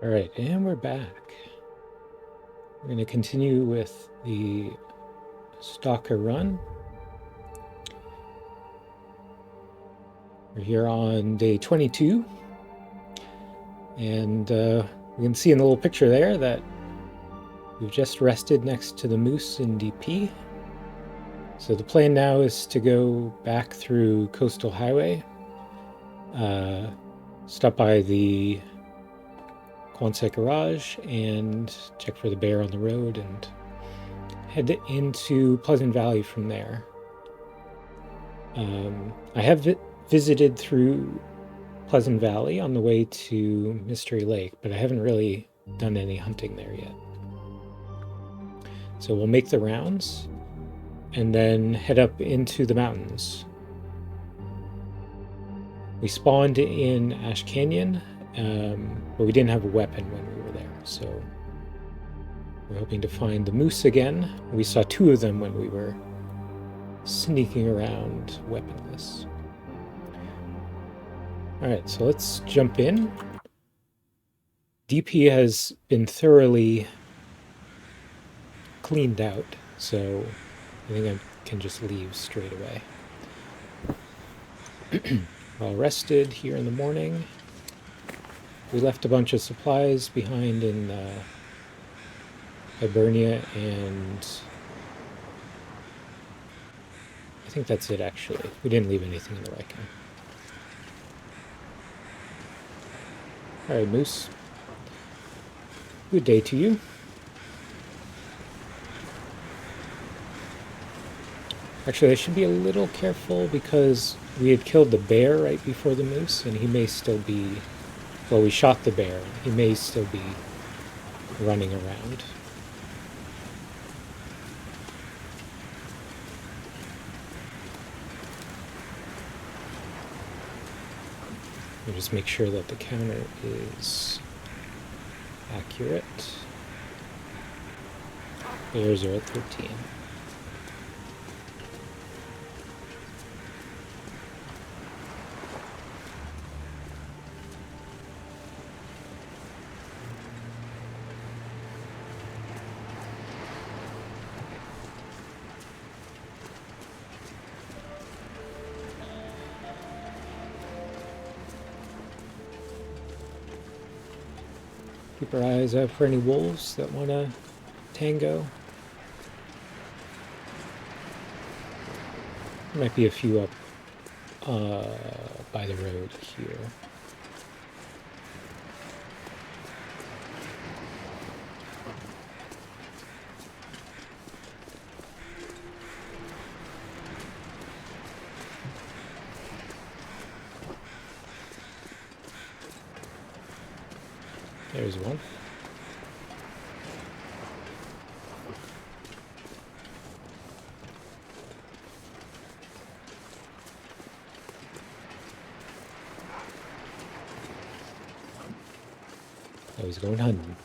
All right, and we're back. We're going to continue with the Stalker run. We're here on day 22, and we can see in the little picture there that we've just rested next to the moose in DP. So the plan now is to go back through Coastal Highway, stop by the Quonset Garage and check for the bear on the road and head into Pleasant Valley from there. I have visited through Pleasant Valley on the way to Mystery Lake, but I haven't really done any hunting there yet. So we'll make the rounds and then head up into the mountains. We spawned in Ash Canyon, but we didn't have a weapon when we were there, so we're hoping to find the moose again. We saw two of them when we were sneaking around weaponless. Alright, so let's jump in. DP has been thoroughly cleaned out, so I think I can just leave straight away. We're all rested here in the morning. We left a bunch of supplies behind in Hibernia, and I think that's it actually. We didn't leave anything in the Lycan. Alright, Moose. Good day to you. Actually, I should be a little careful because we had killed the bear right before the moose, and he may still be... Well, we shot the bear. He may still be running around. We'll just make sure that the counter is accurate. Bears are at 13. Keep our eyes out for any wolves that want to tango. There might be a few up by the road here. There's one. Oh, he's going hunting.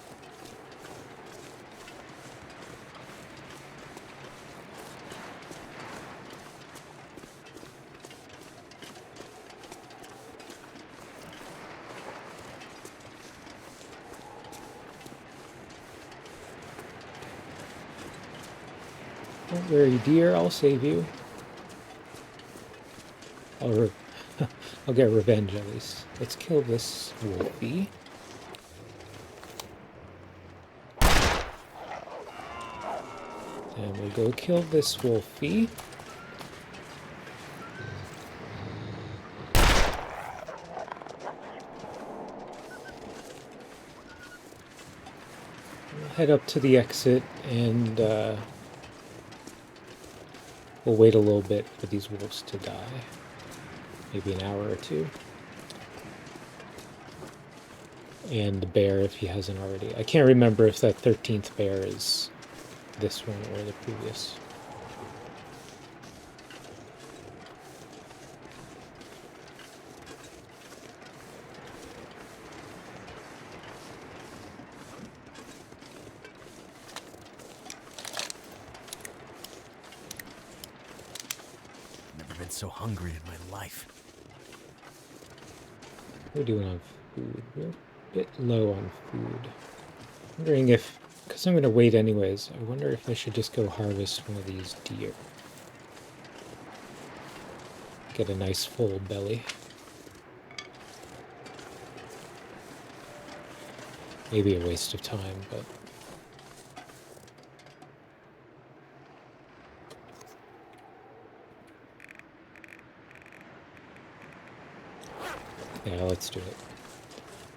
Don't worry, dear, I'll save you. I'll get revenge at least. Let's kill this wolfie. And we'll go kill this wolfie. We'll head up to the exit and we'll wait a little bit for these wolves to die. Maybe an hour or two. And the bear, if he hasn't already. I can't remember if that 13th bear is this one or the previous. Never been so hungry in my life. What are we doing on food? We're bit low on food. Wondering if, because I'm going to wait anyways, I wonder if I should just go harvest one of these deer. Get a nice full belly. Maybe a waste of time, but... yeah, let's do it.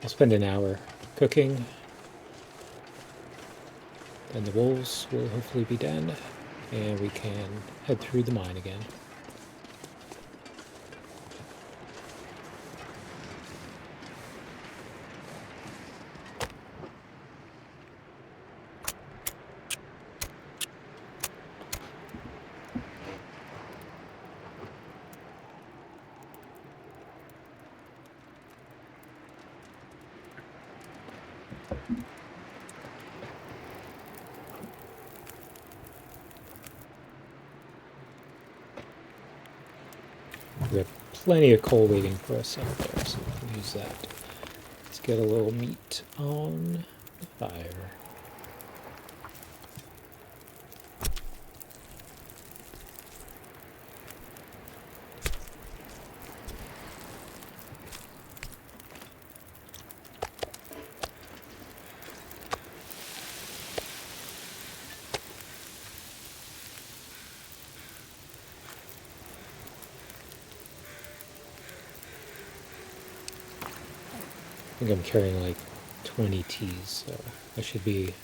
I'll spend an hour cooking, and the wolves will hopefully be done, and we can head through the mine again. We have plenty of coal waiting for us out there, so we can use that. Let's get a little meat on the fire. I think I'm carrying like 20 teas, so I should be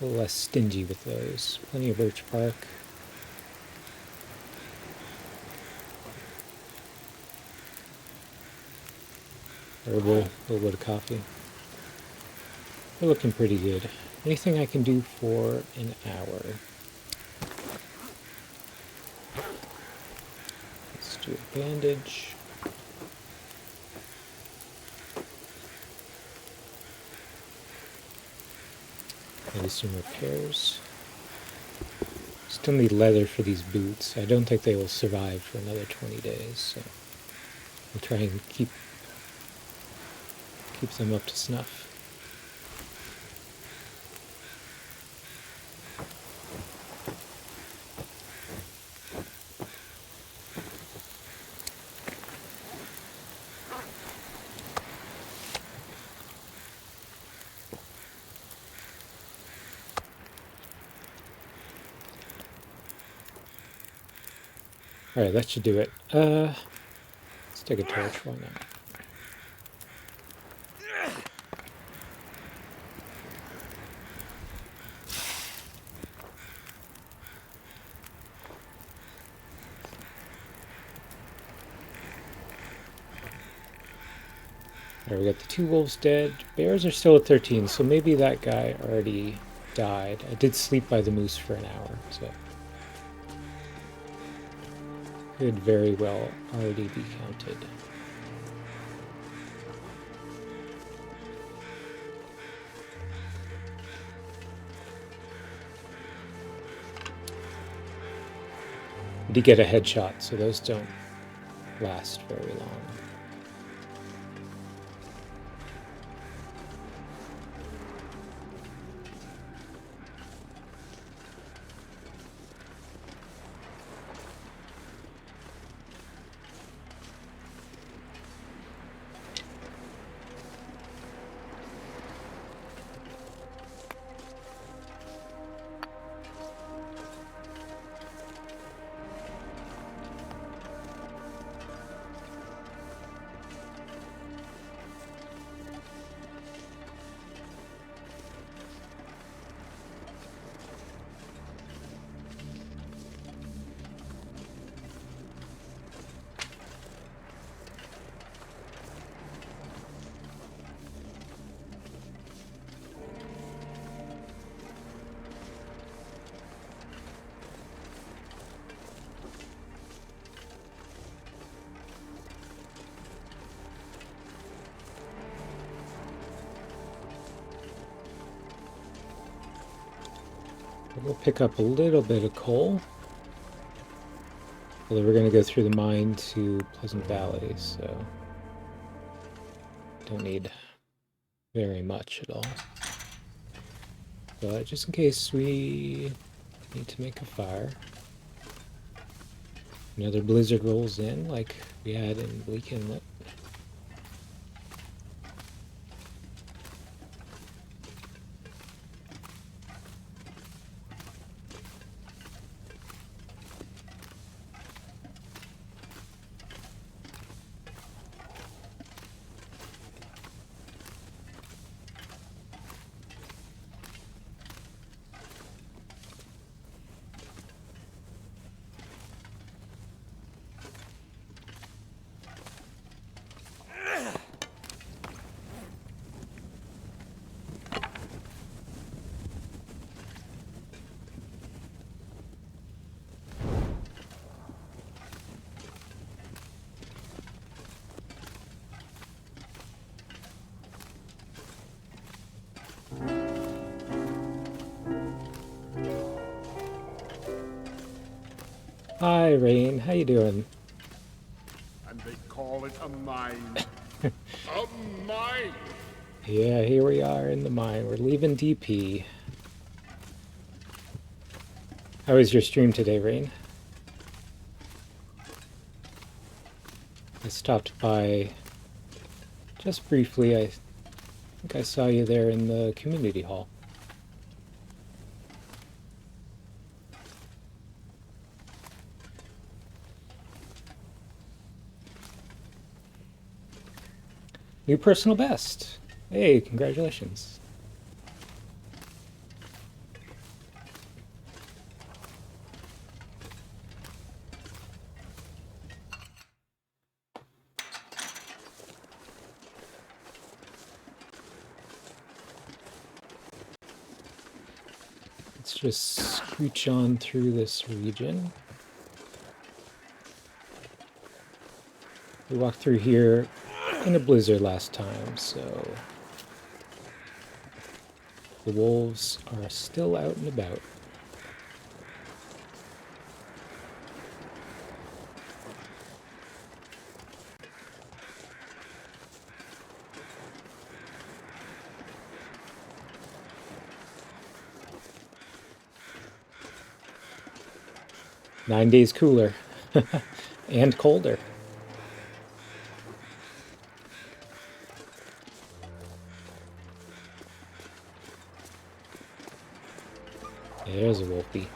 a little less stingy with those. Plenty of birch bark. A little bit of coffee. We're looking pretty good. Anything I can do for an hour? Let's do a bandage. Maybe some repairs. Still need leather for these boots. I don't think they will survive for another 20 days, so I'll try and keep them up to snuff. Alright, that should do it. Let's take a torch, why not? Alright, we got the 2 wolves dead. Bears are still at 13, so maybe that guy already died. I did sleep by the moose for an hour, so... could very well already be counted. We did get a headshot, so those don't last very long. We'll pick up a little bit of coal. Although we're going to go through the mine to Pleasant Valley, so don't need very much at all. But just in case we need to make a fire. Another blizzard rolls in like we had in Bleak Inlet. Hi, Rain. How you doing? And they call it a mine. A mine! Yeah, here we are in the mine. We're leaving DP. How was your stream today, Rain? I stopped by just briefly. I think I saw you there in the community hall. New personal best. Hey, congratulations. Let's just scooch on through this region. We walked through here in a blizzard last time, so the wolves are still out and about. Nine days cooler and colder. There's a wolfie.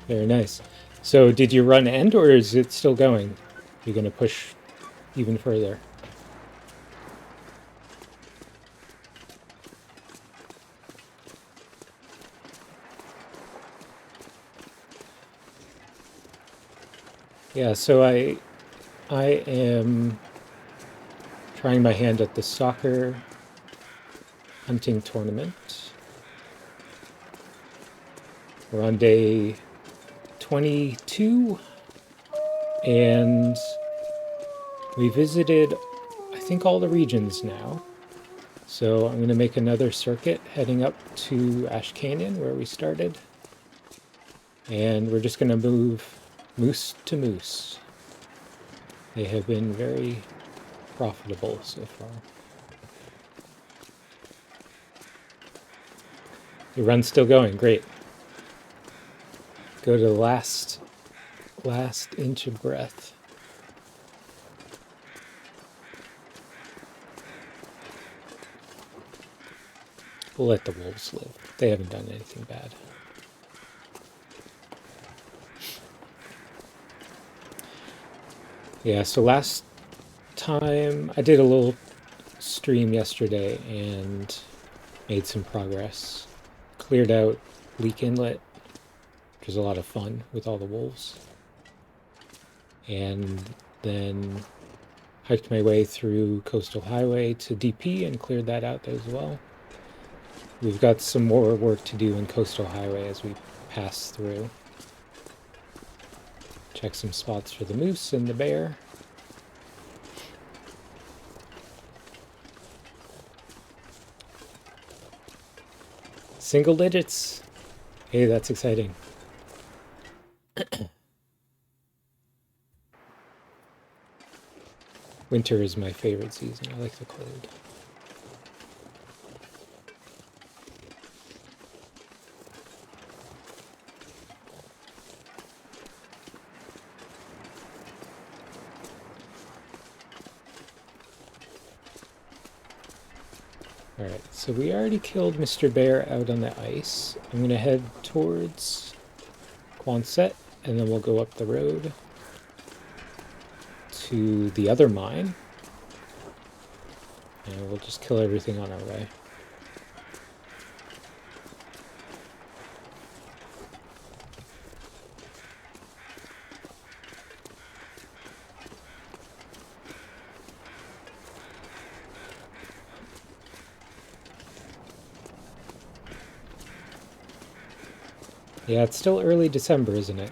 Very nice. So did your run end or is it still going? You're going to push even further. Yeah, so I am trying my hand at the stalker hunting tournament. We're on day 22 and we visited I think all the regions now. So I'm going to make another circuit heading up to Ash Canyon where we started. And we're just going to move moose to moose. They have been very profitable so far. The run's still going, great. Go to the last inch of breath. We'll let the wolves live. They haven't done anything bad. Yeah, so last time I did a little stream yesterday and made some progress. Cleared out Leak Inlet, which was a lot of fun with all the wolves. And then hiked my way through Coastal Highway to DP and cleared that out as well. We've got some more work to do in Coastal Highway as we pass through. Check some spots for the moose and the bear. Single digits. Hey, that's exciting. Winter is my favorite season. I like the cold. Alright, so we already killed Mr. Bear out on the ice. I'm going to head towards Quonset, and then we'll go up the road to the other mine. And we'll just kill everything on our way. Yeah, it's still early December, isn't it?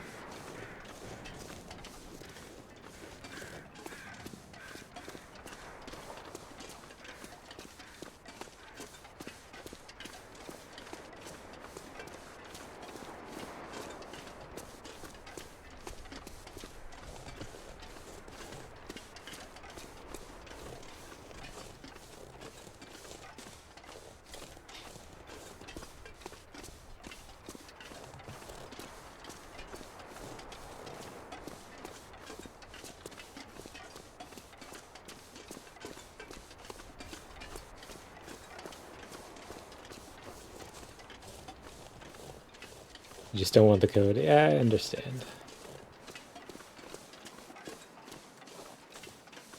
You just don't want the code. Yeah, I understand.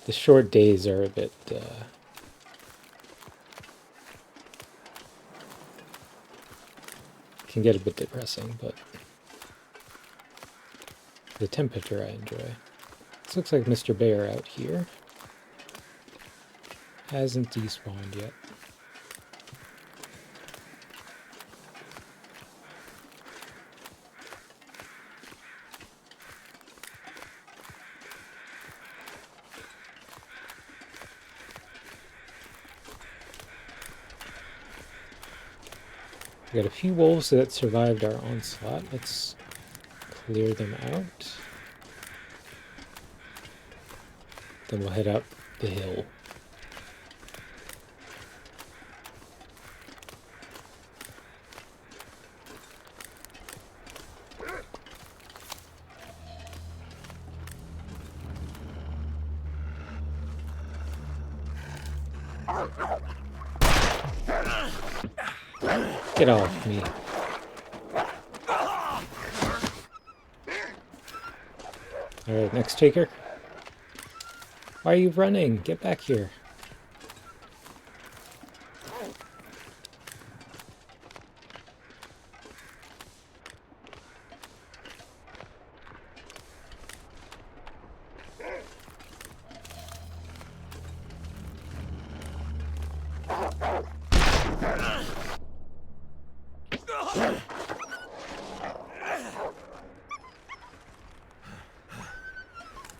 The short days are a bit, can get a bit depressing, but the temperature I enjoy. This looks like Mr. Bear out here. Hasn't despawned yet. We got a few wolves that survived our onslaught. Let's clear them out. Then we'll head up the hill. Get off me. Alright, next taker. Why are you running? Get back here.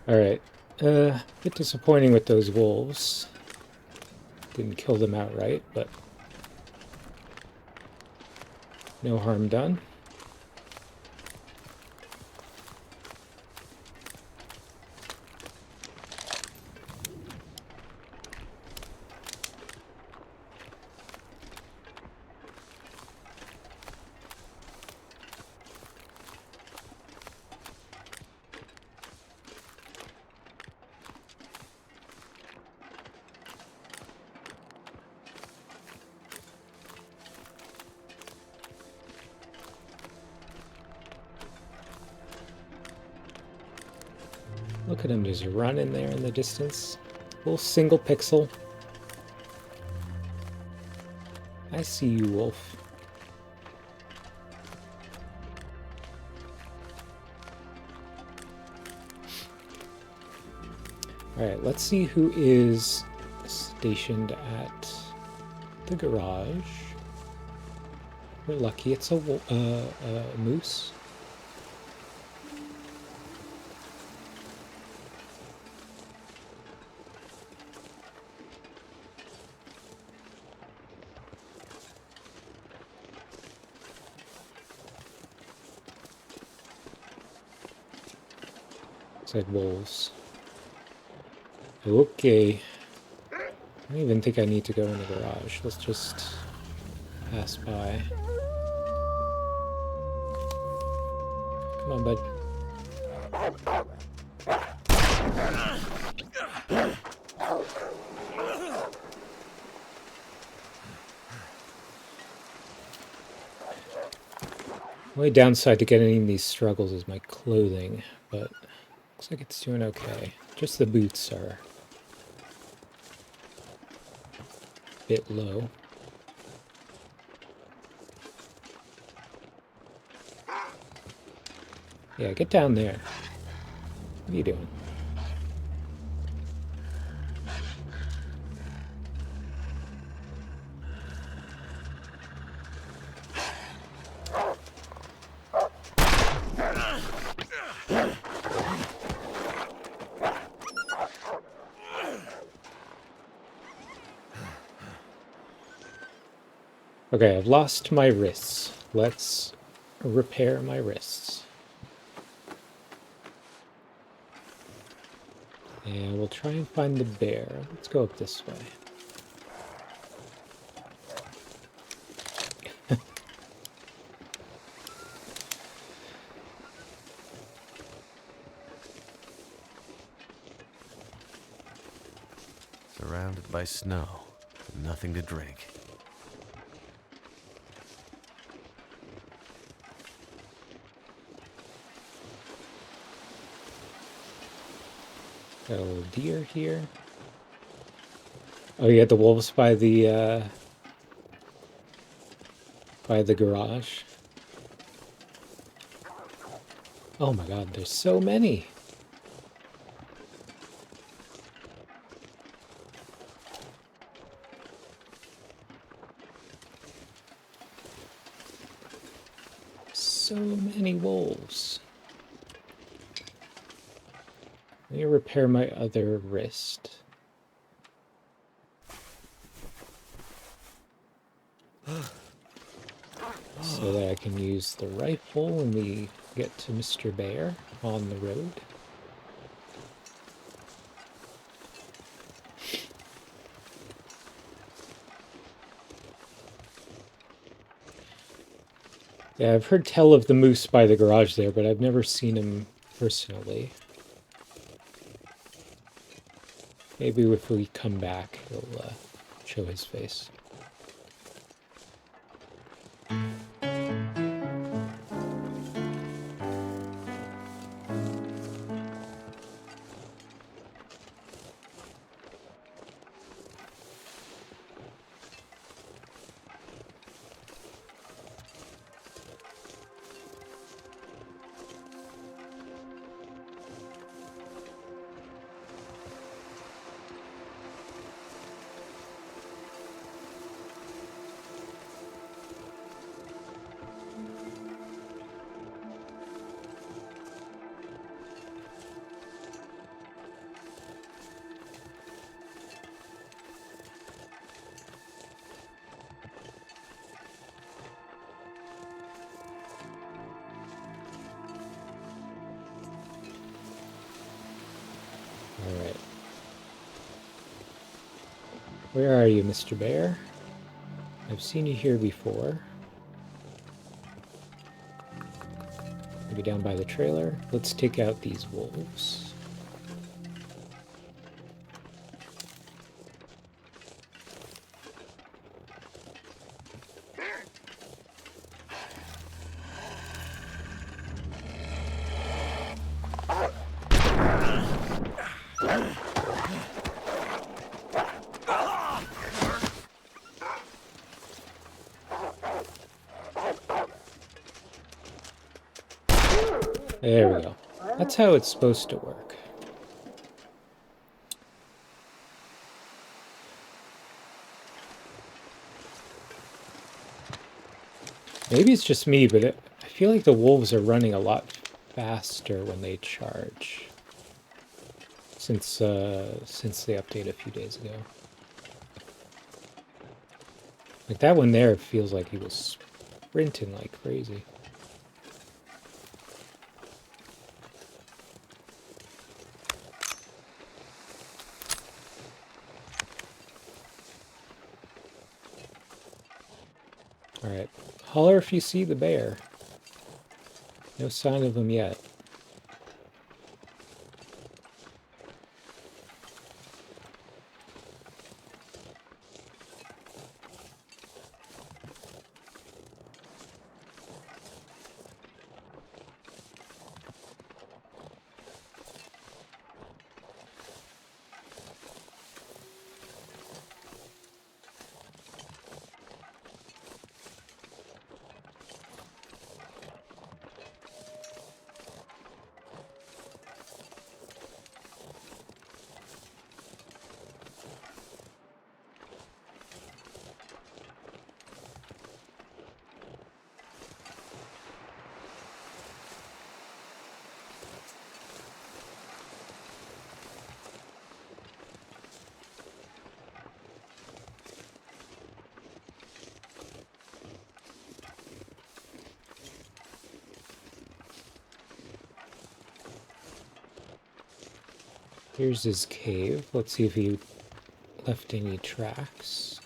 Alright, bit disappointing with those wolves. Didn't kill them outright, but no harm done. Look at him just running there in the distance. Little single pixel. I see you, wolf. Alright, let's see who is stationed at the garage. We're lucky it's a moose. Said wolves. Okay. I don't even think I need to go in the garage. Let's just pass by. Come on, bud. The only downside to getting these struggles is my clothing, but looks like it's doing okay. Just the boots are a bit low. Yeah, get down there. What are you doing? Okay, I've lost my wrists. Let's repair my wrists. And we'll try and find the bear. Let's go up this way. Surrounded by snow, nothing to drink. Got a little deer here. Oh, you had the wolves by the garage. Oh my god, there's so many. So many wolves. Let me repair my other wrist. So that I can use the rifle when we get to Mr. Bear on the road. Yeah, I've heard tell of the moose by the garage there, but I've never seen him personally. Maybe if we come back, he'll show his face. Alright. Where are you, Mr. Bear? I've seen you here before. Maybe down by the trailer. Let's take out these wolves. There we go. That's how it's supposed to work. Maybe it's just me, but I feel like the wolves are running a lot faster when they charge. Since the update a few days ago. Like that one there feels like he was sprinting like crazy. Alright. Holler if you see the bear. No sign of him yet. Here's his cave. Let's see if he left any tracks.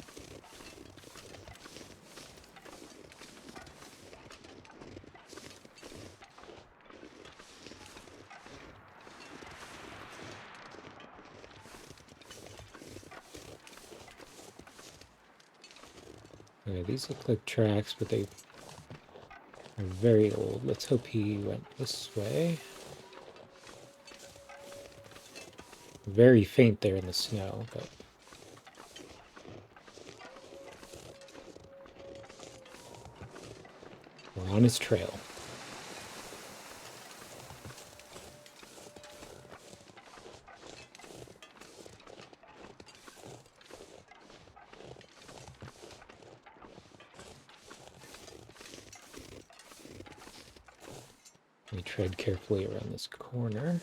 Okay, these look like tracks, but they are very old. Let's hope he went this way. Very faint there in the snow, but we're on his trail. We tread carefully around this corner.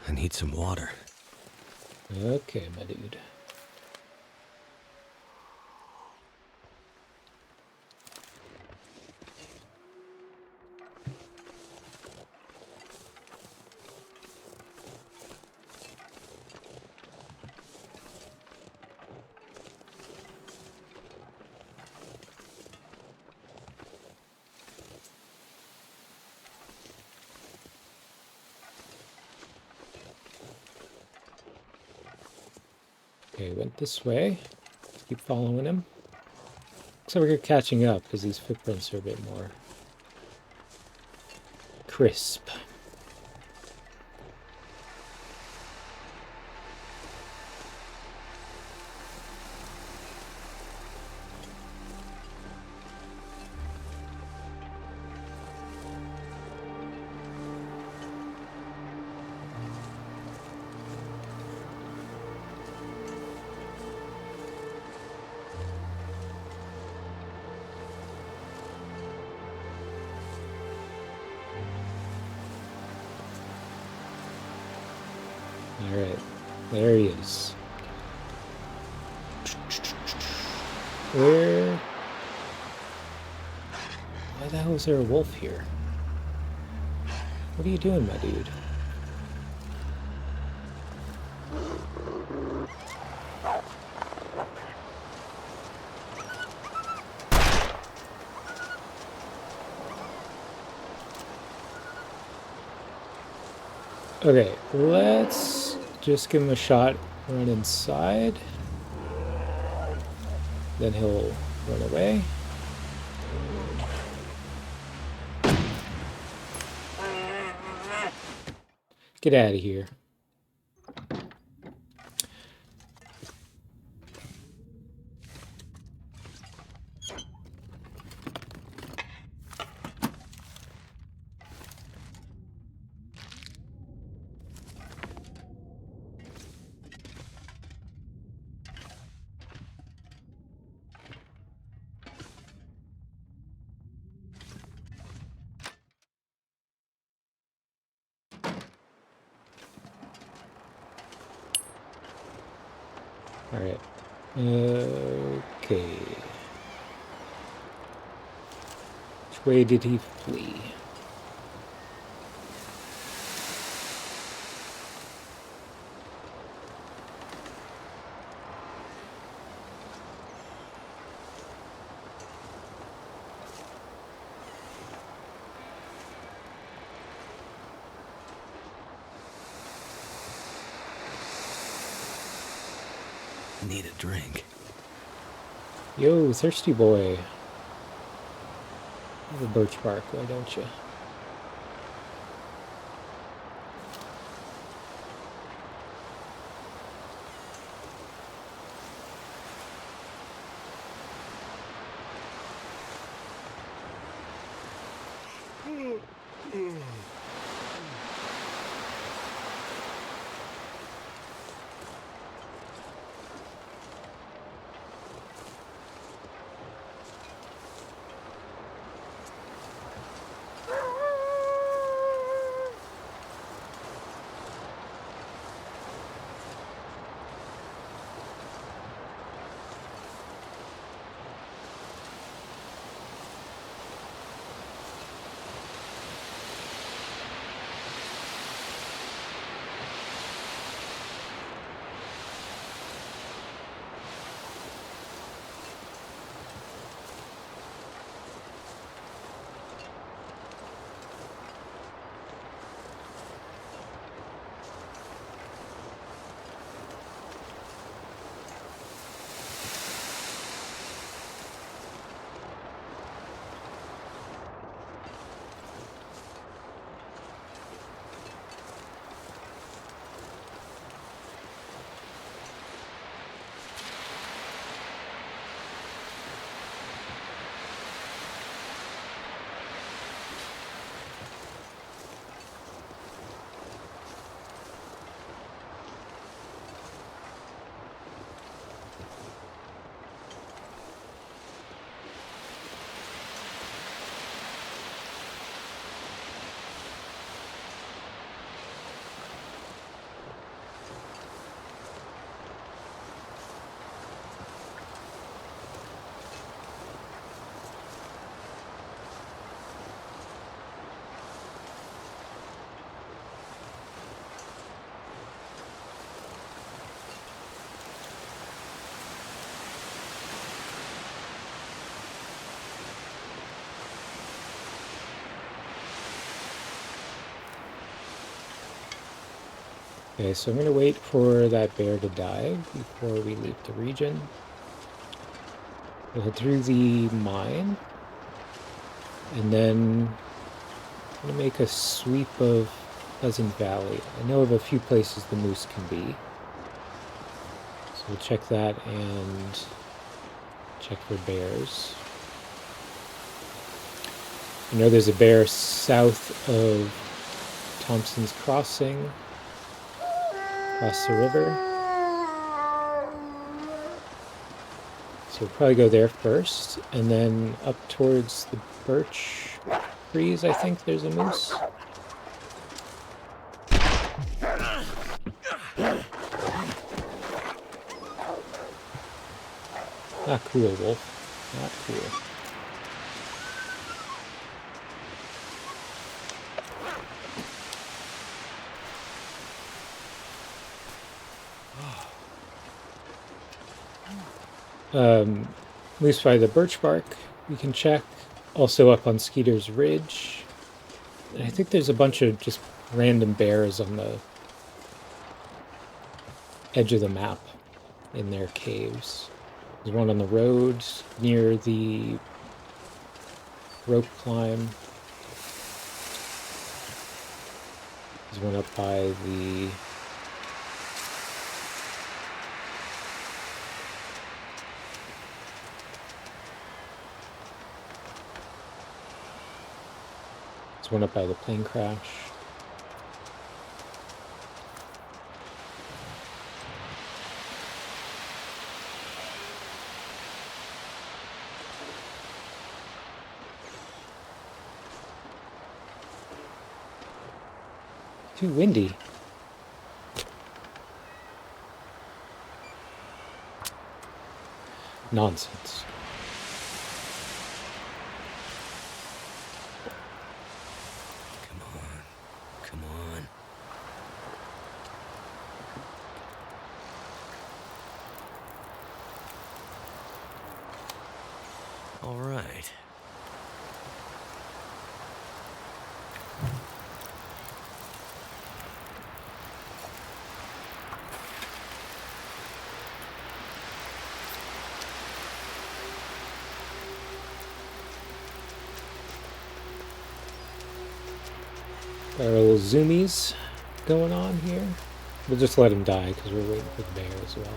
I need some water. Okay, my dude. Okay, went this way. Let's keep following him. Looks like we're catching up because these footprints are a bit more crisp. Alright, there he is. Where? Why the hell is there a wolf here? What are you doing, my dude? Okay, let's just give him a shot, run inside. Then he'll run away. Get out of here. Alright. Okay. Which way did he flee? Need a drink. Yo, thirsty boy. Have a birch bark, why don't you? Okay, so I'm going to wait for that bear to die before we leave the region. We'll head through the mine, and then I'm going to make a sweep of Pleasant Valley. I know of a few places the moose can be, so we'll check that and check for bears. I know there's a bear south of Thompson's Crossing, across the river. So we'll probably go there first, and then up towards the birch trees, I think there's a moose. Not cool, Wolf. Not cool. Moose by the birch bark, we can check. Also up on Skeeter's Ridge. And I think there's a bunch of just random bears on the edge of the map in their caves. There's one on the road near the rope climb. There's one up by the one up by the plane crash. Too windy. Nonsense. Come on. All right. Got our little zoomies going on here. We'll just let him die because we're waiting for the bear as well.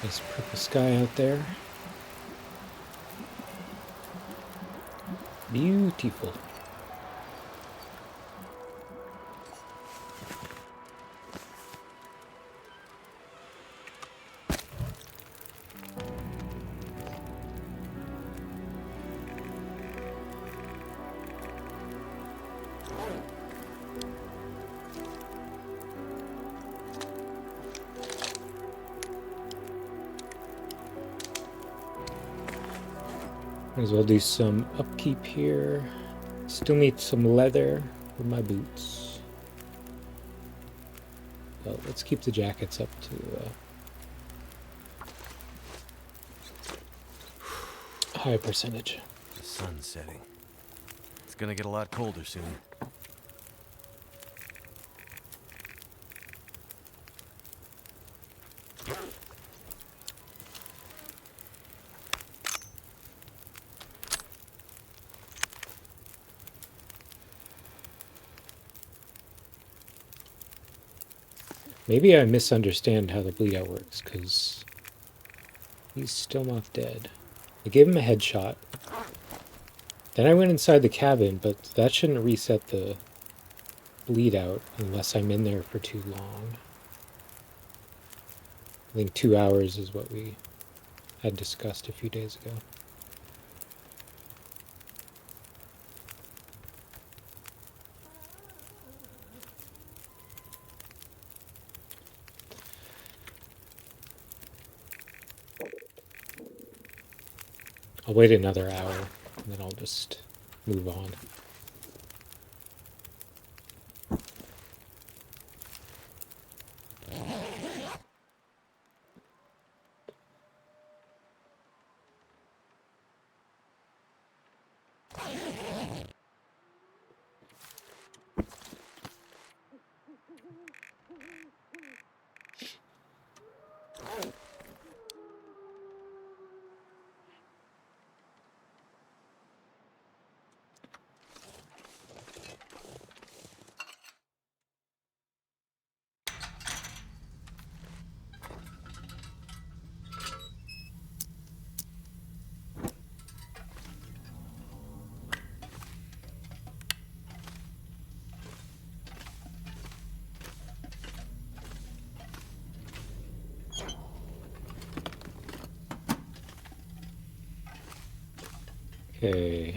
Nice purple sky out there. Beautiful. Might as well do some upkeep here. Still need some leather for my boots. Well, let's keep the jackets up to a high percentage. The sun's setting. It's gonna get a lot colder soon. Maybe I misunderstand how the bleed out works, because he's still not dead. I gave him a headshot. Then I went inside the cabin, but that shouldn't reset the bleed out unless I'm in there for too long. I think 2 hours is what we had discussed a few days ago. I'll wait another hour, and then I'll just move on. Okay.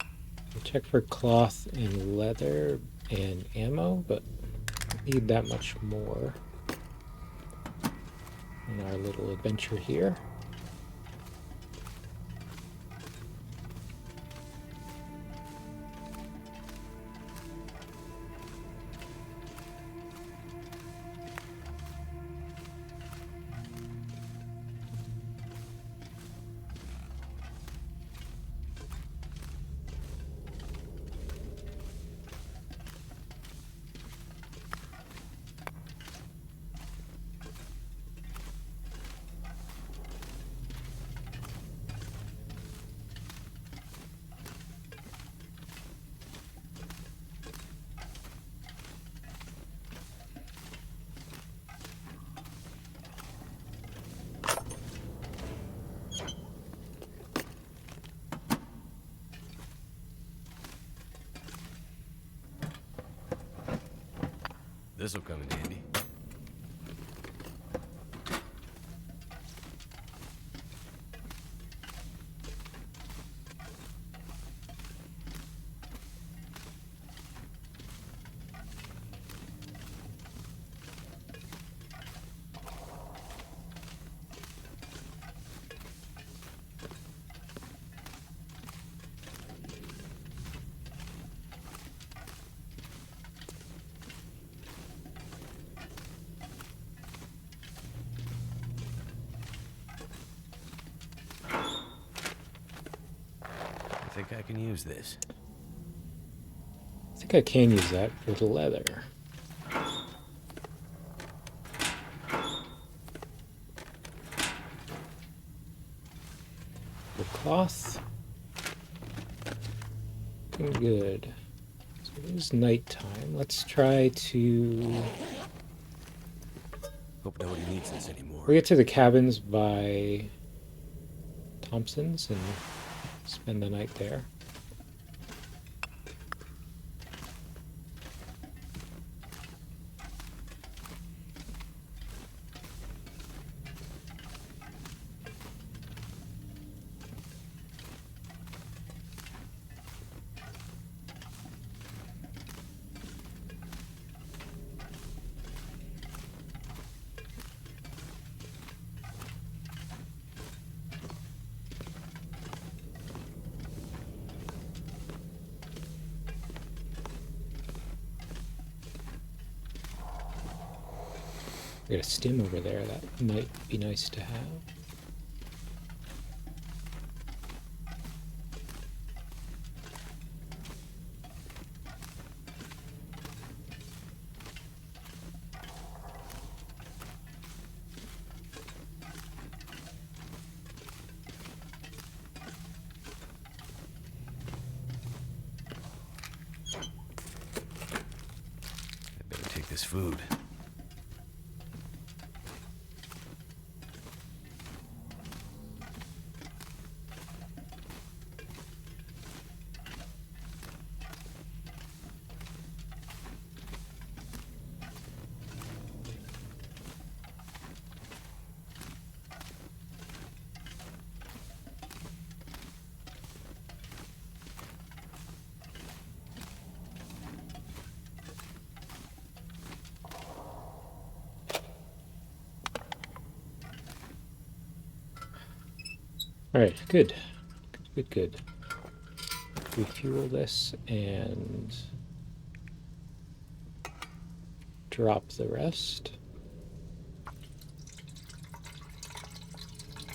I'll check for cloth and leather and ammo, but I need that much more in our little adventure here. This'll come in handy. I think I can use this. I think I can use that for the leather. The cloth. Looking good. So it is nighttime. Let's try to... Hope nobody needs this anymore. We'll get to the cabins by Thompson's and spend the night there. We got a stim over there that might be nice to have. I better take this food. Alright, good. Good. Refuel this and drop the rest.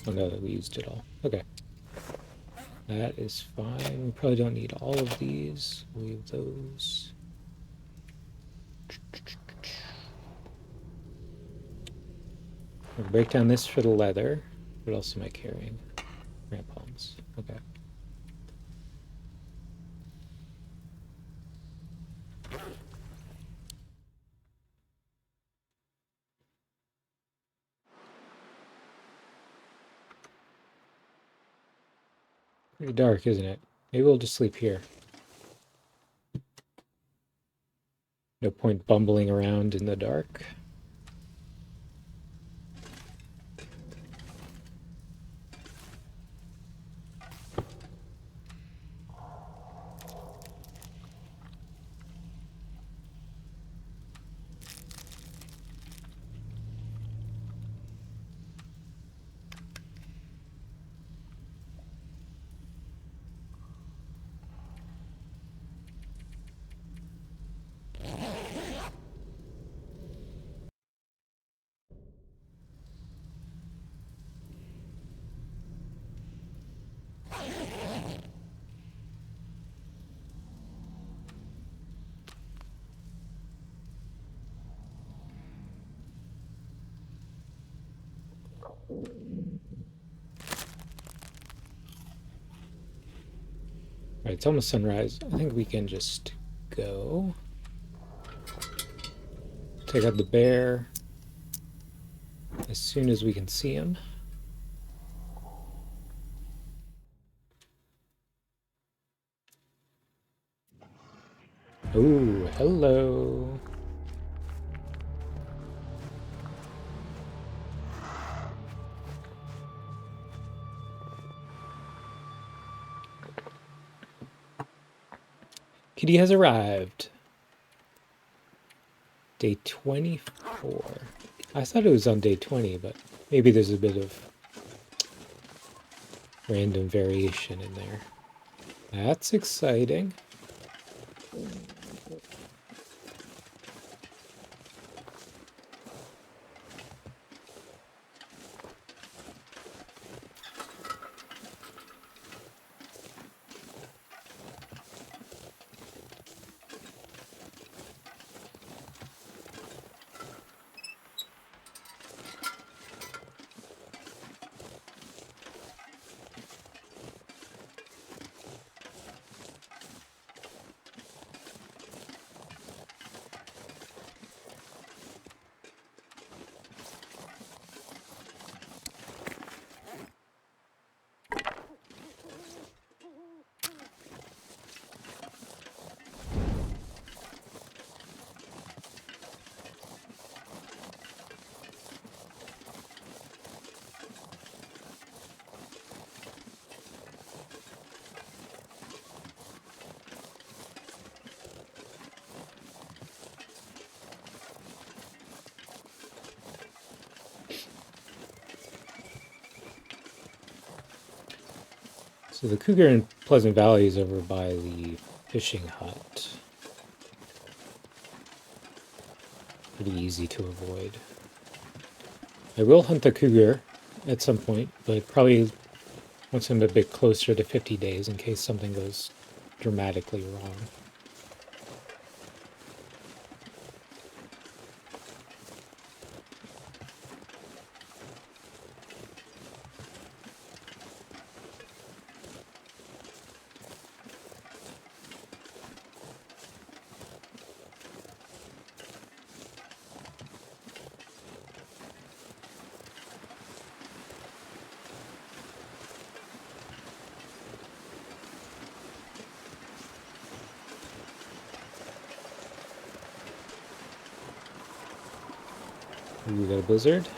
Oh no, we used it all. Okay. That is fine. We probably don't need all of these. Leave those. I'll break down this for the leather. What else am I carrying? Crampons. Okay. Pretty dark, isn't it? Maybe we'll just sleep here. No point bumbling around in the dark. Alright, it's almost sunrise. I think we can just go. Take out the bear as soon as we can see him. Oh, hello. Kitty has arrived. Day 24. I thought it was on day 20, but maybe there's a bit of random variation in there. That's exciting. So the Cougar in Pleasant Valley is over by the fishing hut. Pretty easy to avoid. I will hunt the Cougar at some point, but probably once I'm a bit closer to 50 days in case something goes dramatically wrong. We got a blizzard.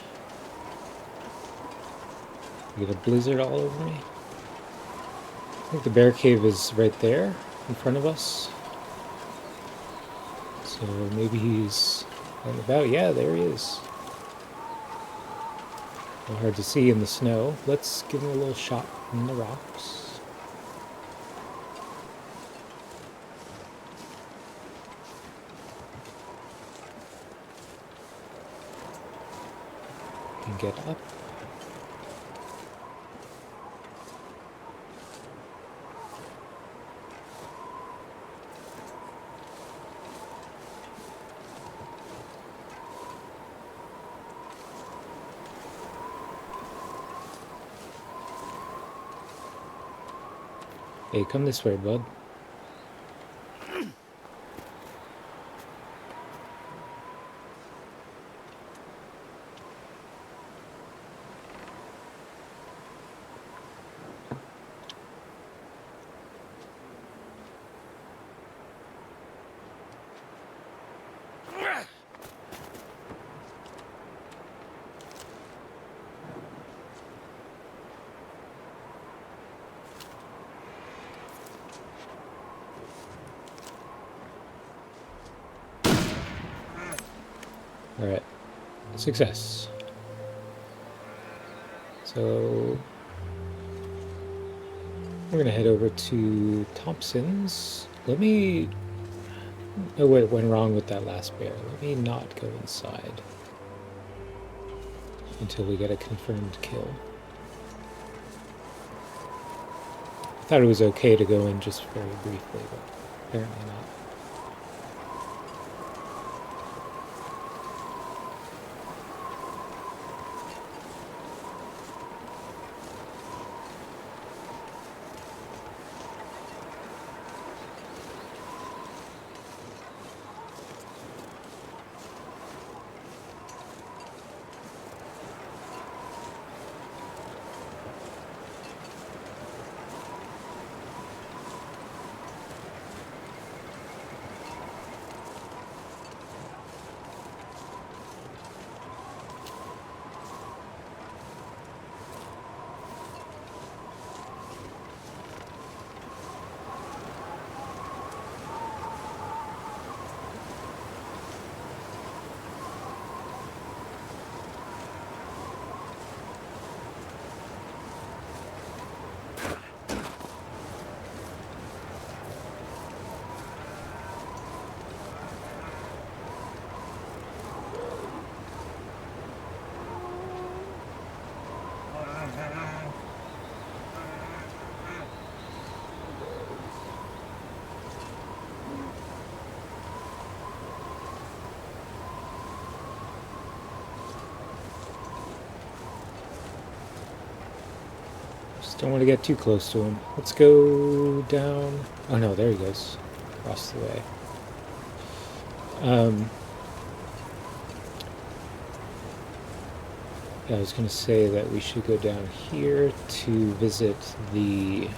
We got a blizzard all over me. I think the bear cave is right there in front of us. So maybe he's out and about. Yeah, there he is. A little hard to see in the snow. Let's give him a little shot from the rocks. And get up. Hey, come this way, bud. Alright, success. So we're gonna head over to Thompson's. Let me... Oh, what went wrong with that last bear? Let me not go inside until we get a confirmed kill. I thought it was okay to go in just very briefly, but apparently not. don't want to get too close to him. Let's go down. Oh no, there he goes. Across the way. I was going to say that we should go down here to visit the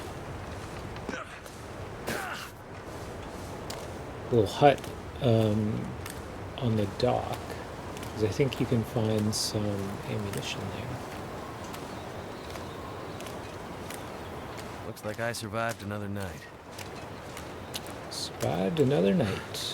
little hut on the dock, because I think you can find some ammunition there. Looks like I survived another night. Survived another night.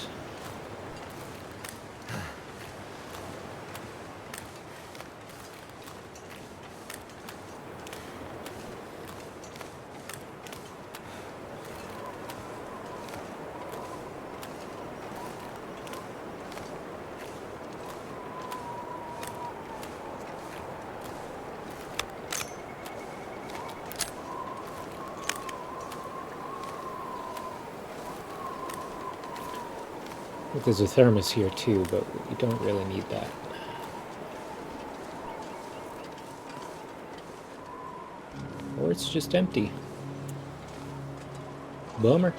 There's a thermos here too, but we don't really need that. Or it's just empty. Bummer.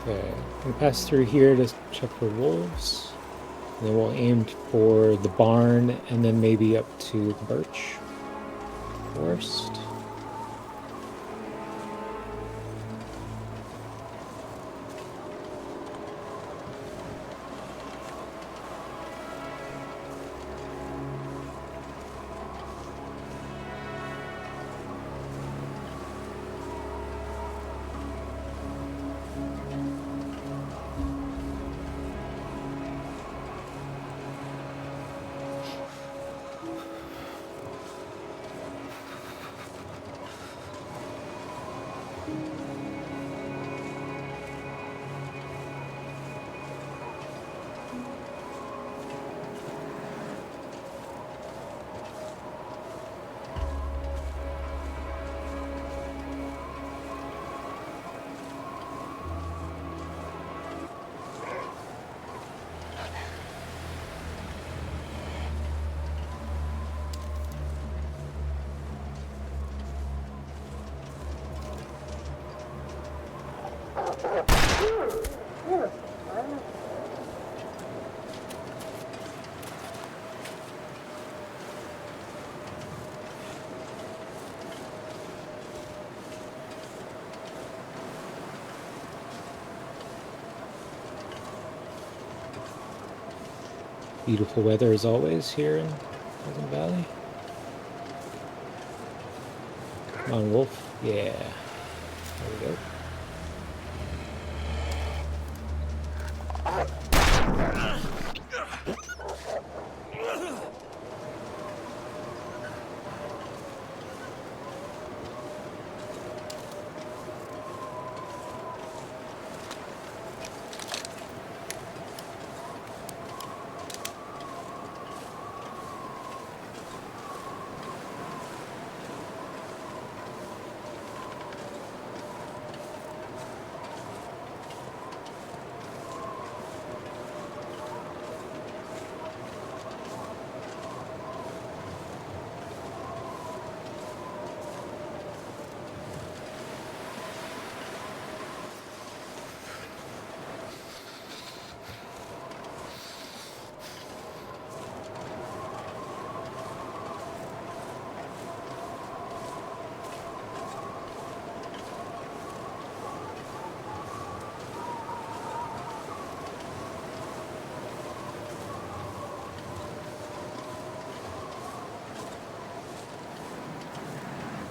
Okay, we'll pass through here to check for wolves. And then we'll aim for the barn and then maybe up to the birch forest. Beautiful weather as always here in Pleasant Valley. Come on, wolf. Yeah. There we go.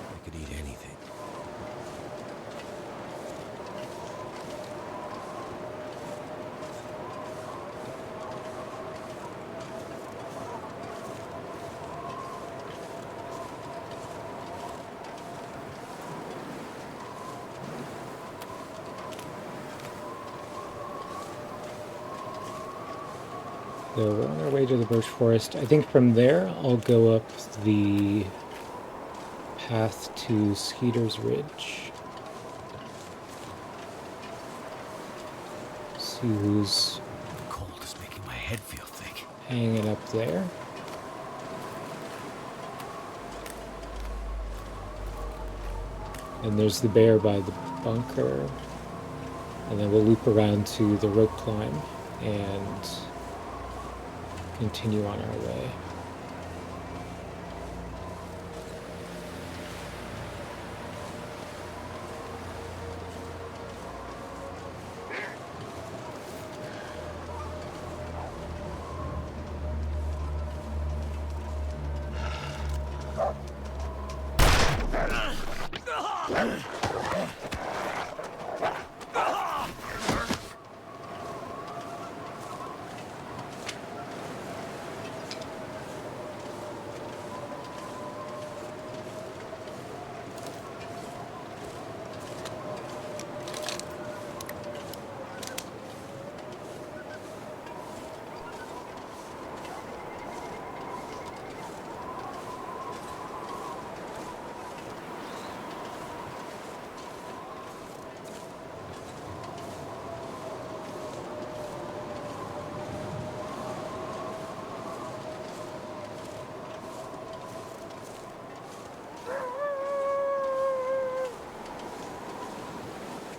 I could eat anything. So we're on our way to the birch forest. I think from there I'll go up the path to Skeeter's Ridge. See who's The cold is making my head feel thick. hanging up there. And there's the bear by the bunker. And then we'll loop around to the rope climb and continue on our way.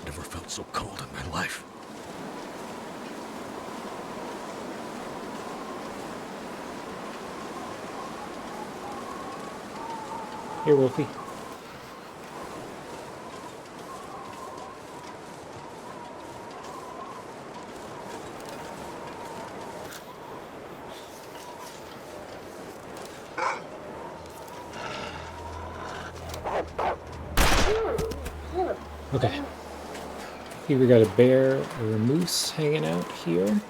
Never felt so cold in my life. Here, Wolfie. Okay. Here we got a bear or a moose hanging out here.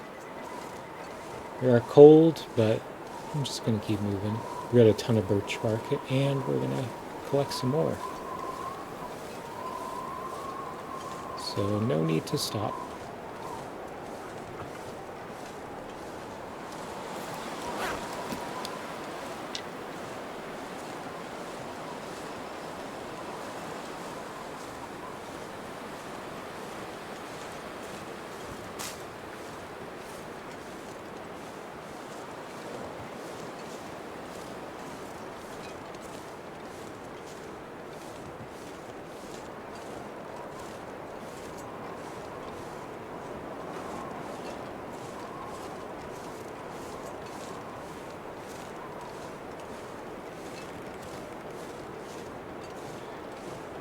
We are cold, but I'm just gonna keep moving. We got a ton of birch bark, and we're gonna collect some more. So no need to stop.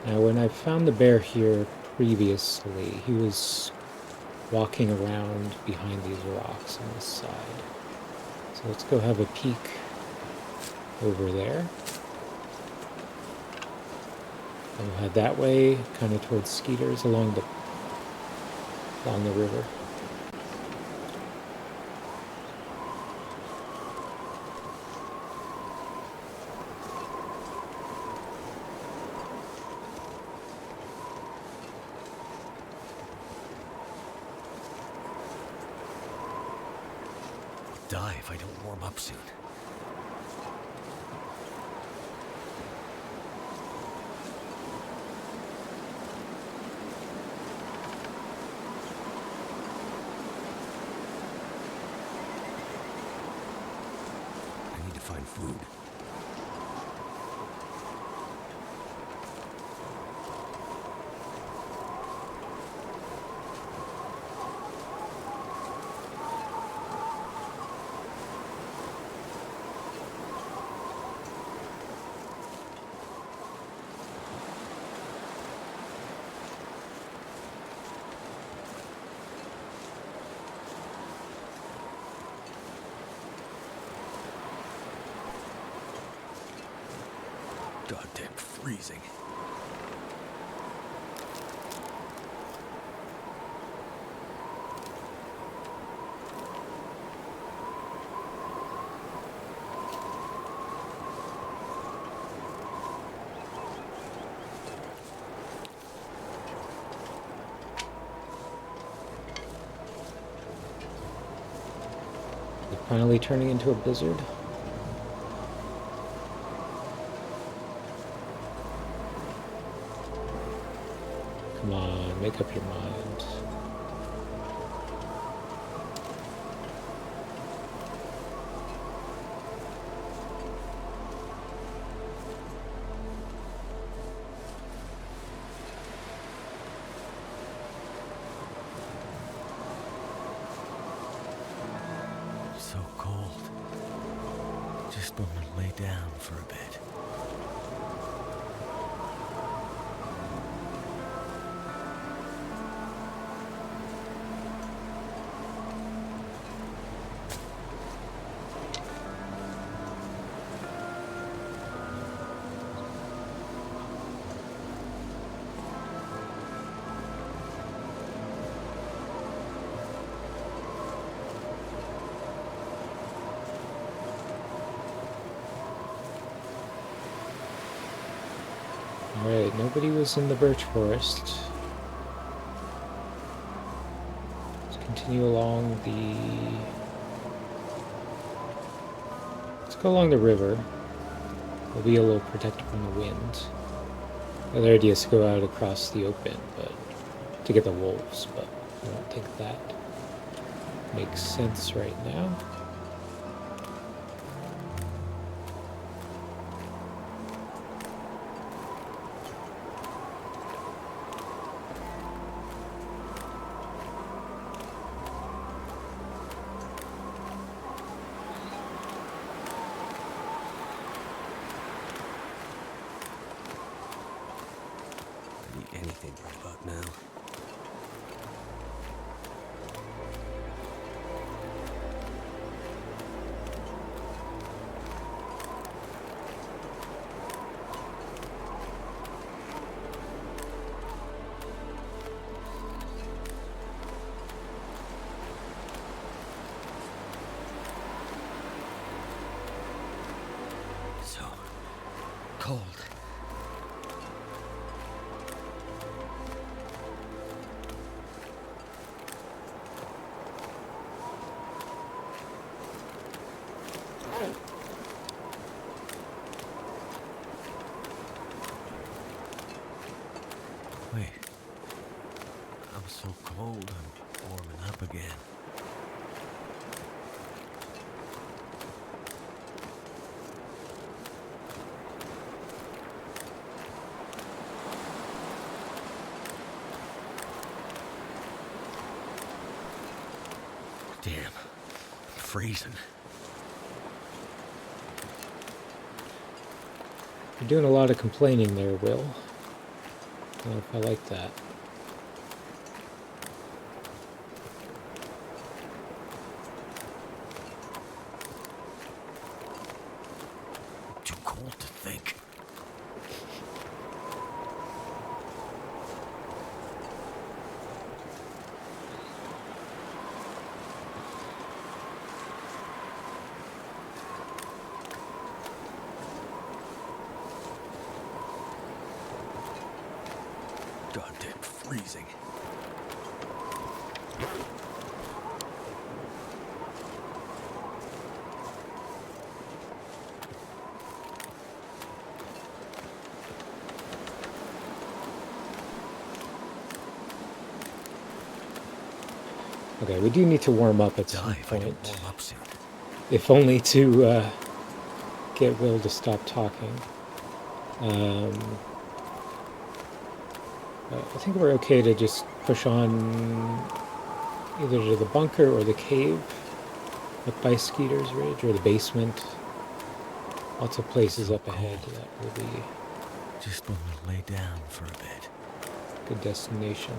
Now, when I found the bear here previously, he was walking around behind these rocks on this side. So let's go have a peek over there. And we'll head that way, kind of towards Skeeter's along the river. Die if I don't warm up soon. I need to find food. Goddamn freezing. We're finally turning into a blizzard. make up your mind. So cold. Just want to lay down for a bit. Alright, nobody was in the birch forest. Let's continue along the... Let's go along the river. We'll be a little protected from the wind. The other idea is to go out across the open, but to get the wolves, but I don't think that makes sense right now. Anything right about now. So cold. Wait. I'm so cold, I'm warming up again. Damn. I'm freezing. You're doing a lot of complaining there, Will. I don't know if I like that. Too cold to think. Goddamn freezing. Okay, we do need to warm up at some Die if I don't point. warm up soon. If only to get Will to stop talking. I think we're okay to just push on either to the bunker or the cave up by Skeeter's Ridge, or the basement. Lots of places up ahead that will be Just want to lay down for a bit. a good destination.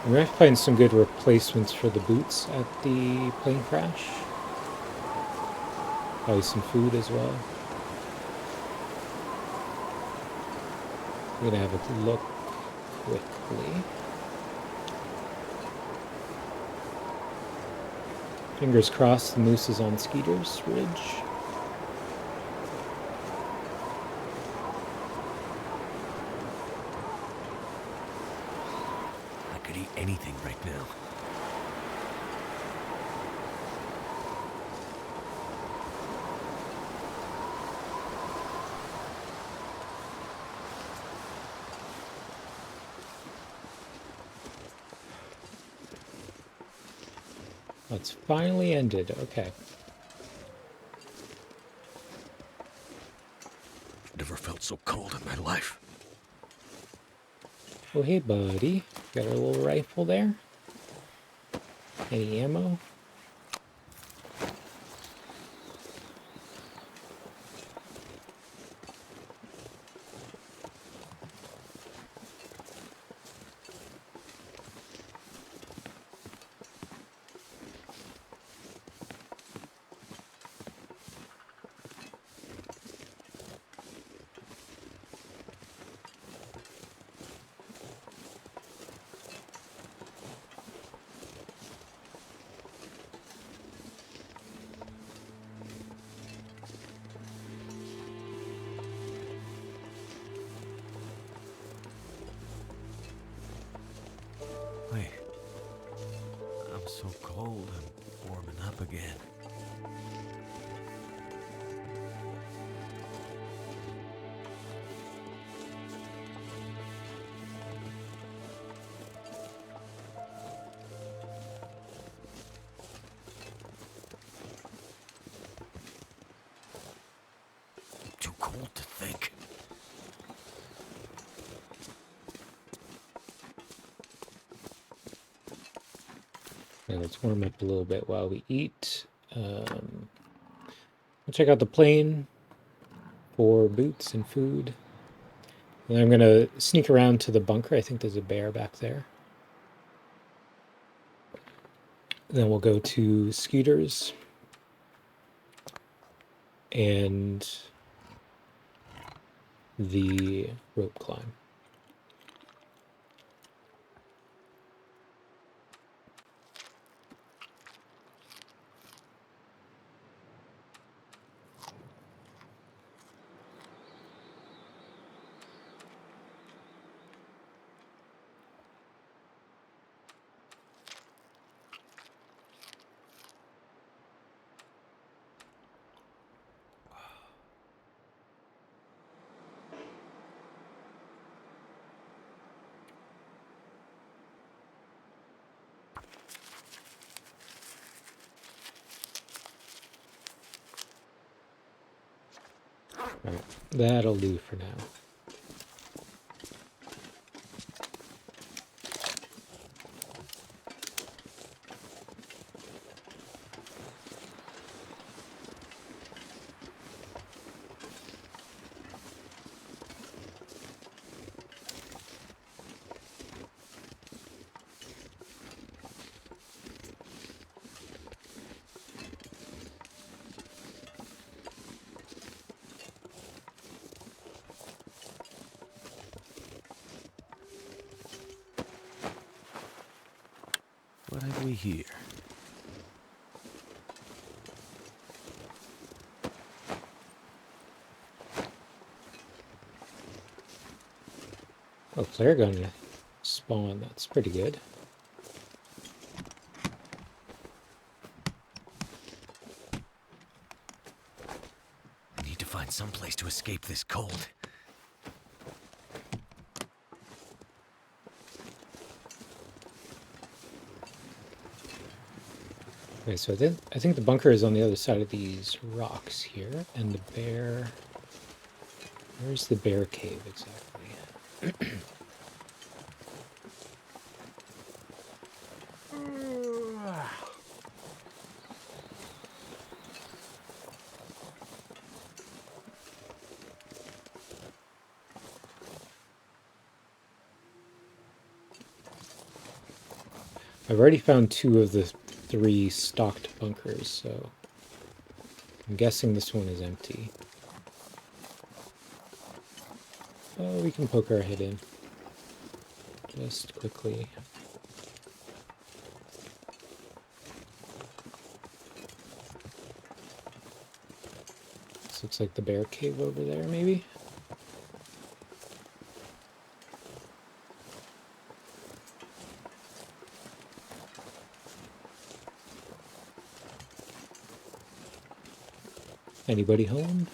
We have to find some good replacements for the boots at the plane crash. Probably some food as well. I'm gonna have a look quickly. Fingers crossed the moose is on Skeeter's Ridge. I could eat anything right now. It's finally ended. Okay. Never felt so cold in my life. Oh, hey, buddy. Got a little rifle there. Any ammo? Wait. I'm so cold, I'm warming up again. Too cold to think. And let's warm up a little bit while we eat. We'll check out the plane for boots and food. And I'm going to sneak around to the bunker. I think there's a bear back there. Then we'll go to Skeeter's and the rope climb. Right, that'll do for now. What have we here? Oh, flare gun spawn. That's pretty good. I need to find some place to escape this cold. Okay, so I think the bunker is on the other side of these rocks here, and the bear... Where's the bear cave exactly? I've already found 2 of the 3 stocked bunkers, so I'm guessing this one is empty. Oh, we can poke our head in. Just quickly. This looks like the bear cave over there, maybe? Anybody home?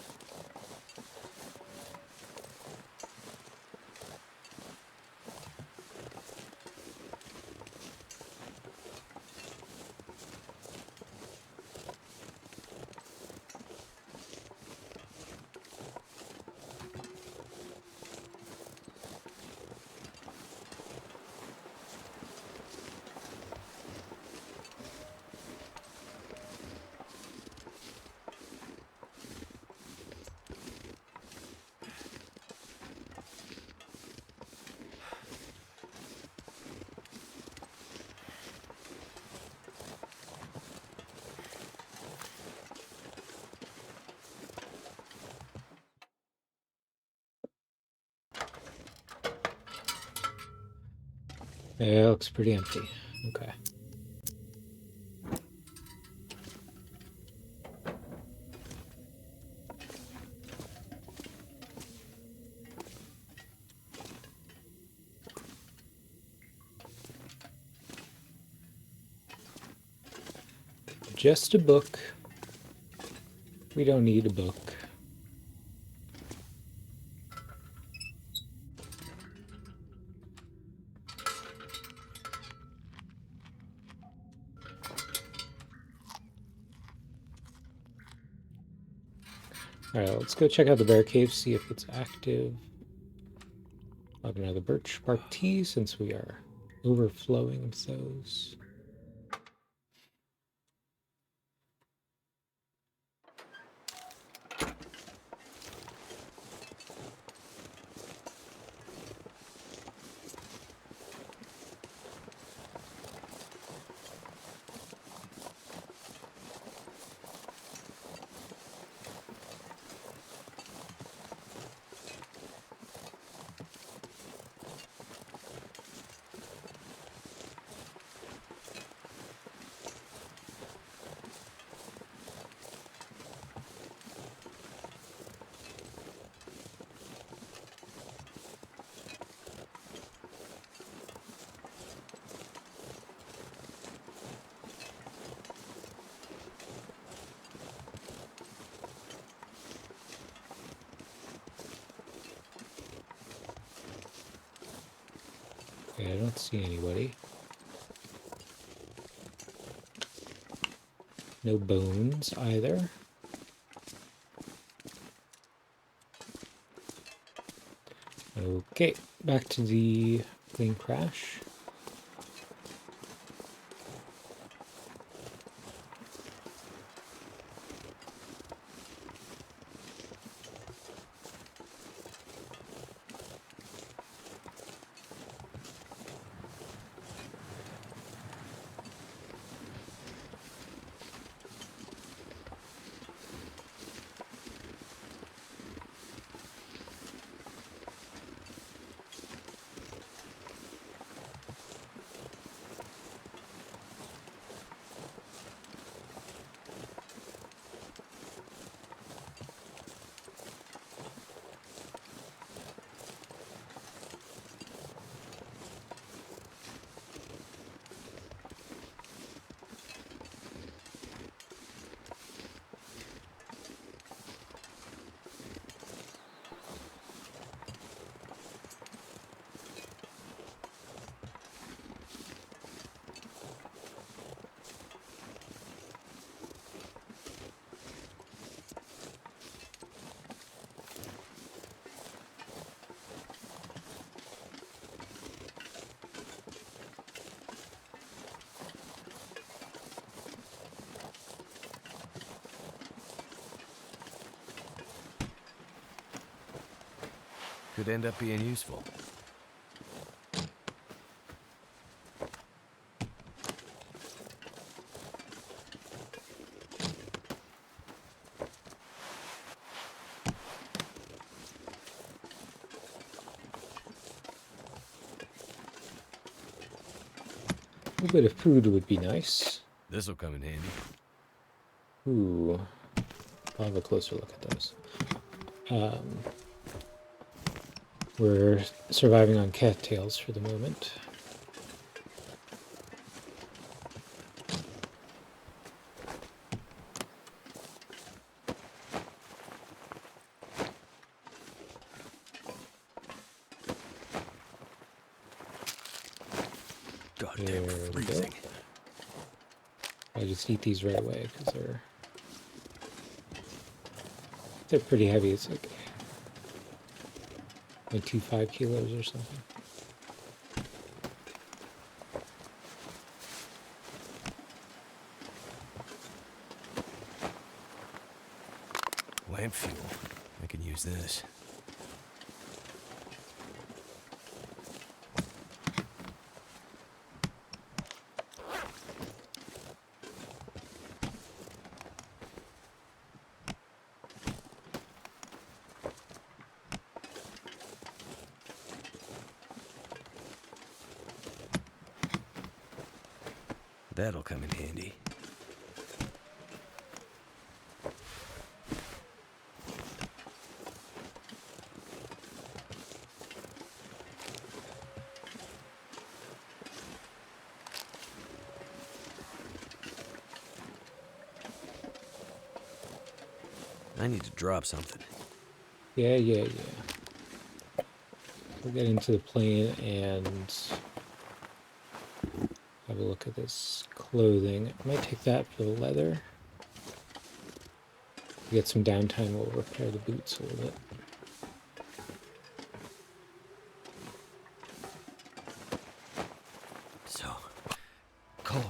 Yeah, it looks pretty empty. Okay. Just a book. We don't need a book. Alright, let's go check out the bear cave, see if it's active. I'll have another birch bark tea since we are overflowing of those. Okay, I don't see anybody. No bones either. Okay, back to the plane crash. Could end up being useful. little bit of food would be nice. This'll come in handy. Ooh. I'll have a closer look at those. We're surviving on cattails for the moment. Goddamn There we go. freezing. I just eat these right away because they're pretty heavy. It's like 0.25 kilos or something. Lamp fuel. I can use this. That'll come in handy. I need to drop something. Yeah. We'll get into the plane and have a look at this clothing. I might take that for the leather. Get some downtime, we'll repair the boots a little bit. So cold.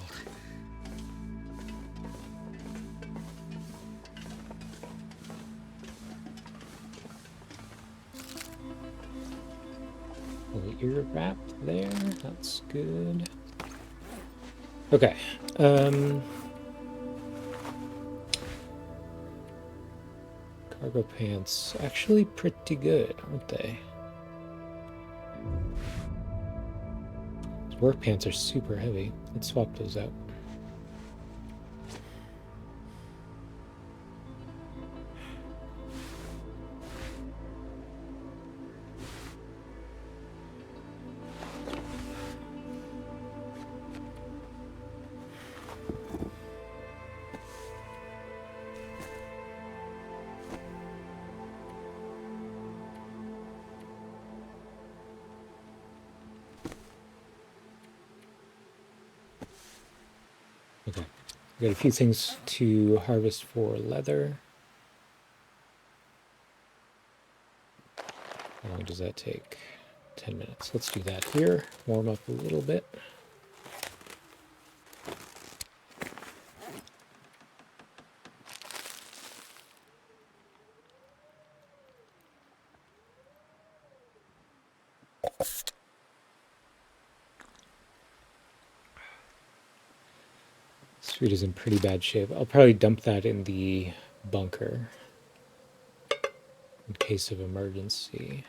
Little ear wrap there, that's good. Okay. Cargo pants, actually pretty good, aren't they? These work pants are super heavy. Let's swap those out. Okay, we got a few things to harvest for leather. How long does that take? 10 minutes. Let's do that here. Warm up a little bit. This food is in pretty bad shape. I'll probably dump that in the bunker in case of emergency.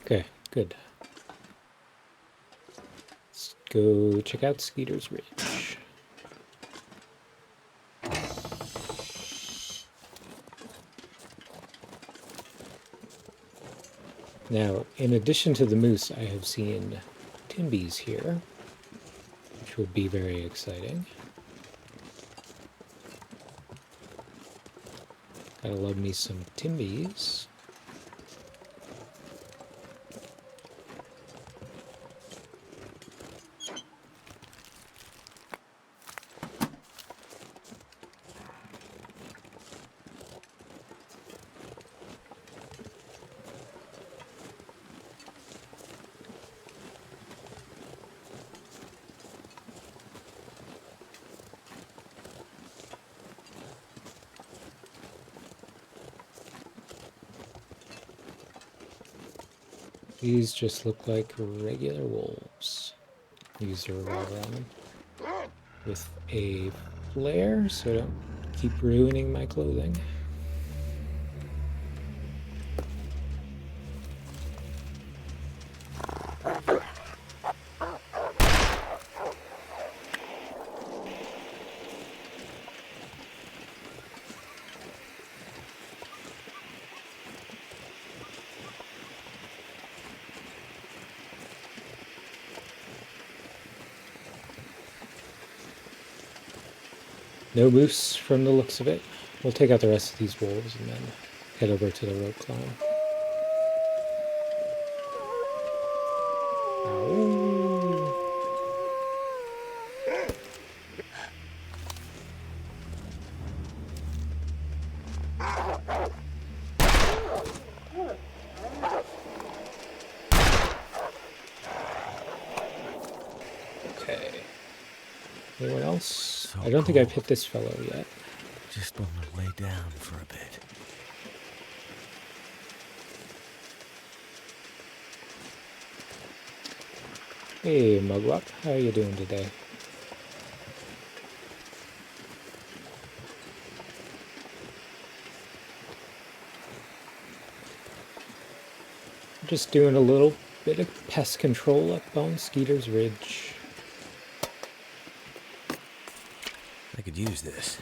Okay, good. Let's go check out Skeeter's Ridge. Now, in addition to the moose, I have seen timbies here, which will be very exciting. Gotta love me some timbies. These just look like regular wolves. Use a revolver on them. With a flare, so don't keep ruining my clothing. No moose from the looks of it. We'll take out the rest of these wolves and then head over to the rope climb. Ow. Okay. Anyone else? So I don't think I've cold. hit this fellow yet. Just want to lay down for a bit. Hey, Mugwump, how are you doing today? Just doing a little bit of pest control up on Skeeter's Ridge. I could use this.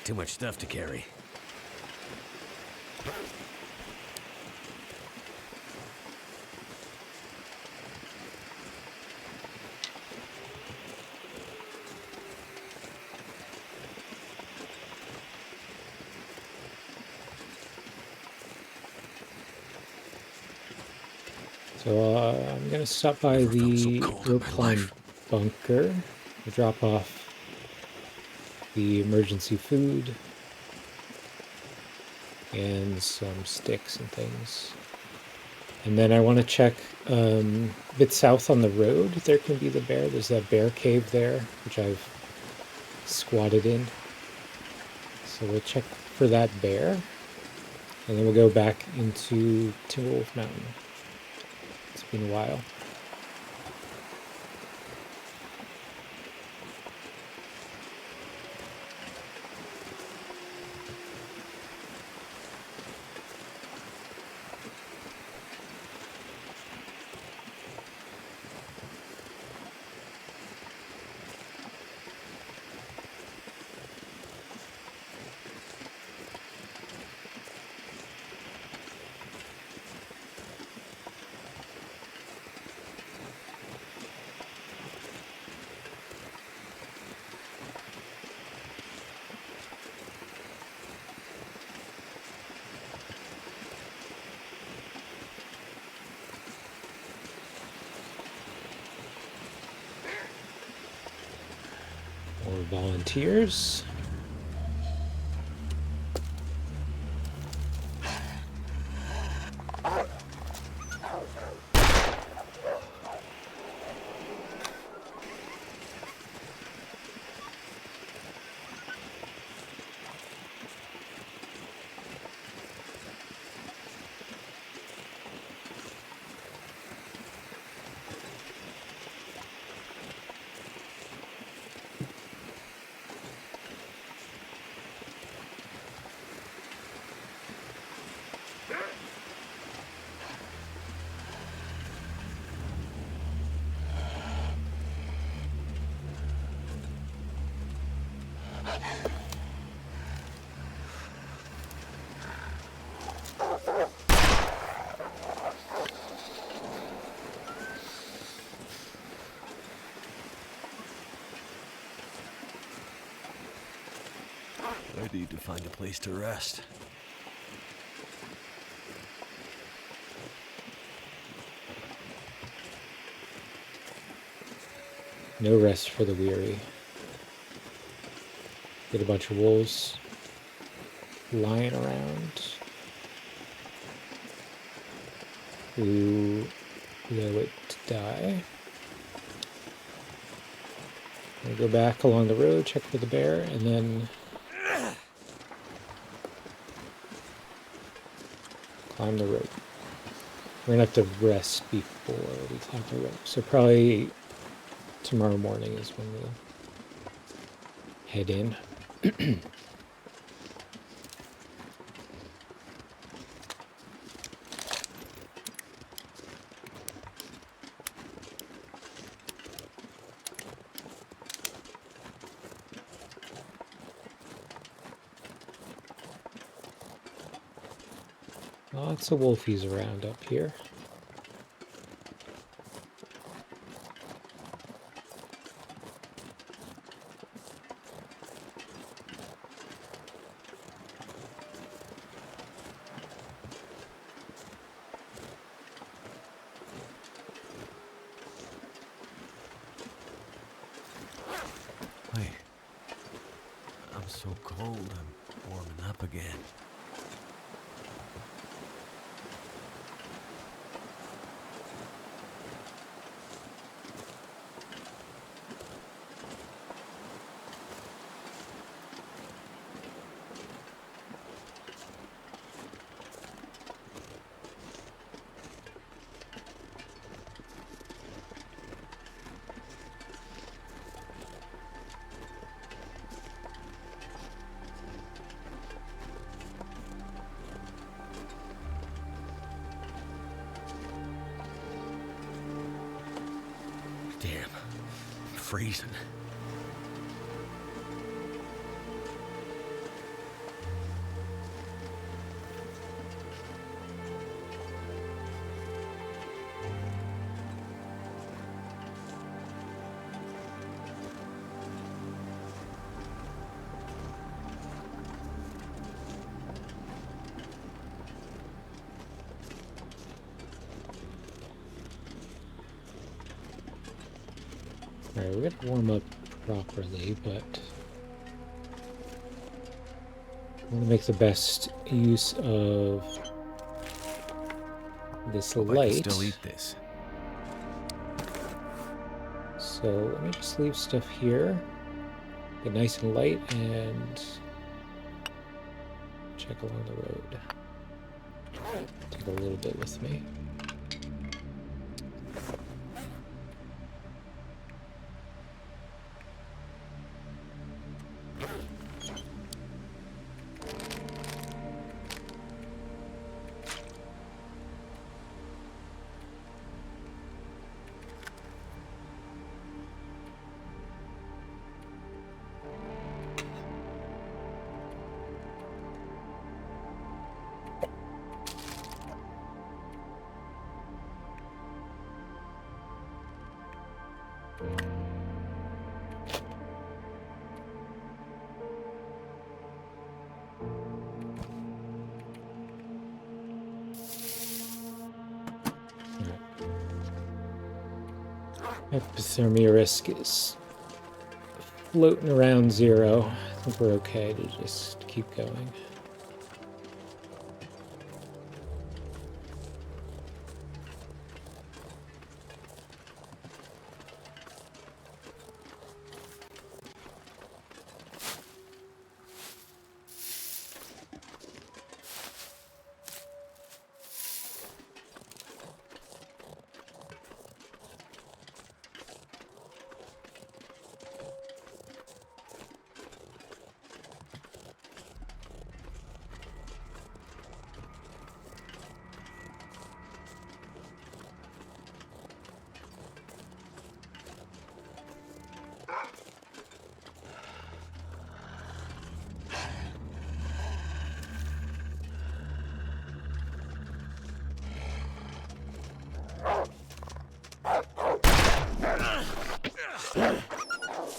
Too much stuff to carry. So I'm going to stop by Never felt so the cold in rope my climb life. bunker to drop off the emergency food and some sticks and things. And then I want to check a bit south on the road. There can be the bear. There's that bear cave there, which I've squatted in. So we'll check for that bear. And then we'll go back into Timberwolf Mountain. It's been a while. More volunteers. I need to find a place to rest. No rest for the weary. Get a bunch of wolves lying around. to allow it to die. We'll go back along the road, check for the bear, and then climb the rope. We're gonna have to rest before we climb the rope. So probably tomorrow morning is when we'll head in. Lots of wolfies around up here. Wait. I'm so cold, I'm warming up again. Damn, I'm freezing. Alright, we're gonna warm up properly, but I want to make the best use of this Hope I light. can still eat this. So let me just leave stuff here, get nice and light, and check along the road. Take a little bit with me. Hypothermia risk is floating around 0. I think we're okay to just keep going.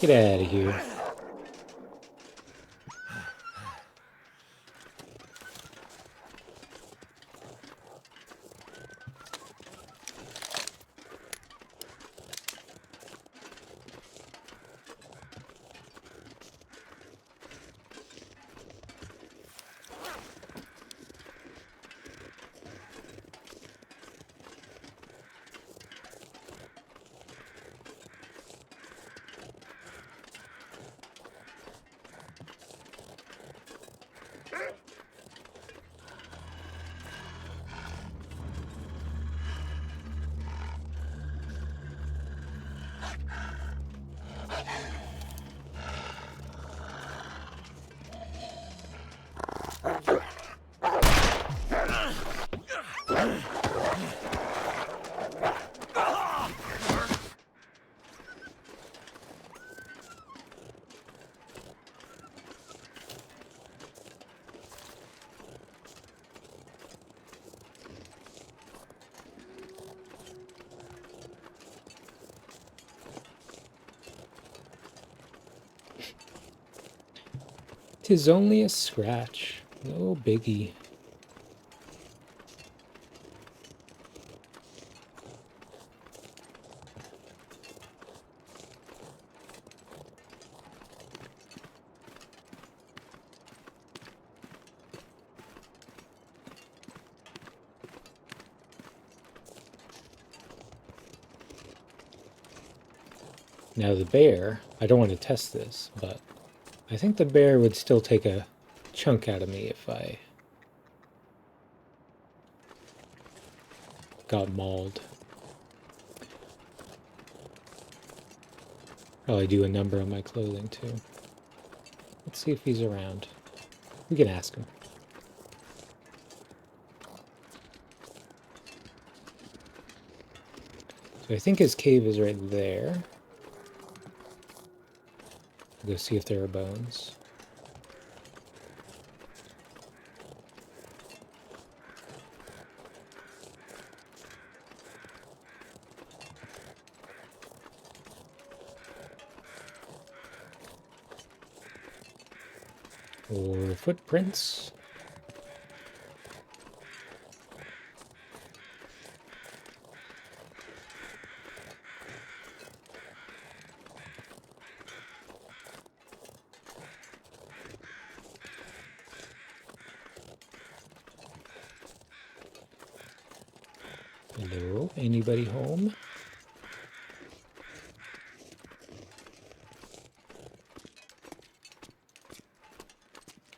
Get out of here. 'Tis only a scratch. No biggie. Now the bear, I don't want to test this, but I think the bear would still take a chunk out of me if I got mauled. Probably do a number on my clothing too. Let's see if he's around. We can ask him. So I think his cave is right there. Go see if there are bones. Or footprints. Hello, anybody home?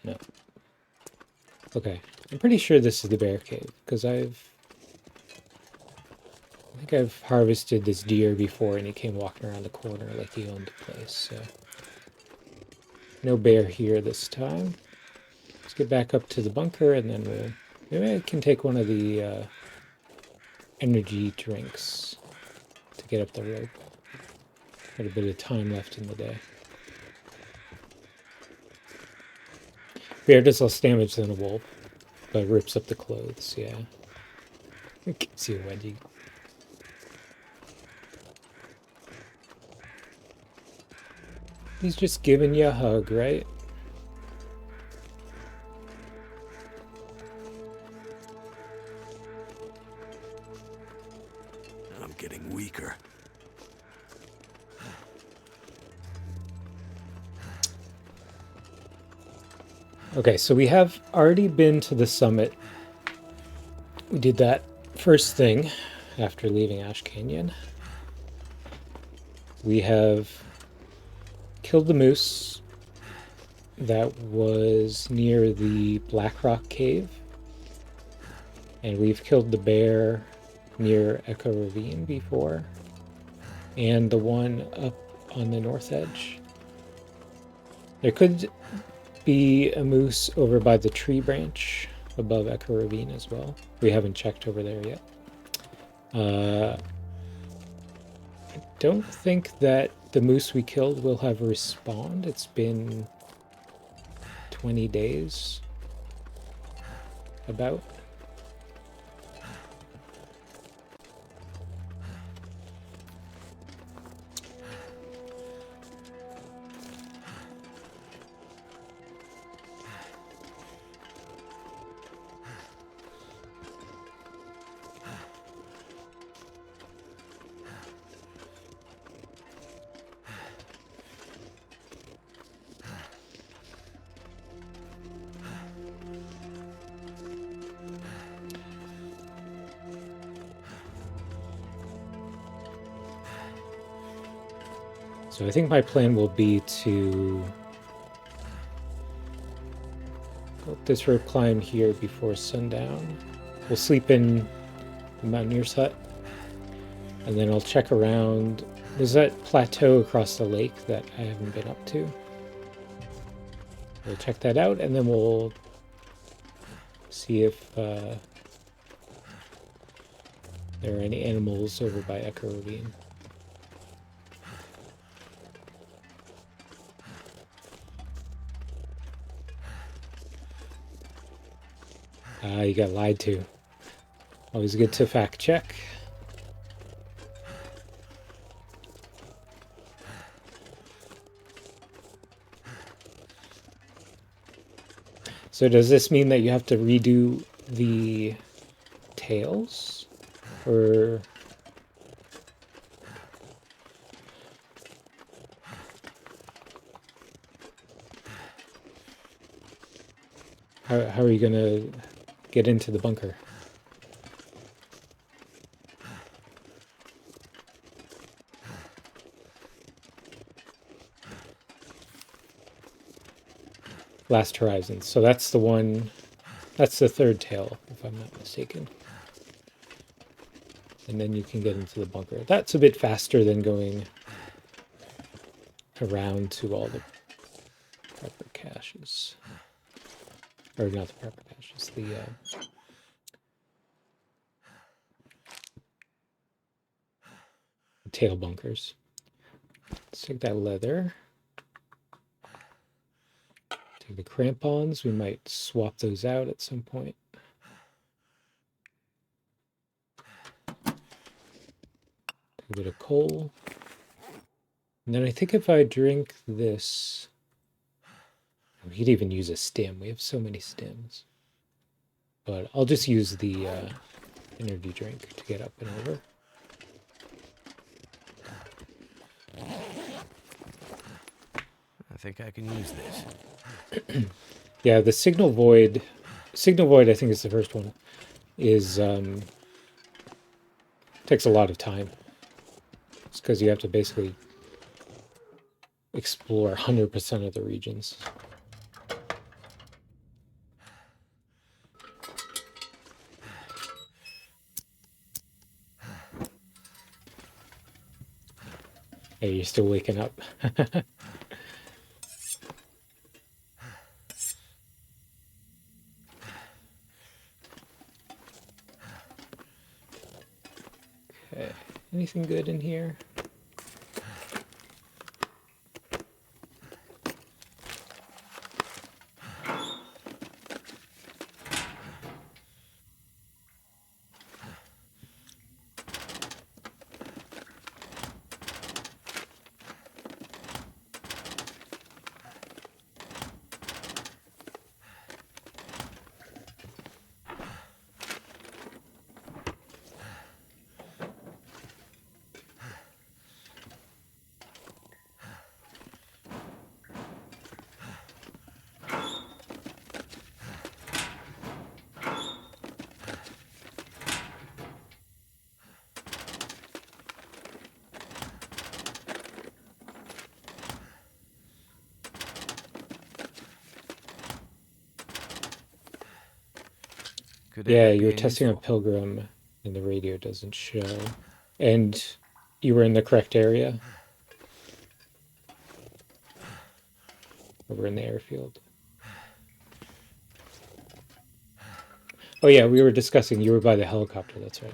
No. Okay, I'm pretty sure this is the bear cave, because I think I've harvested this deer before and he came walking around the corner like he owned the place, so. No bear here this time. Let's get back up to the bunker and then maybe I can take one of the energy drinks to get up the rope. Got a bit of time left in the day. Bear does less damage than a wolf, but rips up the clothes, yeah. It gives you a wedgie. He's just giving you a hug, right? I'm getting weaker. Okay, so we have already been to the summit. We did that first thing after leaving Ash Canyon. We have killed the moose that was near the Black Rock Cave. And we've killed the bear near Echo Ravine before. And the one up on the north edge. There could be a moose over by the tree branch above Echo Ravine as well. We haven't checked over there yet. I don't think that the moose we killed will have respawned. It's been 20 days. About. So I think my plan will be to go up this rope climb here before sundown. We'll sleep in the mountaineer's hut, and then I'll check around. There's that plateau across the lake that I haven't been up to. We'll check that out, and then we'll see if there are any animals over by Echo Ravine. You got lied to. Always good to fact check. So does this mean that you have to redo the tails? Or... How are you going to get into the bunker? Last Horizon. So that's the one... That's the third tail, if I'm not mistaken. And then you can get into the bunker. That's a bit faster than going around to all the prepper caches. Or not the prepper caches, the tail bunkers. Let's take that leather. Take the crampons. We might swap those out at some point. Take a bit of coal. And then I think if I drink this... We could even use a stim. We have so many stims. But I'll just use the energy drink to get up and over. I think I can use this. Yeah, the signal void I think is the first one, is takes a lot of time. It's because you have to basically explore 100% of the regions. Hey, you're still waking up. Okay, anything good in here? Could Yeah, end up you were being testing a useful. pilgrim and the radio doesn't show. And you were in the correct area? Over in the airfield. Oh yeah, we were discussing, you were by the helicopter, that's right.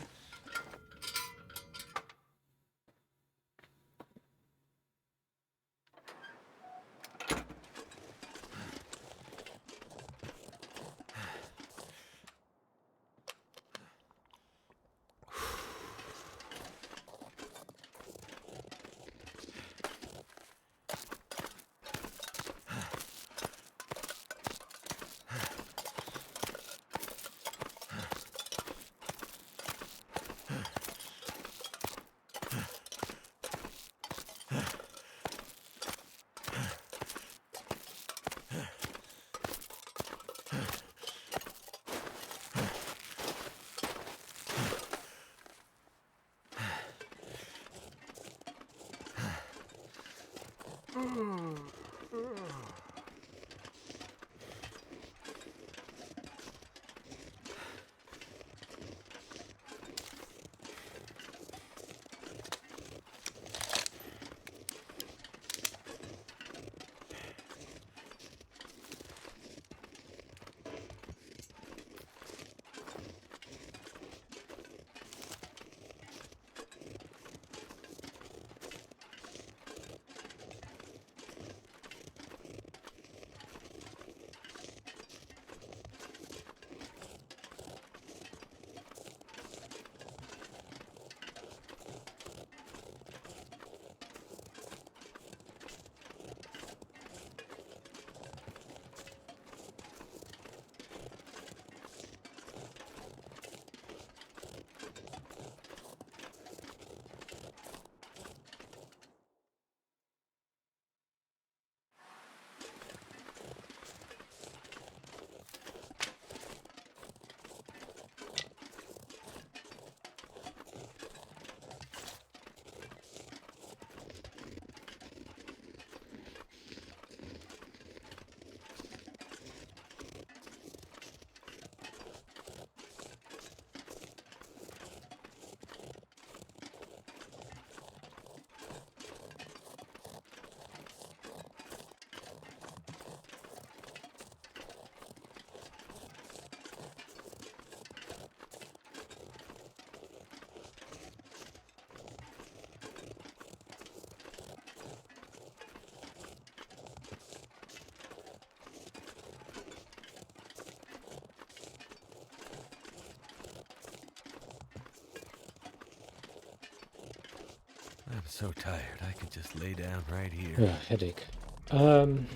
I'm so tired. I could just lay down right here. Ugh, headache. No,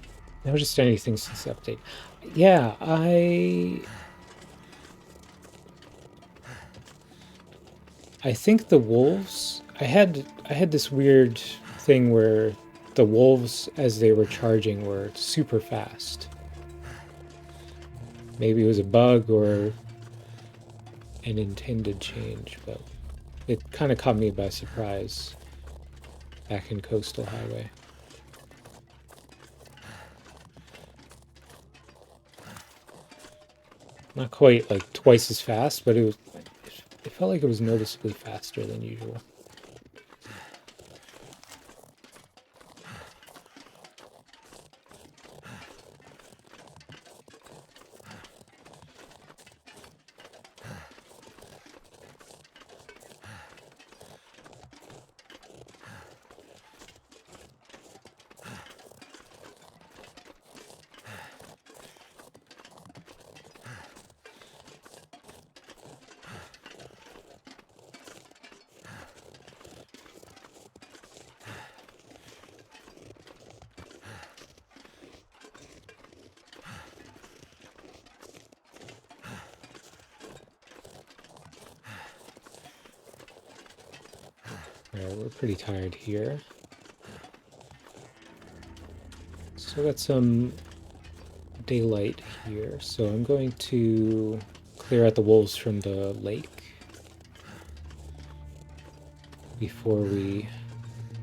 just anything since the update. Yeah, I think the wolves. I had this weird thing where the wolves, as they were charging, were super fast. Maybe it was a bug or an intended change, but it kind of caught me by surprise back in Coastal Highway. Not quite like twice as fast, but it felt like it was noticeably faster than usual. We're pretty tired here. So got some daylight here, so I'm going to clear out the wolves from the lake before we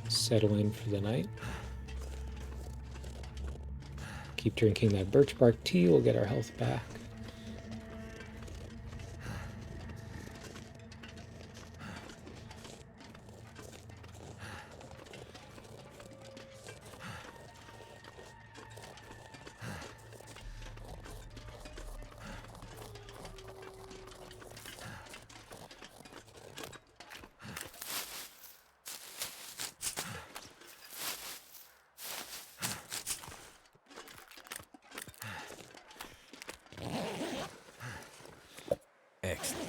settle in for the night. Keep drinking that birch bark tea, we'll get our health back. Excellent.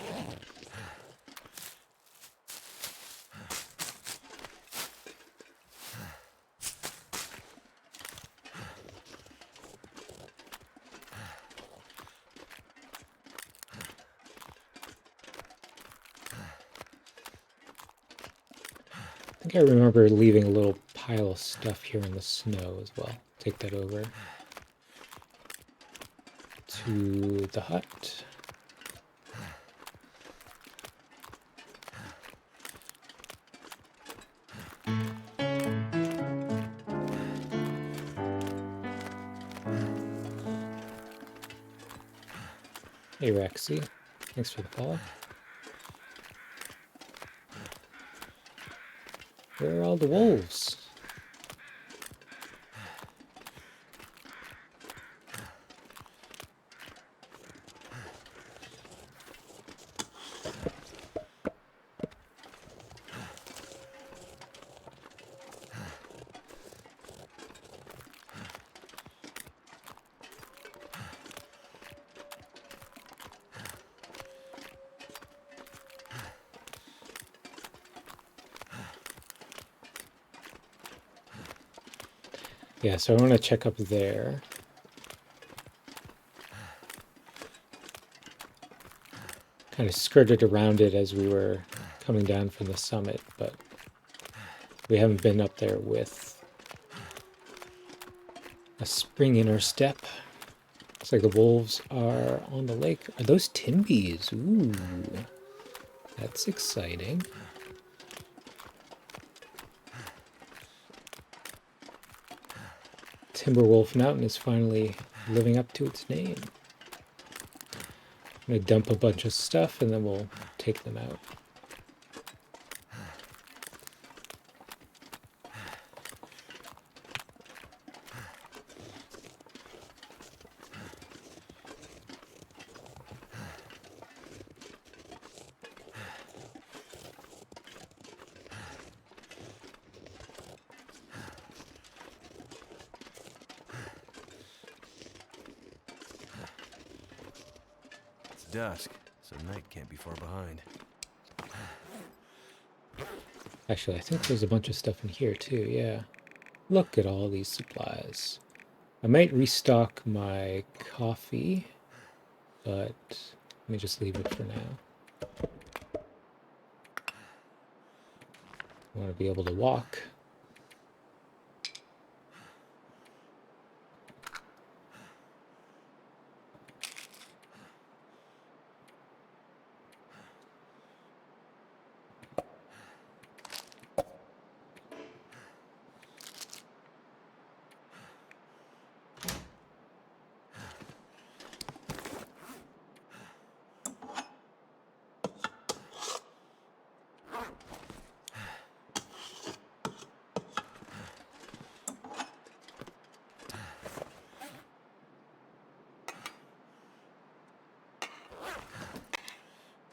I think I remember leaving a little pile of stuff here in the snow as well. Take that over to the hut. Hey Rexy, thanks for the follow. Where are all the wolves? Yeah, so I want to check up there. Kind of skirted around it as we were coming down from the summit, but we haven't been up there with a spring in our step. Looks like the wolves are on the lake. Are those Timbies? Ooh, that's exciting. Timberwolf Mountain is finally living up to its name. I'm going to dump a bunch of stuff and then we'll take them out. Dusk, so night can't be far behind. Actually, I think there's a bunch of stuff in here too, yeah. Look at all these supplies. I might restock my coffee, but let me just leave it for now. I want to be able to walk.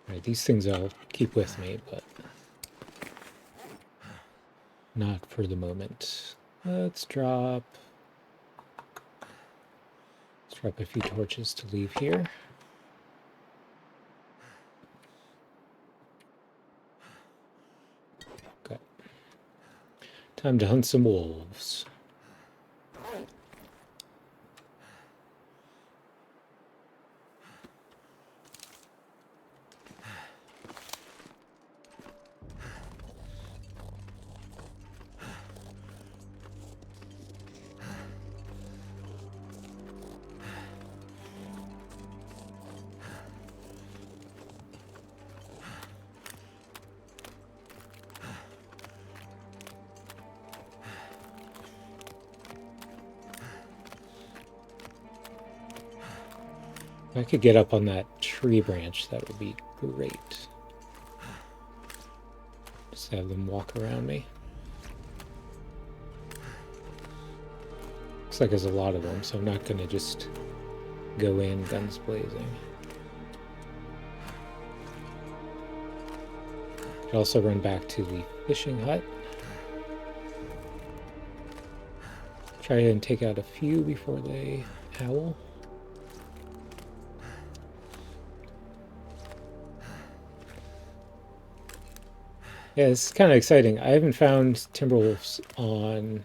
Right, these things I'll keep with me, but not for the moment. Let's drop a few torches to leave here. Okay. Time to hunt some wolves. If I could get up on that tree branch, that would be great. Just have them walk around me. Looks like there's a lot of them, so I'm not going to just go in guns blazing. Could also run back to the fishing hut. Try and take out a few before they howl. Yeah, it's kind of exciting. I haven't found Timberwolves on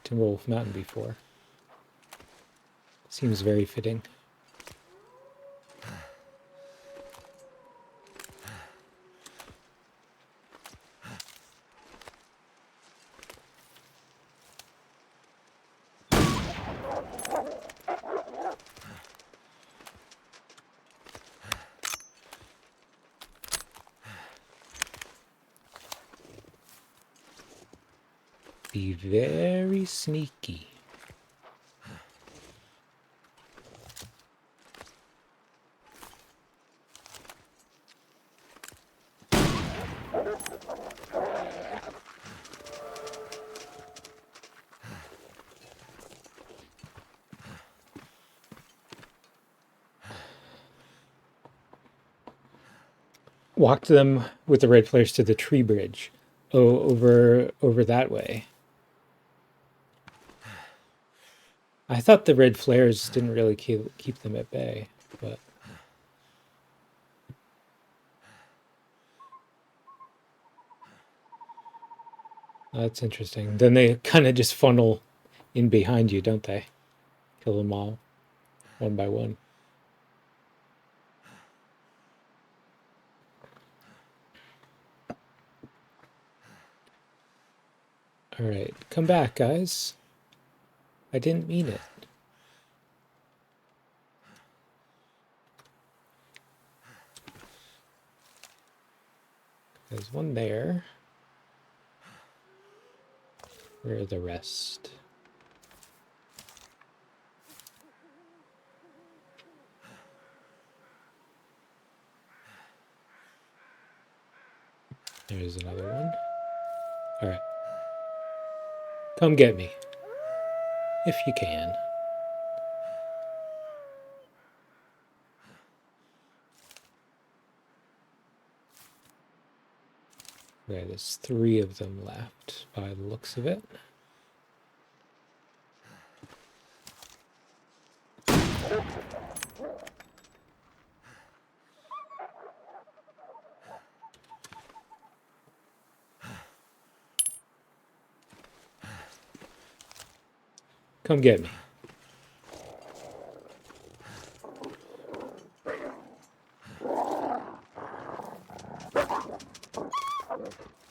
Timberwolf Mountain before. Seems very fitting. Be very sneaky. Walked them with the red flares to the tree bridge. Oh, over that way. I thought the red flares didn't really keep them at bay, but that's interesting. Then they kind of just funnel in behind you, don't they? Kill them all, one by one. All right, come back, guys. I didn't mean it. There's one there. Where are the rest? There's another one. All right. Come get me. If you can. Okay, there's 3 of them left by the looks of it. Come get me.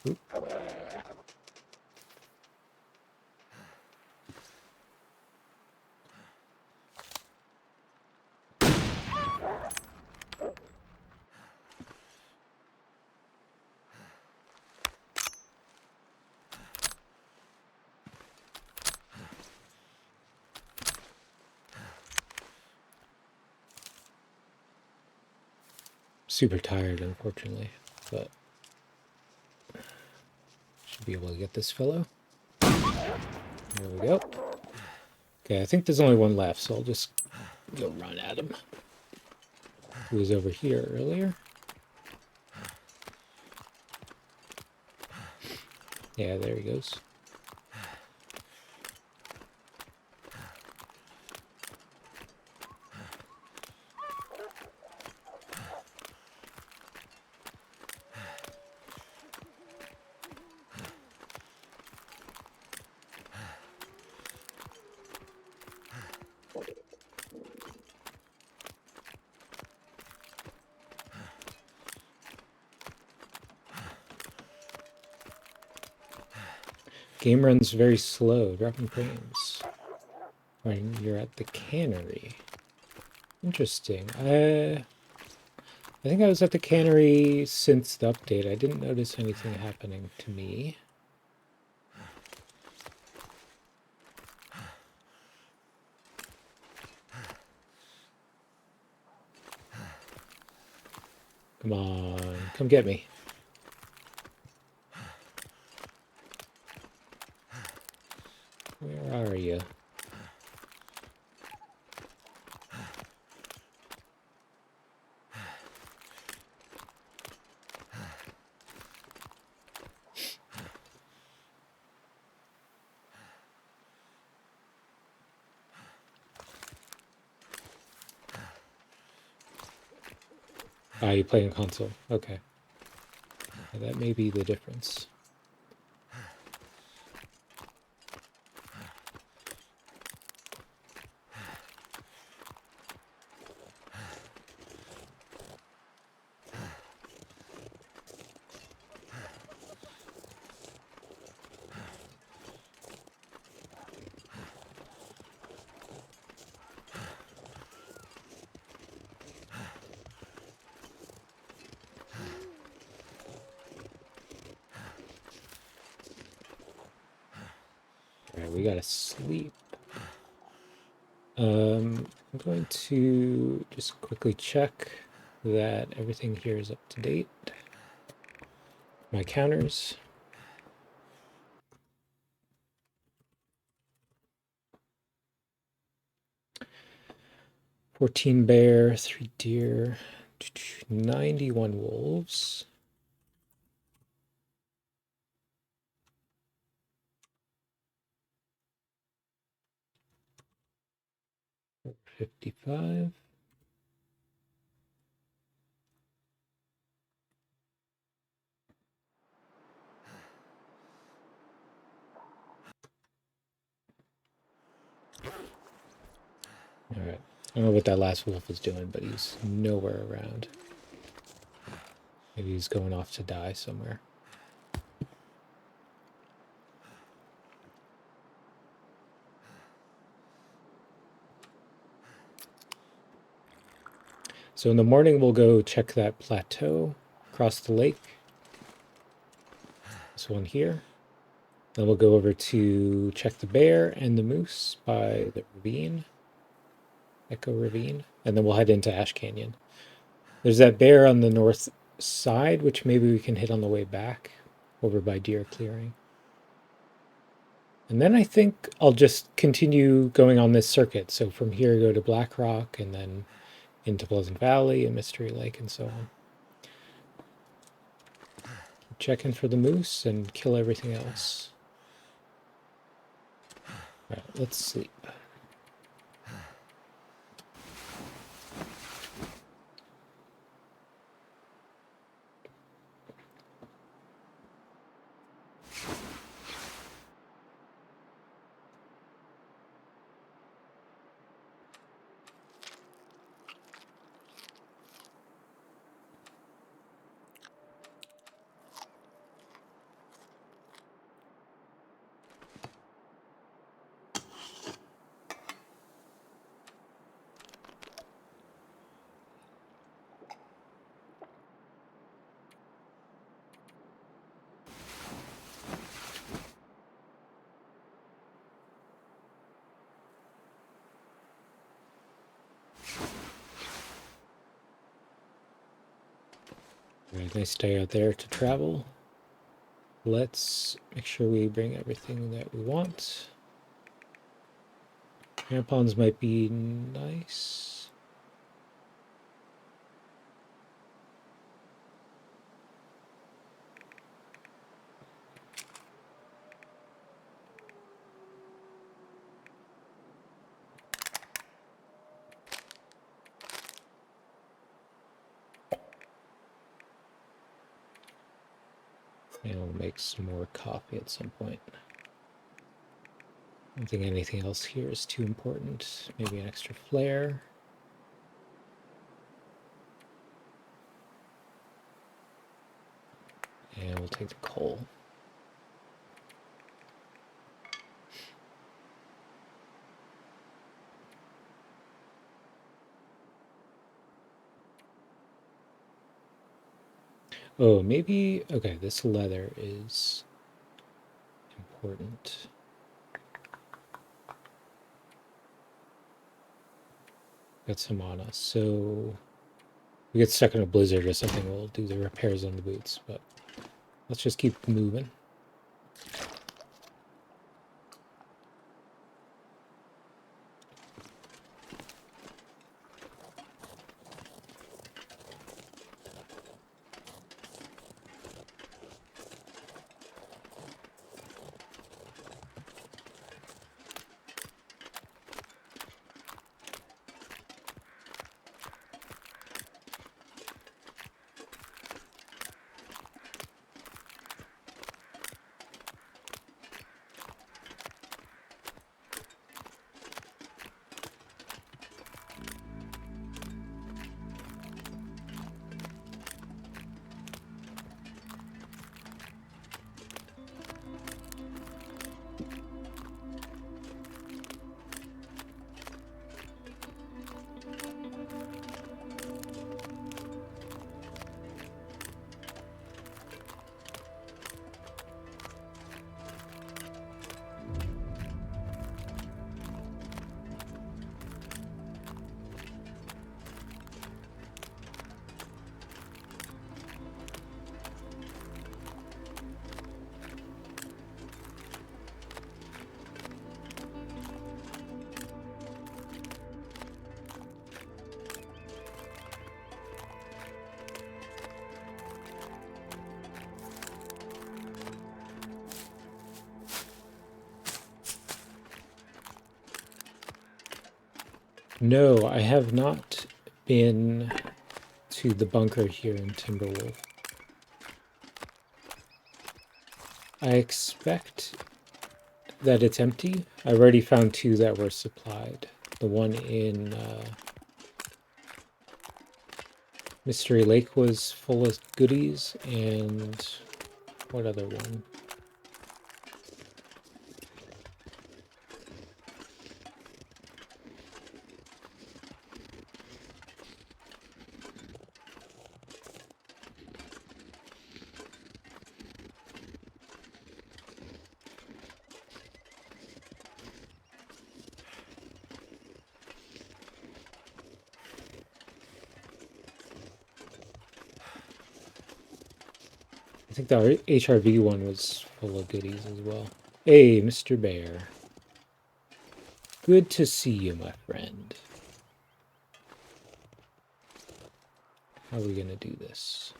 Oop. Super tired, unfortunately, but should be able to get this fellow. There we go. Okay, I think there's only one left, so I'll just go run at him. He was over here earlier. Yeah, there he goes. Game runs very slow, dropping frames when you're at the cannery. Interesting. I think I was at the cannery since the update. I didn't notice anything happening to me. Come on, come get me. Where are you? Ah, you play on console. Okay. Yeah, that may be the difference. Alright, we gotta sleep. I'm going to just quickly check that everything here is up to date. My counters. $14 bear, 3 deer, 91 wolves. 55. All right. I don't know what that last wolf is doing, but he's nowhere around. Maybe he's going off to die somewhere. So in the morning, we'll go check that plateau across the lake. This one here. Then we'll go over to check the bear and the moose by the ravine. Echo Ravine. And then we'll head into Ash Canyon. There's that bear on the north side, which maybe we can hit on the way back over by Deer Clearing. And then I think I'll just continue going on this circuit. So from here, go to Black Rock and then into Pleasant Valley and Mystery Lake and so on. Check in for the moose and kill everything else. All right, let's sleep. Alright, nice day out there to travel. Let's make sure we bring everything that we want. Crampons might be nice. And we'll make some more coffee at some point. I don't think anything else here is too important. Maybe an extra flare. And we'll take the coal. Oh, maybe, okay, this leather is important. Got some on us, so if we get stuck in a blizzard or something, we'll do the repairs on the boots, but let's just keep moving. No, I have not been to the bunker here in Timberwolf. I expect that it's empty. I already found 2 that were supplied. The one in Mystery Lake was full of goodies, and what other one? I think the HRV one was full of goodies as well. Hey, Mr. Bear. Good to see you, my friend. How are we gonna do this?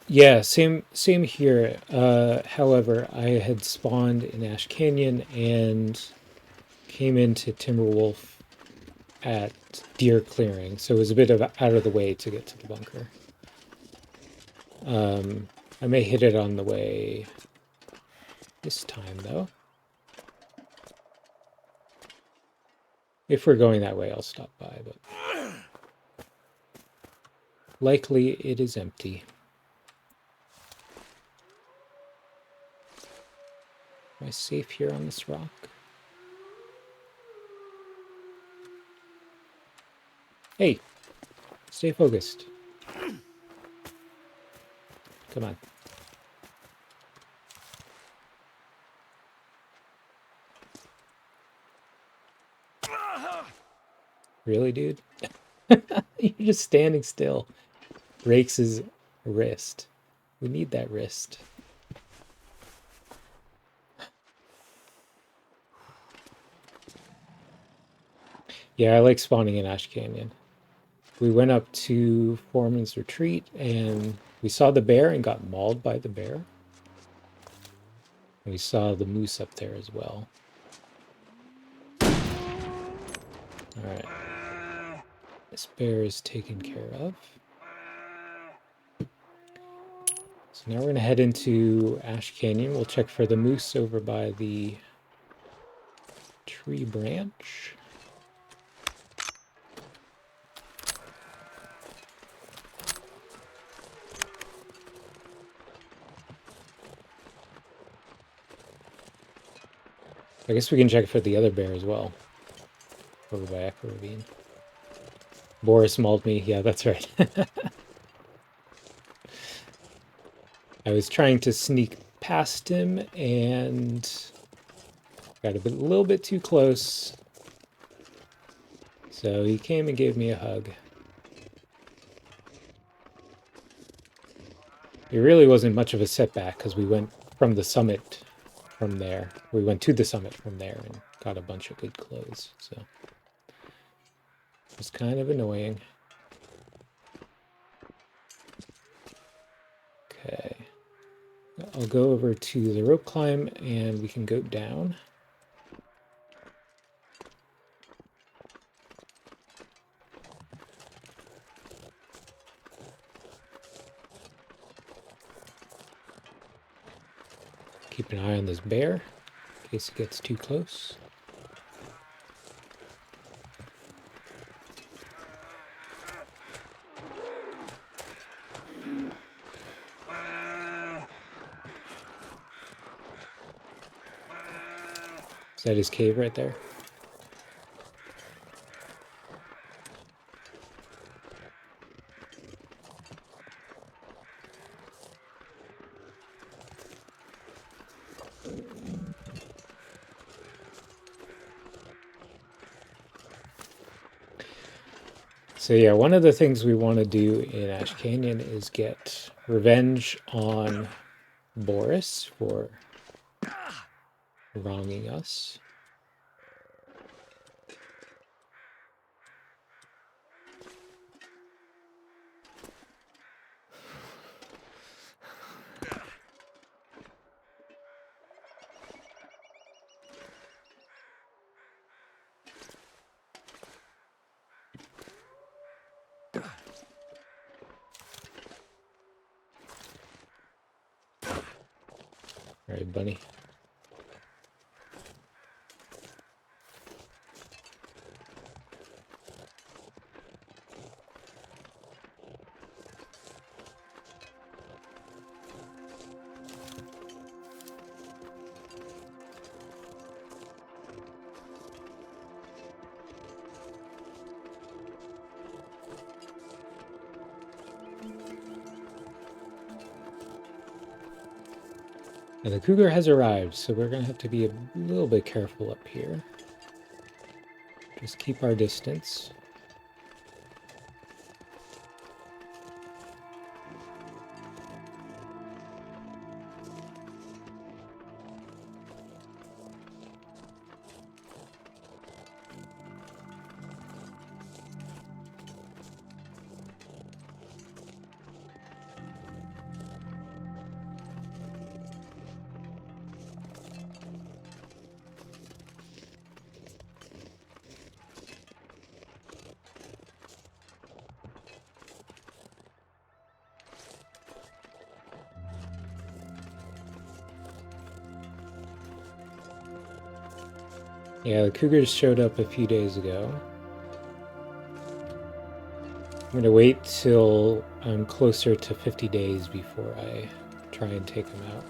Yeah, same here. However, I had spawned in Ash Canyon and came into Timberwolf at Deer Clearing, so it was a bit of out of the way to get to the bunker. I may hit it on the way this time, though. If we're going that way, I'll stop by, but likely it is empty. Am I safe here on this rock? Hey, Stay focused. Come on. Really, dude? You're just standing still. Breaks his wrist. We need that wrist. Yeah, I like spawning in Ash Canyon. We went up to Foreman's Retreat and we saw the bear and got mauled by the bear. And we saw the moose up there as well. Alright. This bear is taken care of. So now we're going to head into Ash Canyon. We'll check for the moose over by the tree branch. I guess we can check for the other bear as well. Over by Echo Ravine. Boris mauled me. Yeah, that's right. I was trying to sneak past him and got a little bit too close. So he came and gave me a hug. It really wasn't much of a setback because we went from the summit from there. We went to the summit from there and got a bunch of good clothes. So it was kind of annoying. Okay. I'll go over to the rope climb and we can go down. Keep an eye on this bear in case it gets too close. Is that his cave right there? So yeah, one of the things we want to do in Ash Canyon is get revenge on Boris for wronging us. All right, bunny. And the Cougar has arrived, so we're going to have to be a little bit careful up here. Just keep our distance. Yeah, the Cougars showed up a few days ago. I'm going to wait till I'm closer to 50 days before I try and take them out.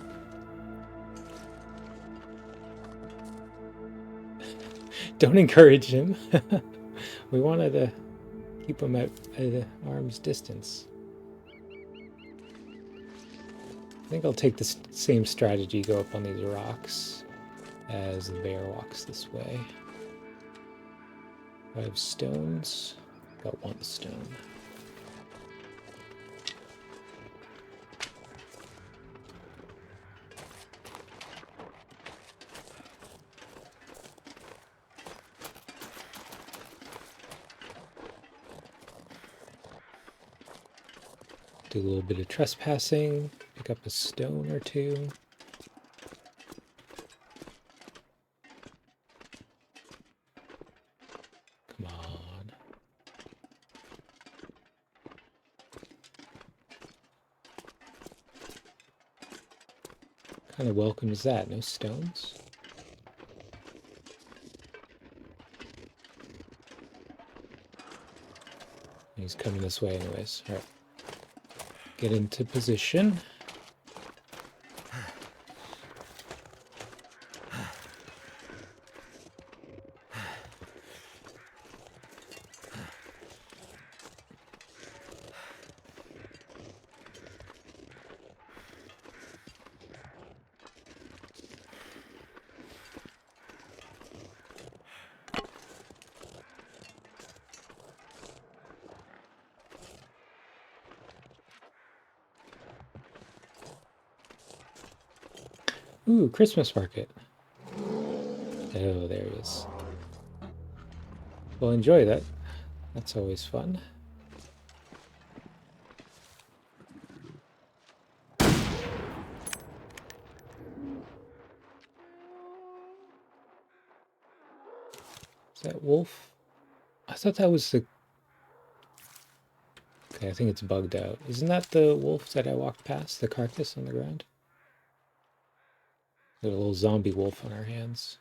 Don't encourage him. We wanted to Keep them at arm's distance. I think I'll take the same strategy, go up on these rocks as the bear walks this way. 5 stones. Got 1 stone. Do a little bit of trespassing, pick up a stone or 2. Come on. What kind of welcome is that? No stones? He's coming this way anyways. Alright. Get into position. Ooh, Christmas market. Oh, there he is. Well, enjoy that. That's always fun. Is that wolf? I thought that was the... Okay, I think it's bugged out. Isn't that the wolf that I walked past? The carcass on the ground? Got a little zombie wolf on our hands.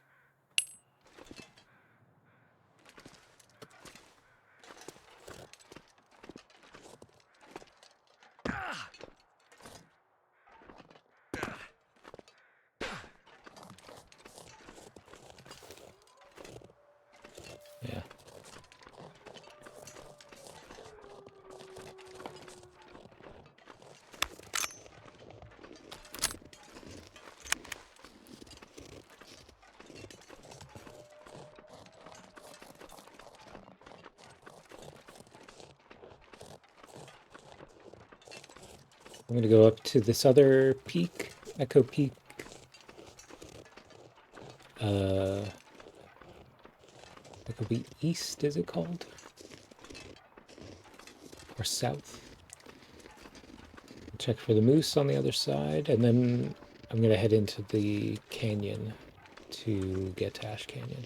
Yeah. I'm going to go up to this other peak, Echo Peak. Echo Peak East, is it called? Or South? Check for the moose on the other side, and then I'm going to head into the canyon to get to Ash Canyon.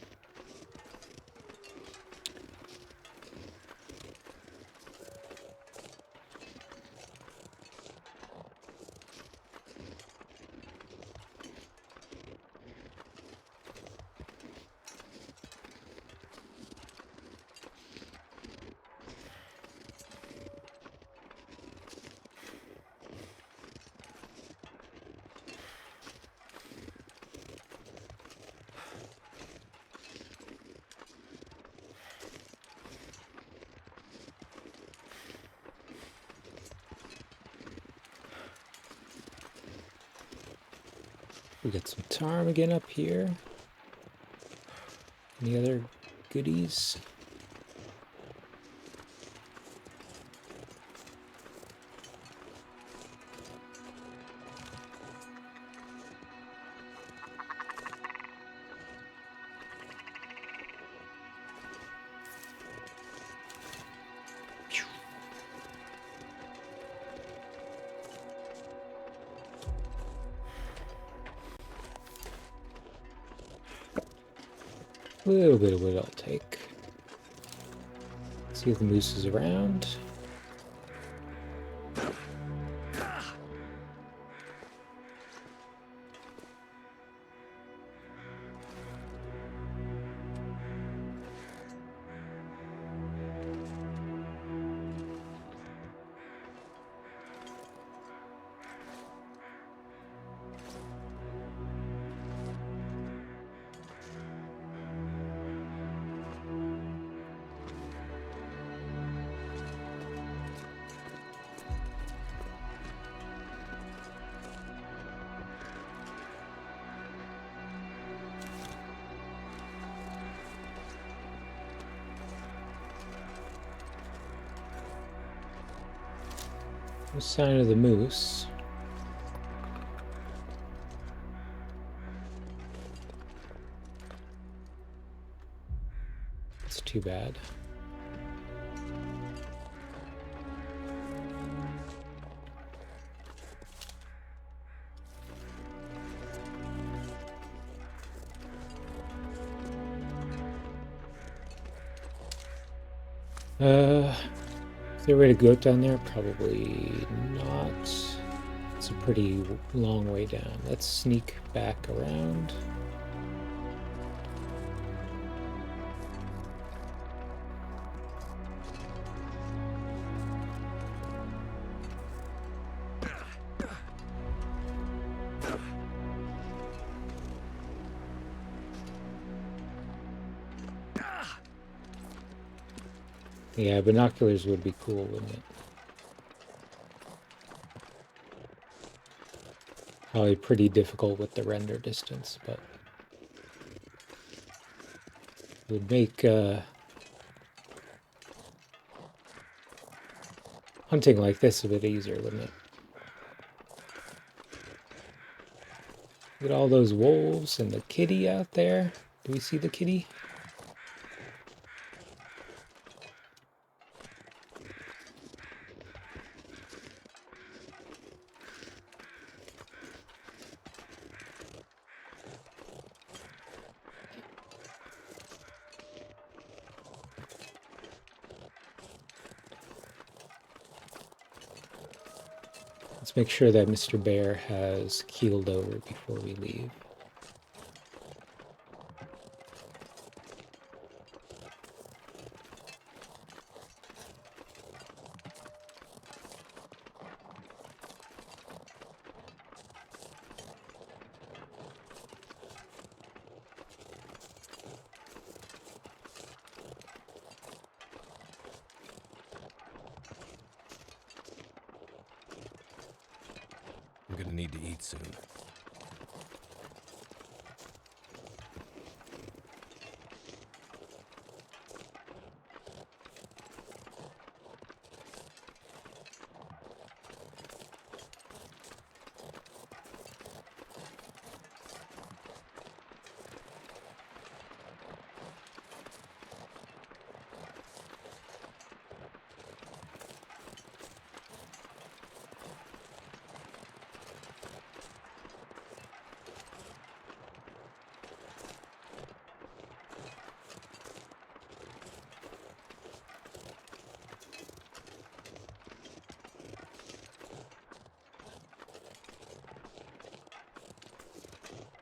We got some ptarmigan up here. Any other goodies? A little bit of wood I'll take. See if the moose is around. No sign of the moose. It's too bad. Is there a way to go down there? Probably not. It's a pretty long way down. Let's sneak back around. Yeah, binoculars would be cool, wouldn't it? Probably pretty difficult with the render distance, but it would make hunting like this a bit easier, wouldn't it? Look at all those wolves and the kitty out there. Do we see the kitty? Let's make sure that Mr. Bear has keeled over before we leave. I'm gonna need to eat soon.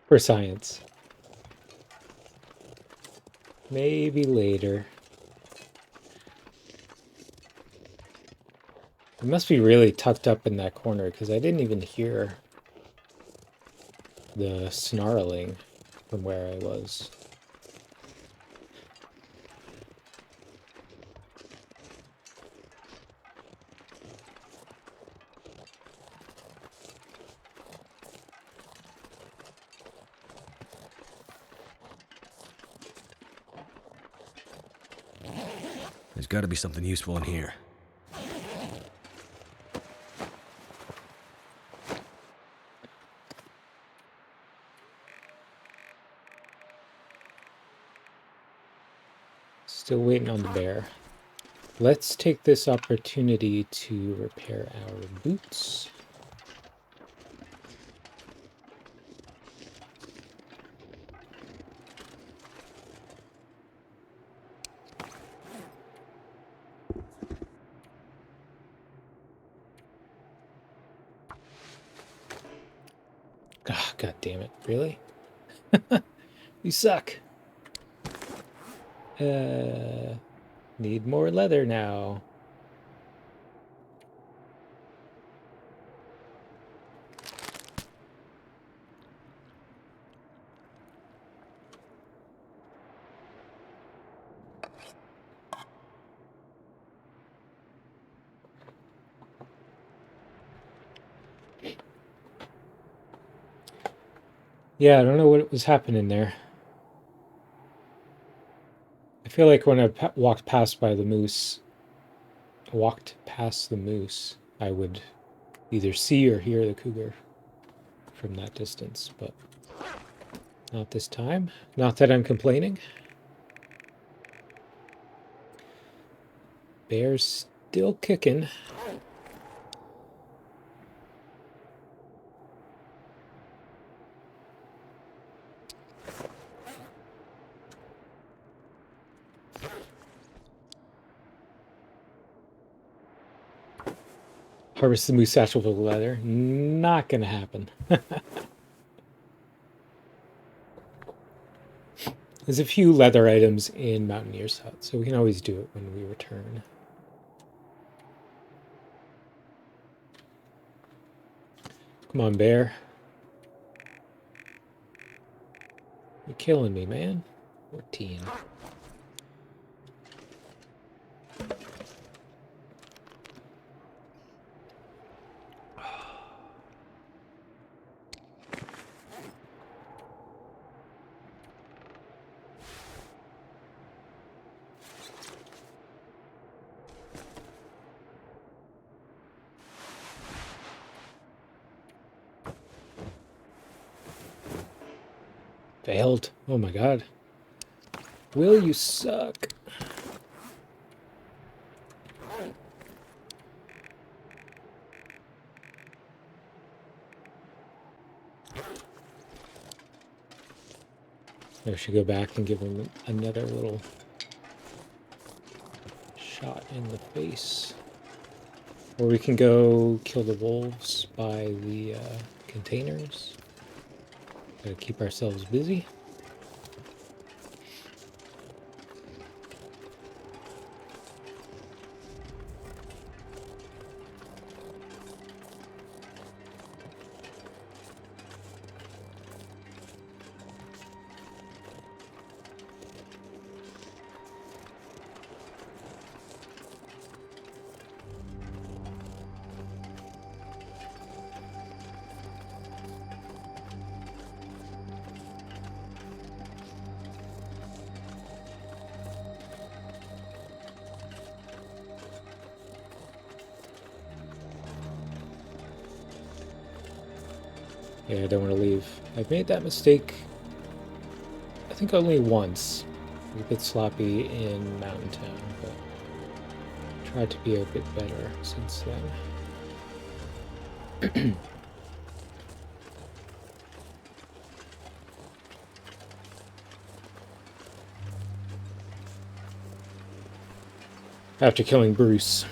For science. Maybe later. It must be really tucked up in that corner because I didn't even hear the snarling from where I was. There's gotta be something useful in here. Still waiting on the bear. Let's take this opportunity to repair our boots. Ah, God damn it. Really? You suck. Need more leather now. Yeah, I don't know what was happening there. I feel like when I walked past the moose, I would either see or hear the cougar from that distance, but not this time. Not that I'm complaining. Bear's still kicking. Harvest the moose satchel full of leather. Not gonna happen. There's a few leather items in Mountaineer's hut, so we can always do it when we return. Come on, bear. You're killing me, man. 14. Failed. Oh my god. Will, you suck. I should go back and give him another little shot in the face. Or we can go kill the wolves by the containers. Gotta keep ourselves busy. Yeah, I don't want to leave. I've made that mistake, I think only once. I was a bit sloppy in Mountain Town, but tried to be a bit better since then. After killing Bruce,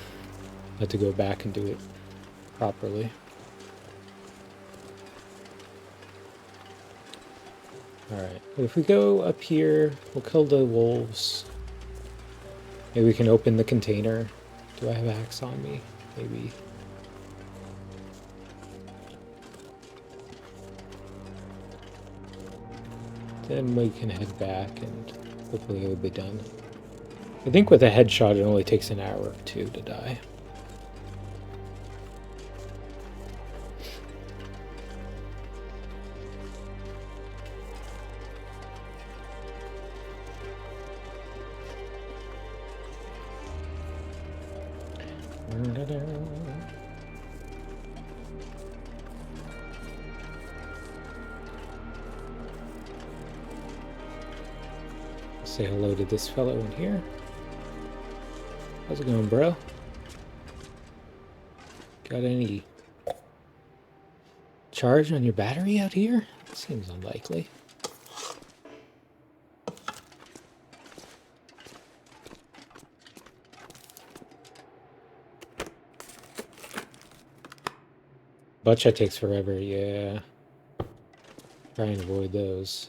I had to go back and do it properly. Alright, if we go up here, we'll kill the wolves. Maybe we can open the container. Do I have an axe on me? Maybe. Then we can head back and hopefully it'll be done. I think with a headshot it only takes an hour or two to die. Say hello to this fellow in here. How's it going, bro? Got any charge on your battery out here? Seems unlikely. Butt takes forever, yeah. Try and avoid those.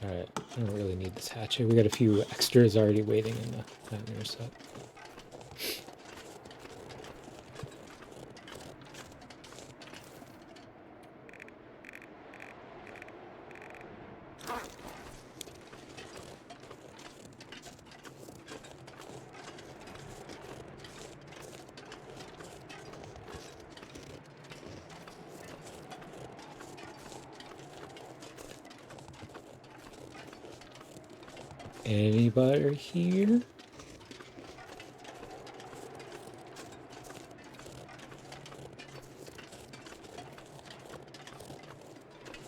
Alright, I don't really need this hatchet. We got a few extras already waiting in the Mountaineer set. Anybody here?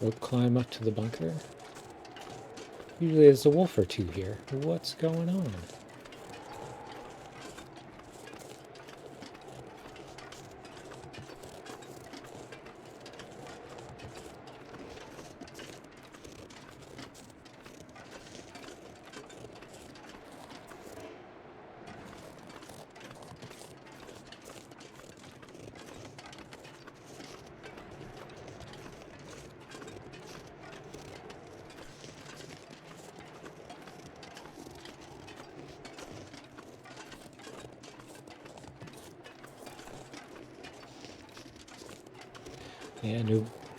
Rope climb up to the bunker. Usually there's a wolf or two here. What's going on? Yeah,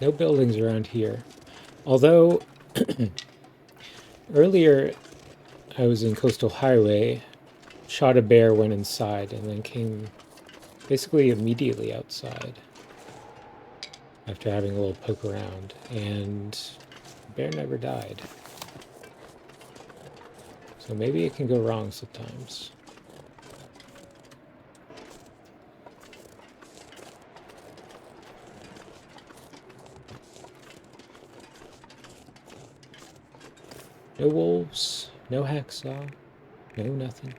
no buildings around here. Although, earlier I was in Coastal Highway, shot a bear, went inside, and then came basically immediately outside after having a little poke around, and the bear never died. So maybe it can go wrong sometimes. No wolves, no hacksaw, no nothing.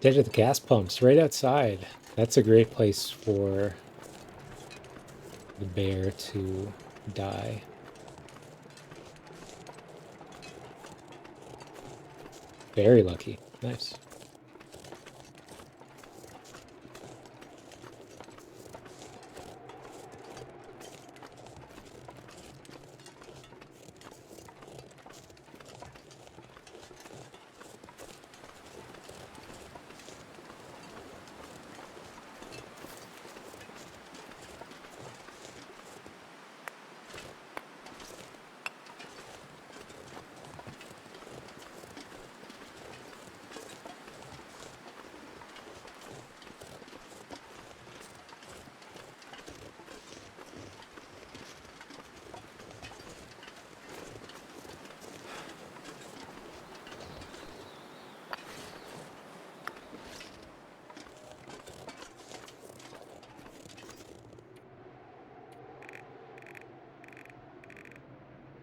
Dead at the gas pumps, right outside. That's a great place for the bear to die. Very lucky. Nice.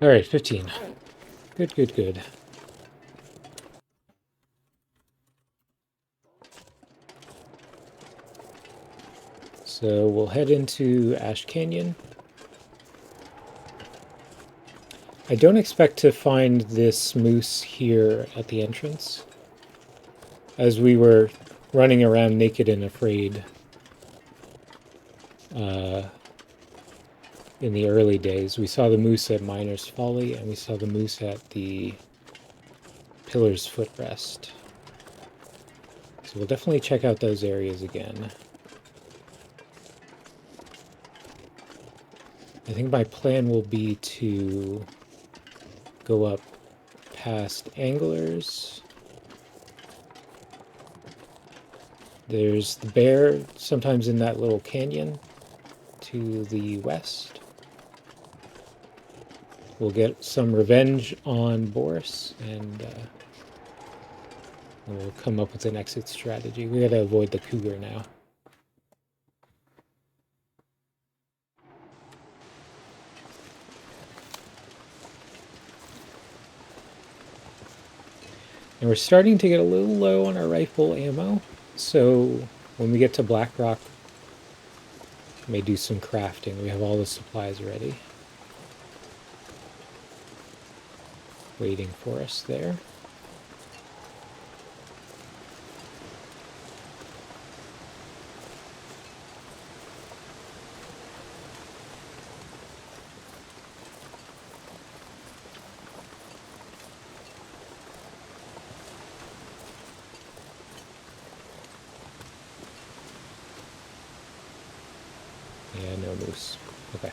All right, 15. Good, good, good. So we'll head into Ash Canyon. I don't expect to find this moose here at the entrance, as we were running around naked and afraid in the early days. We saw the moose at Miner's Folly, and we saw the moose at the Pillar's Footrest. So we'll definitely check out those areas again. I think my plan will be to go up past Anglers. There's the bear, sometimes in that little canyon to the west. We'll get some revenge on Boris, and we'll come up with an exit strategy. We gotta avoid the Cougar now. And we're starting to get a little low on our rifle ammo, so when we get to Black Rock, we may do some crafting. We have all the supplies ready, waiting for us there. Yeah, no moose. Okay.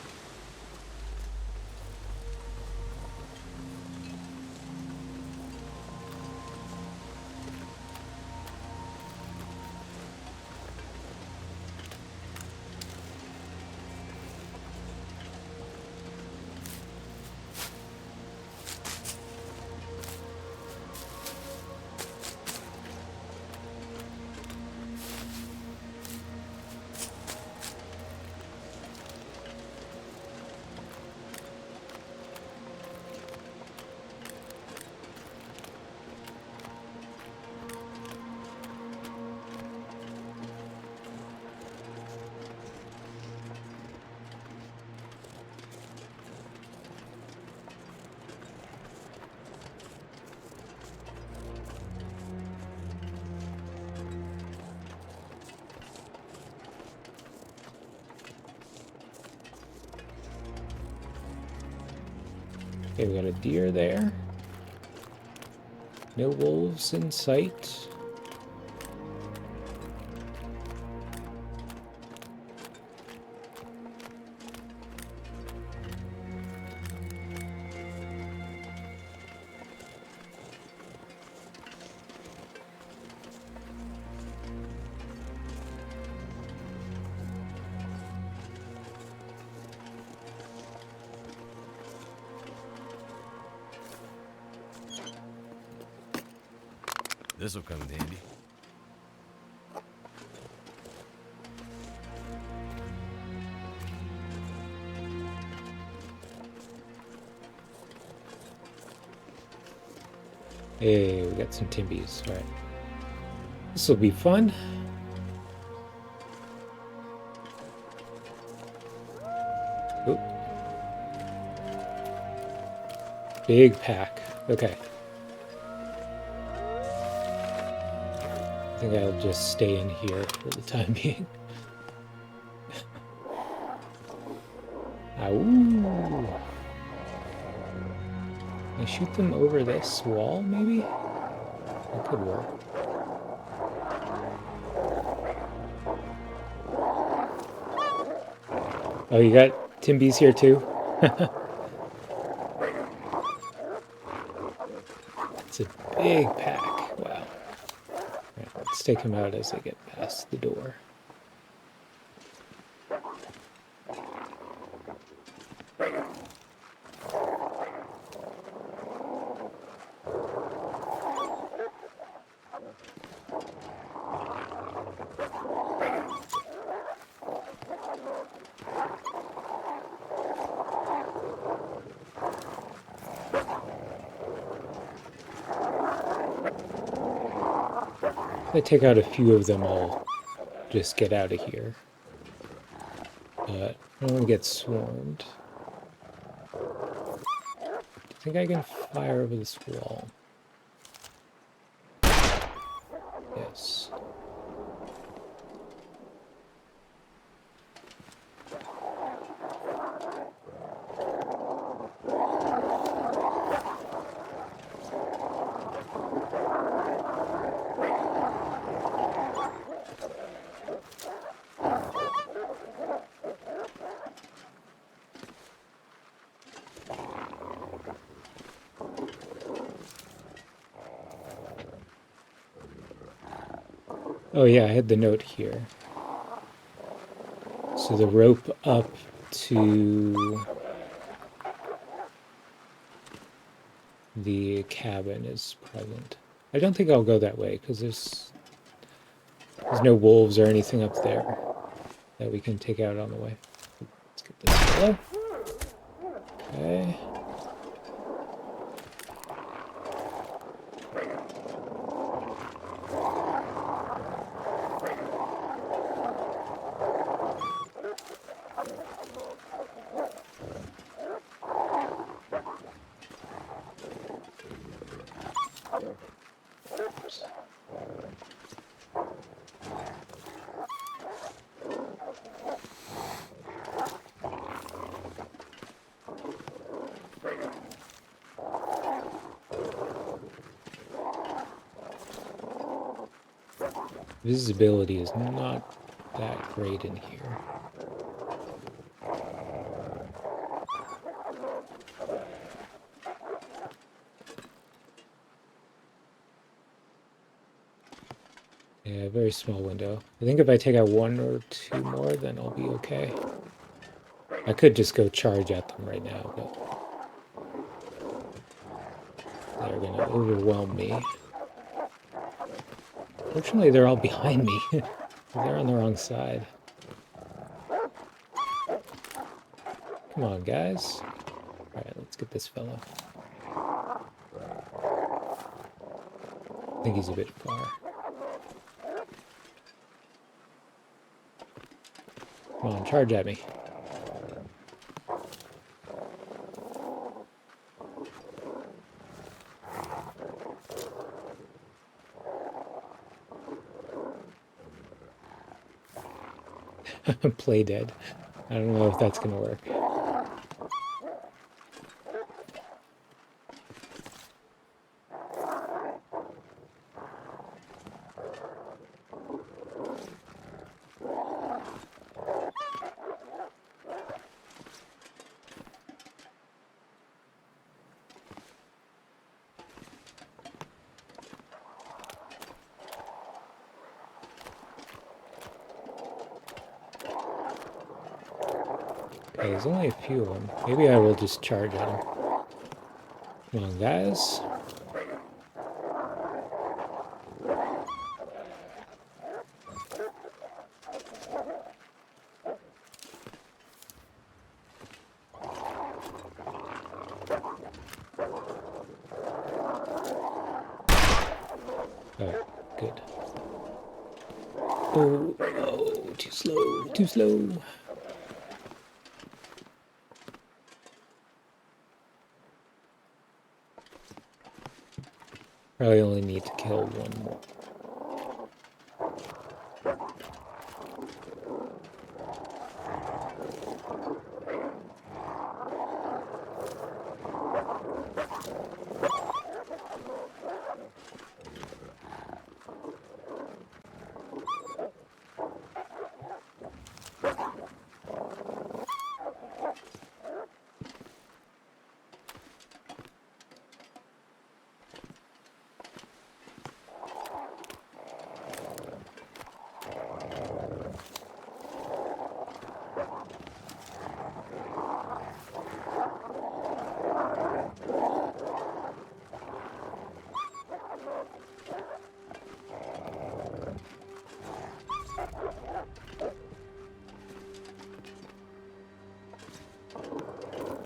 Okay, we got a deer there. No wolves in sight. This'll come in handy. Hey, we got some timbies. All right. This will be fun. Oop. Big pack. Okay. I think I'll just stay in here for the time being. Ow. Can I shoot them over this wall, maybe? That could work. Oh, you got timbies here too? It's a big pack. Wow. Alright, let's take them out as they get past the door. If I take out a few of them, I'll just get out of here. But I don't want to get swarmed. I think I can fire over this wall. Yes. Oh yeah, I had the note here. So the rope up to the cabin is present. I don't think I'll go that way because there's no wolves or anything up there that we can take out on the way. Let's get this yellow. Okay. Visibility is not that great in here. Yeah, very small window. I think if I take out one or two more, then I'll be okay. I could just go charge at them right now, but they're gonna overwhelm me. Fortunately, they're all behind me. They're on the wrong side. Come on, guys. Alright, let's get this fella. I think he's a bit far. Come on, charge at me. Play dead. I don't know if that's gonna work. Okay, there's only a few of them. Maybe I will just charge at them. Come on, guys. Oh, good. Oh, oh, too slow, too slow. Probably only need to kill one more.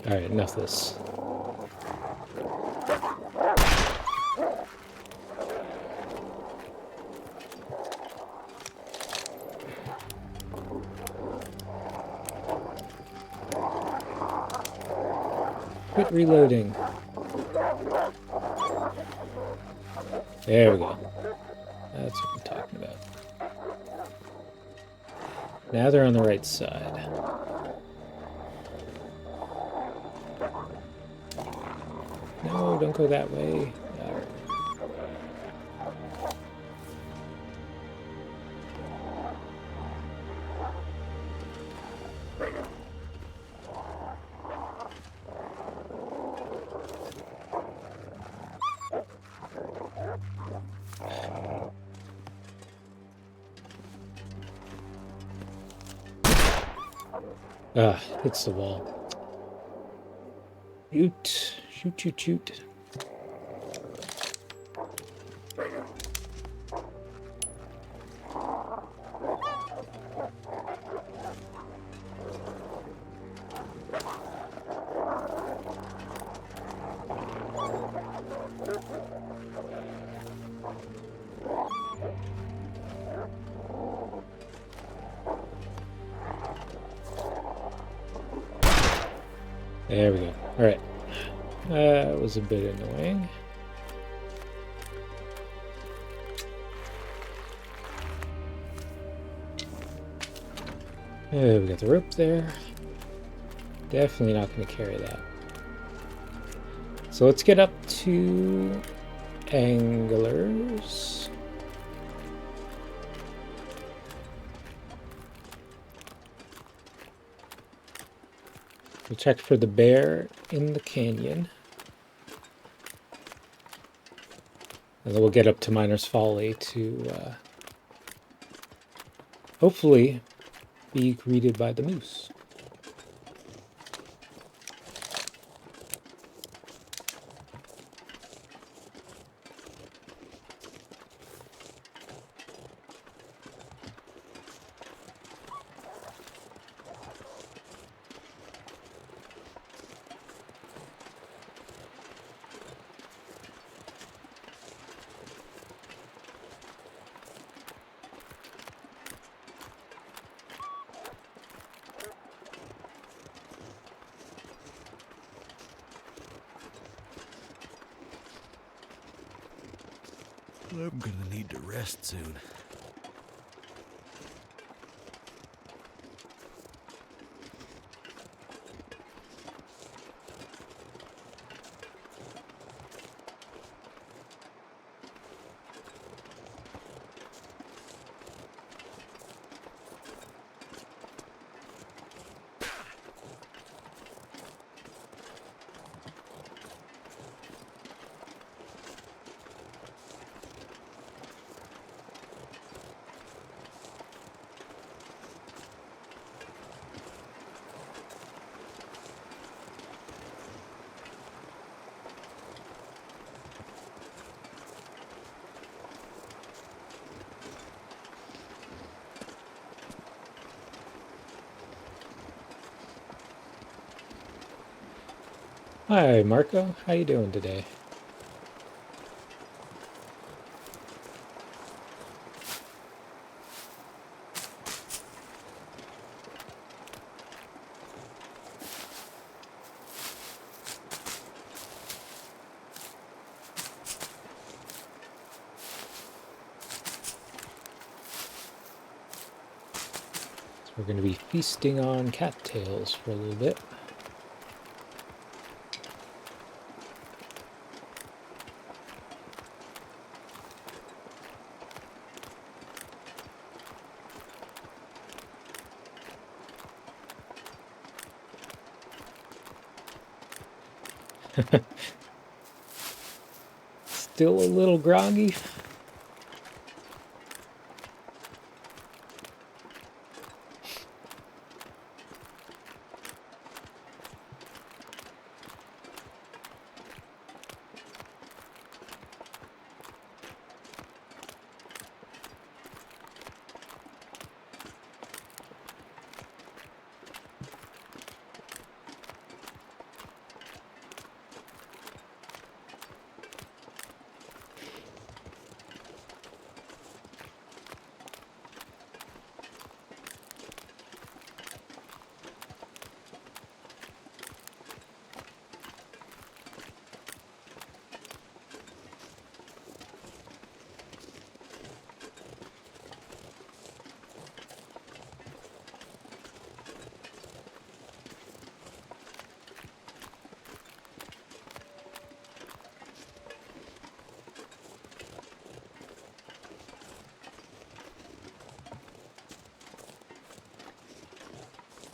Alright, enough of this. Quit reloading. There we go. That's what I'm talking about. Now they're on the right side. No, don't go that way. All right. Ah, hits the wall. Shoot. Shoot, shoot, shoot. There we go. All right. That was a bit annoying. Yeah, we got the rope there. Definitely not going to carry that. So let's get up to anglers. We'll check for the bear in the canyon. And then we'll get up to Miner's Folly to hopefully be greeted by the moose. I'm gonna need to rest soon. Hi, Marco. How you doing today? So we're going to be feasting on cattails for a little bit. Still a little groggy.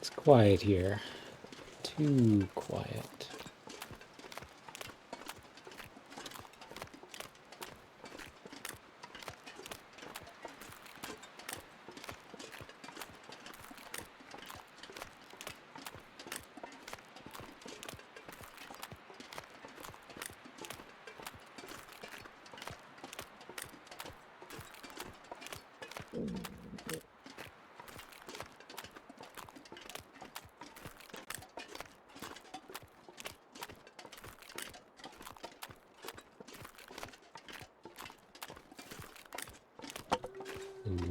It's quiet here. Too quiet.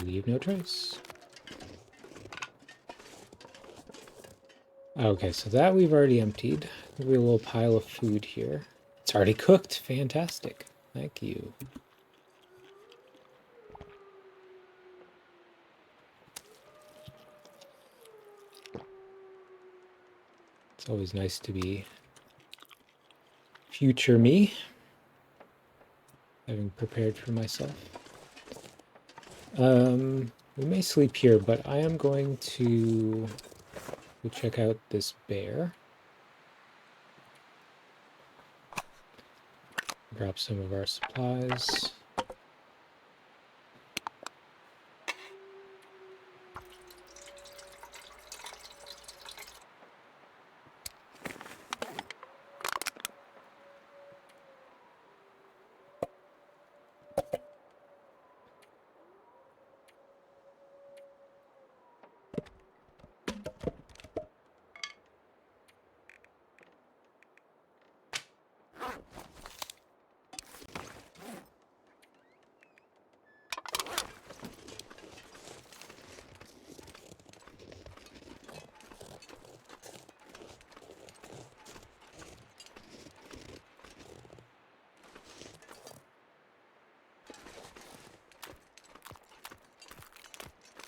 Leave no trace. Okay, so that we've already emptied. We have a little pile of food here. It's already cooked. Fantastic. Thank you. It's always nice to be future me, having prepared for myself. We may sleep here, but I am going to check out this bear. Grab some of our supplies.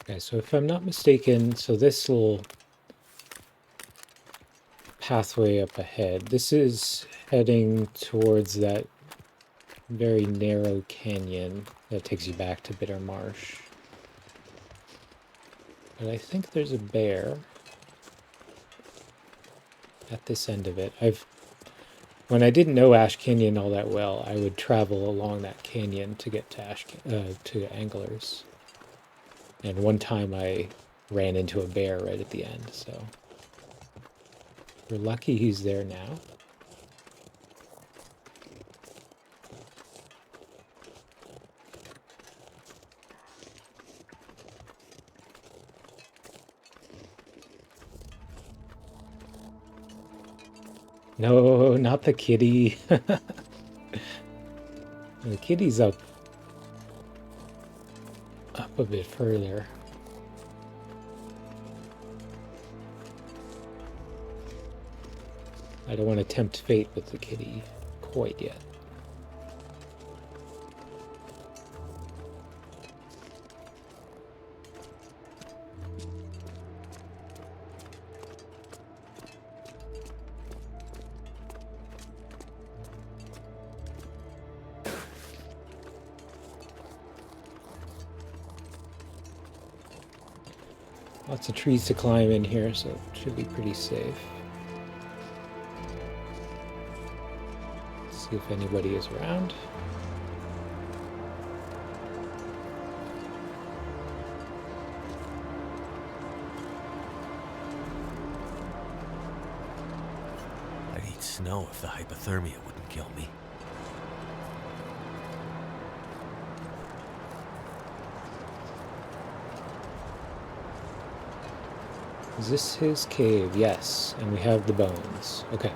Okay, so if I'm not mistaken, so this little pathway up ahead, this is heading towards that very narrow canyon that takes you back to Bitter Marsh. But I think there's a bear at this end of it. When I didn't know Ash Canyon all that well, I would travel along that canyon to get to to Anglers. And one time I ran into a bear right at the end, so we're lucky he's there now. No, not the kitty. The kitty's up a bit further. I don't want to tempt fate with the kitty quite yet. Lots of trees to climb in here, so it should be pretty safe. See if anybody is around. I'd eat snow if the hypothermia wouldn't kill me. Is this his cave? Yes, and we have the bones. Okay.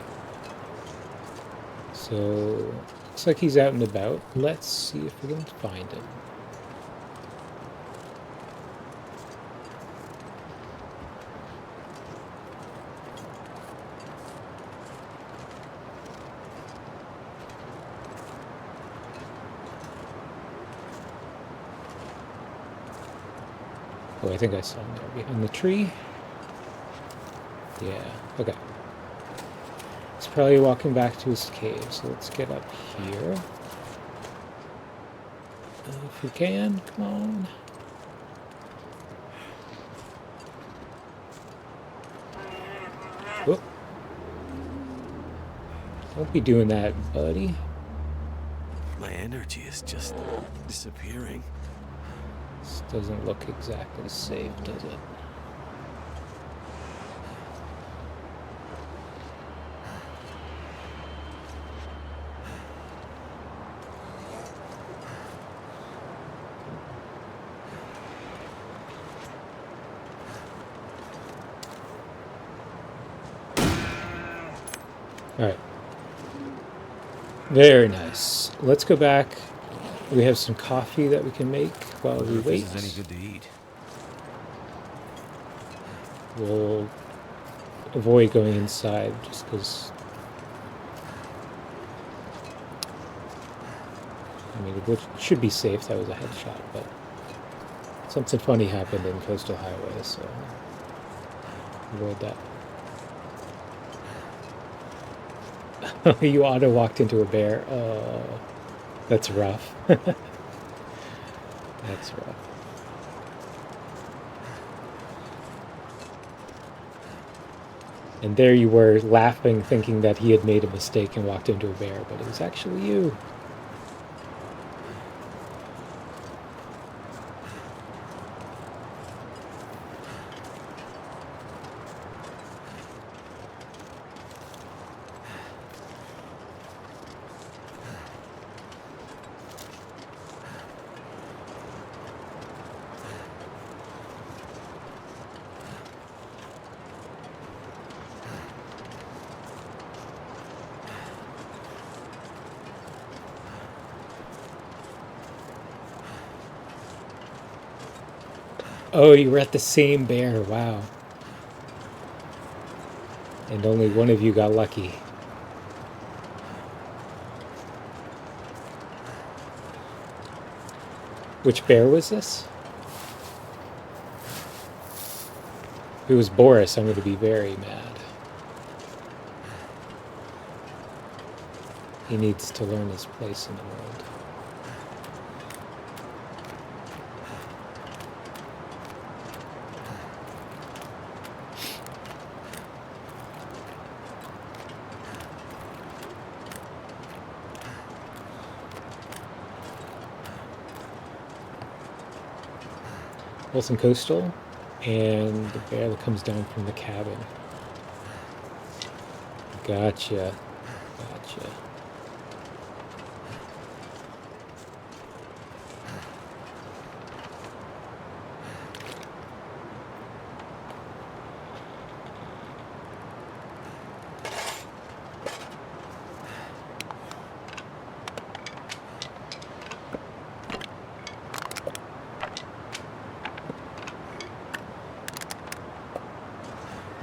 So, looks like he's out and about. Let's see if we can find him. Oh, I think I saw him there behind the tree. Yeah, okay. He's probably walking back to his cave, so let's get up here. If we can, come on. Whoop. Don't be doing that, buddy. My energy is just disappearing. This doesn't look exactly safe, does it? Alright. Very nice. Let's go back. We have some coffee that we can make while we wait. This is any good to eat. We'll avoid going inside just because... I mean, it should be safe. That was a headshot, but something funny happened in Coastal Highway, so avoid that. You auto-walked into a bear. Oh, that's rough. That's rough. And there you were, laughing, thinking that he had made a mistake and walked into a bear, but it was actually you. Oh, you were at the same bear. Wow. And only one of you got lucky. Which bear was this? If it was Boris, I'm going to be very mad. He needs to learn his place in the world. Wilson Coastal, and the bear that comes down from the cabin. Gotcha. Gotcha.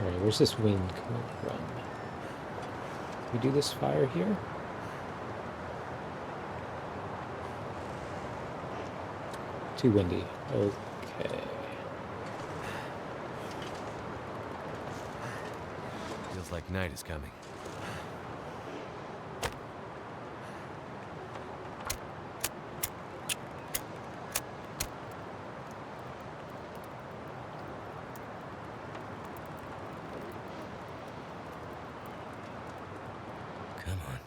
Alright, where's this wind coming from? Can we do this fire here? Too windy. Okay. Feels like night is coming. Come on.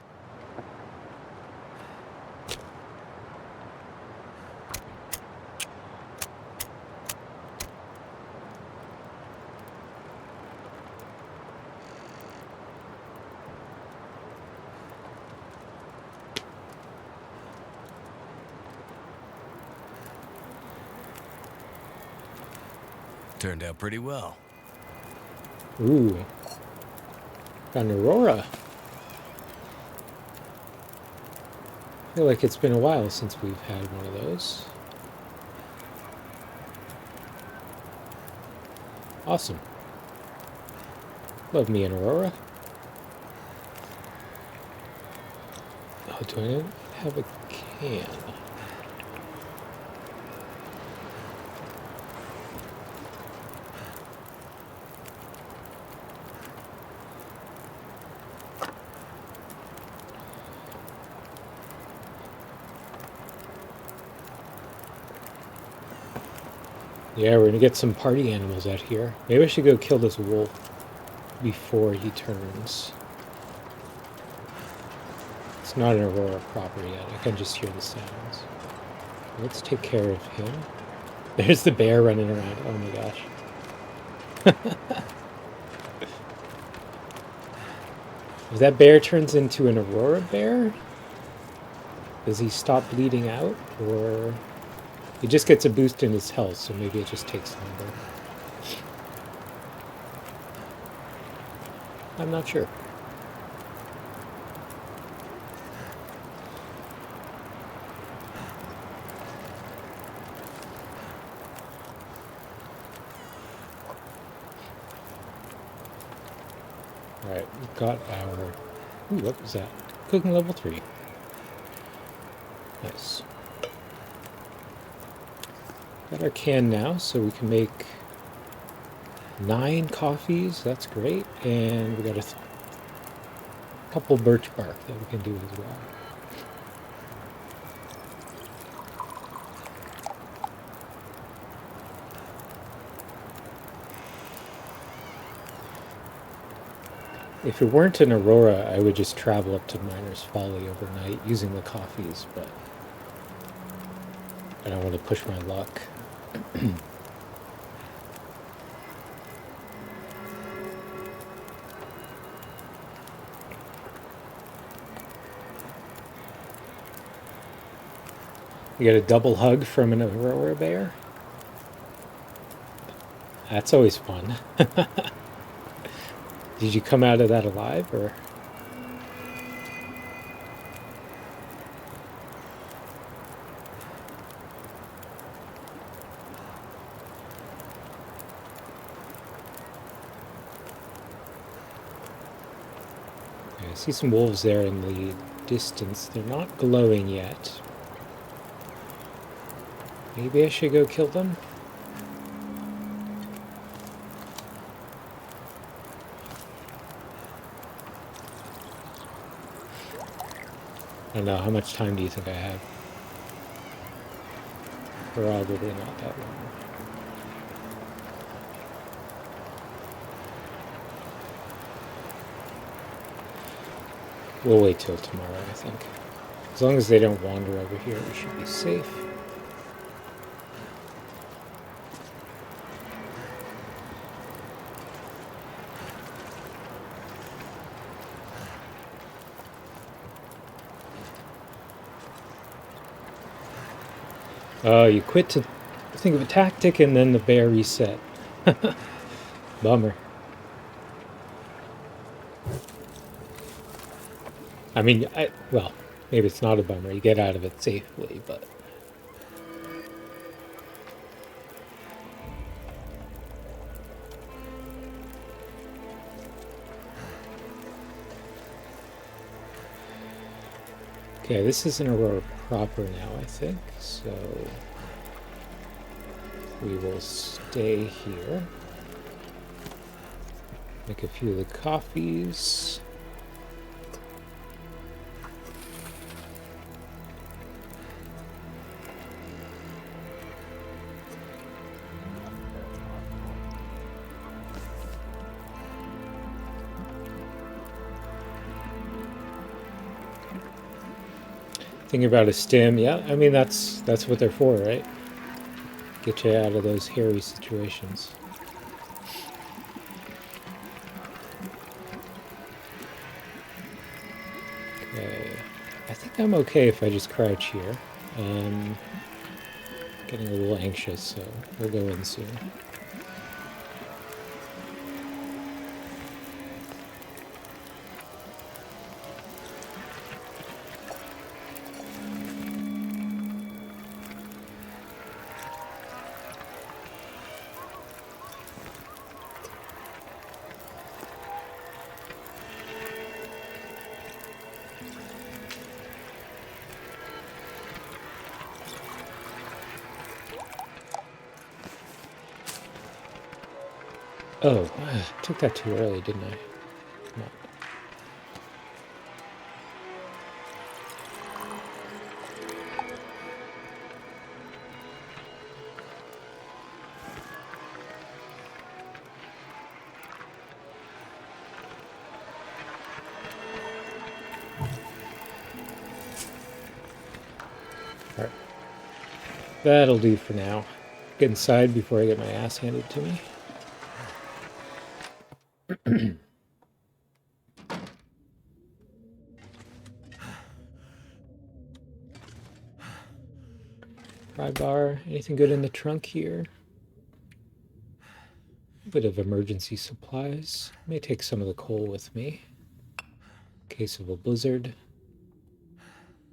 Turned out pretty well. Ooh. Got an Aurora. I feel like it's been a while since we've had one of those. Awesome. Love me an Aurora. Oh, do I have a can? Yeah, we're gonna get some party animals out here. Maybe I should go kill this wolf before he turns. It's not an Aurora proper yet. I can just hear the sounds. Let's take care of him. There's the bear running around. Oh my gosh. If that bear turns into an Aurora bear, does he stop bleeding out, or... He just gets a boost in his health, so maybe it just takes longer. I'm not sure. Alright, we've got our... Ooh, what was that? Cooking level 3. Nice. Got our can now, so we can make 9 coffees. That's great. And we got a couple birch bark that we can do as well. If it weren't an Aurora, I would just travel up to Miner's Folly overnight using the coffees, but I don't want to push my luck. You get a double hug from an Aurora bear? That's always fun. Did you come out of that alive, or? I see some wolves there in the distance. They're not glowing yet. Maybe I should go kill them? I don't know, how much time do you think I have? Probably not that long. We'll wait till tomorrow, I think. As long as they don't wander over here, we should be safe. Oh, you quit to think of a tactic and then the bear reset. Bummer. I mean, well, maybe it's not a bummer. You get out of it safely, but... Okay, this is an Aurora proper now, I think, so... we will stay here. Make a few of the coffees. Thinking about a stim, yeah, I mean that's what they're for, right? Get you out of those hairy situations. Okay, I think I'm okay if I just crouch here. Getting a little anxious, so we'll go in soon. Oh, I took that too early, didn't I? No. All right. That'll do for now. Get inside before I get my ass handed to me. Pry bar. Anything good in the trunk here? A bit of emergency supplies. May take some of the coal with me. In case of a blizzard.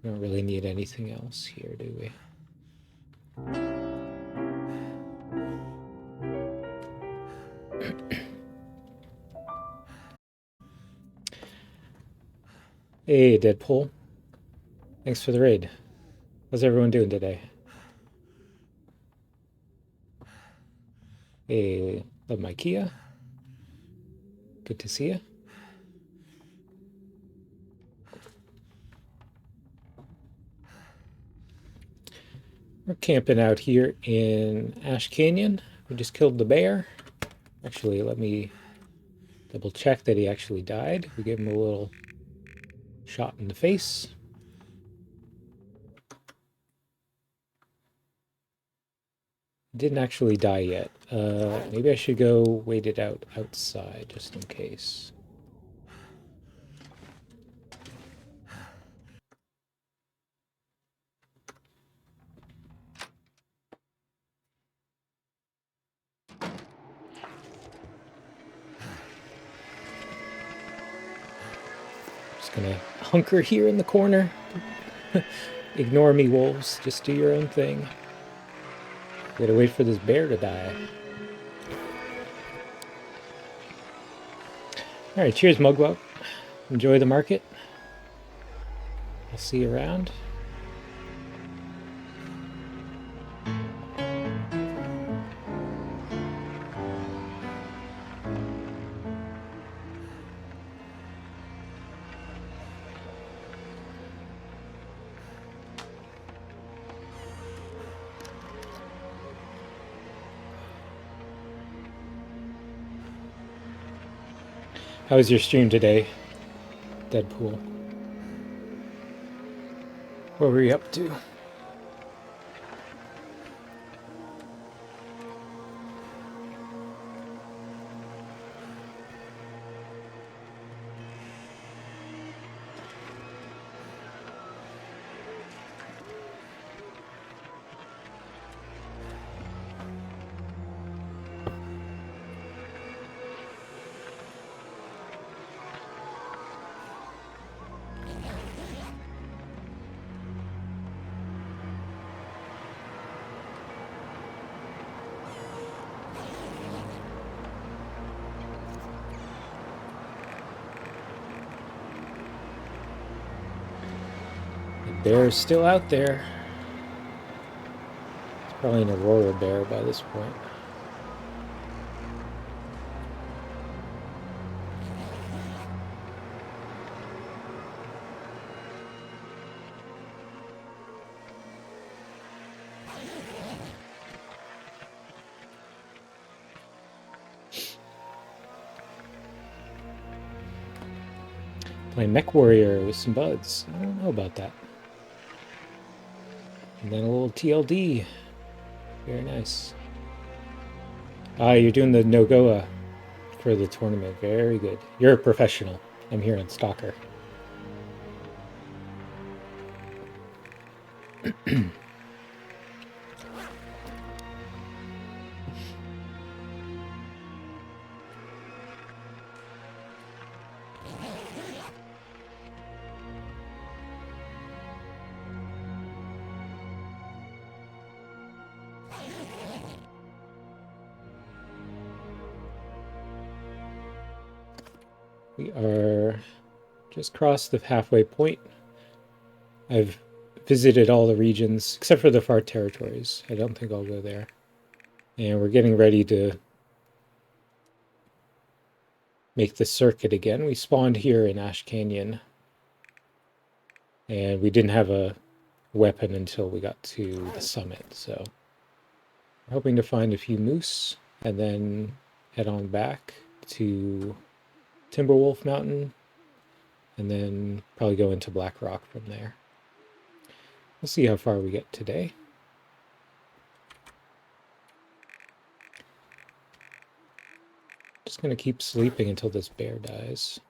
We don't really need anything else here, do we? Hey, Deadpool. Thanks for the raid. How's everyone doing today? Hey, love my Kia. Good to see you. We're camping out here in Ash Canyon. We just killed the bear. Actually, let me double check that he actually died. We gave him a little shot in the face. Didn't actually die yet. Maybe I should go wait it out outside just in case. Just gonna hunker here in the corner. Ignore me, wolves. Just do your own thing. Gotta wait for this bear to die. Alright, cheers, Mugwump. Enjoy the market. I'll see you around. How was your stream today, Deadpool? What were you up to? Bear's still out there. It's probably an Aurora bear by this point. Playing Mech Warrior with some buds. I don't know about that. And then a little TLD. Very nice. Ah, you're doing the Nogoa for the tournament. Very good. You're a professional. I'm here on Stalker. We are just crossed the halfway point. I've visited all the regions except for the far territories. I don't think I'll go there. And we're getting ready to make the circuit again. We spawned here in Ash Canyon. And we didn't have a weapon until we got to the summit, so we're hoping to find a few moose and then head on back to Timberwolf Mountain and then probably go into Black Rock from there. We'll see how far we get today. Just gonna keep sleeping until this bear dies.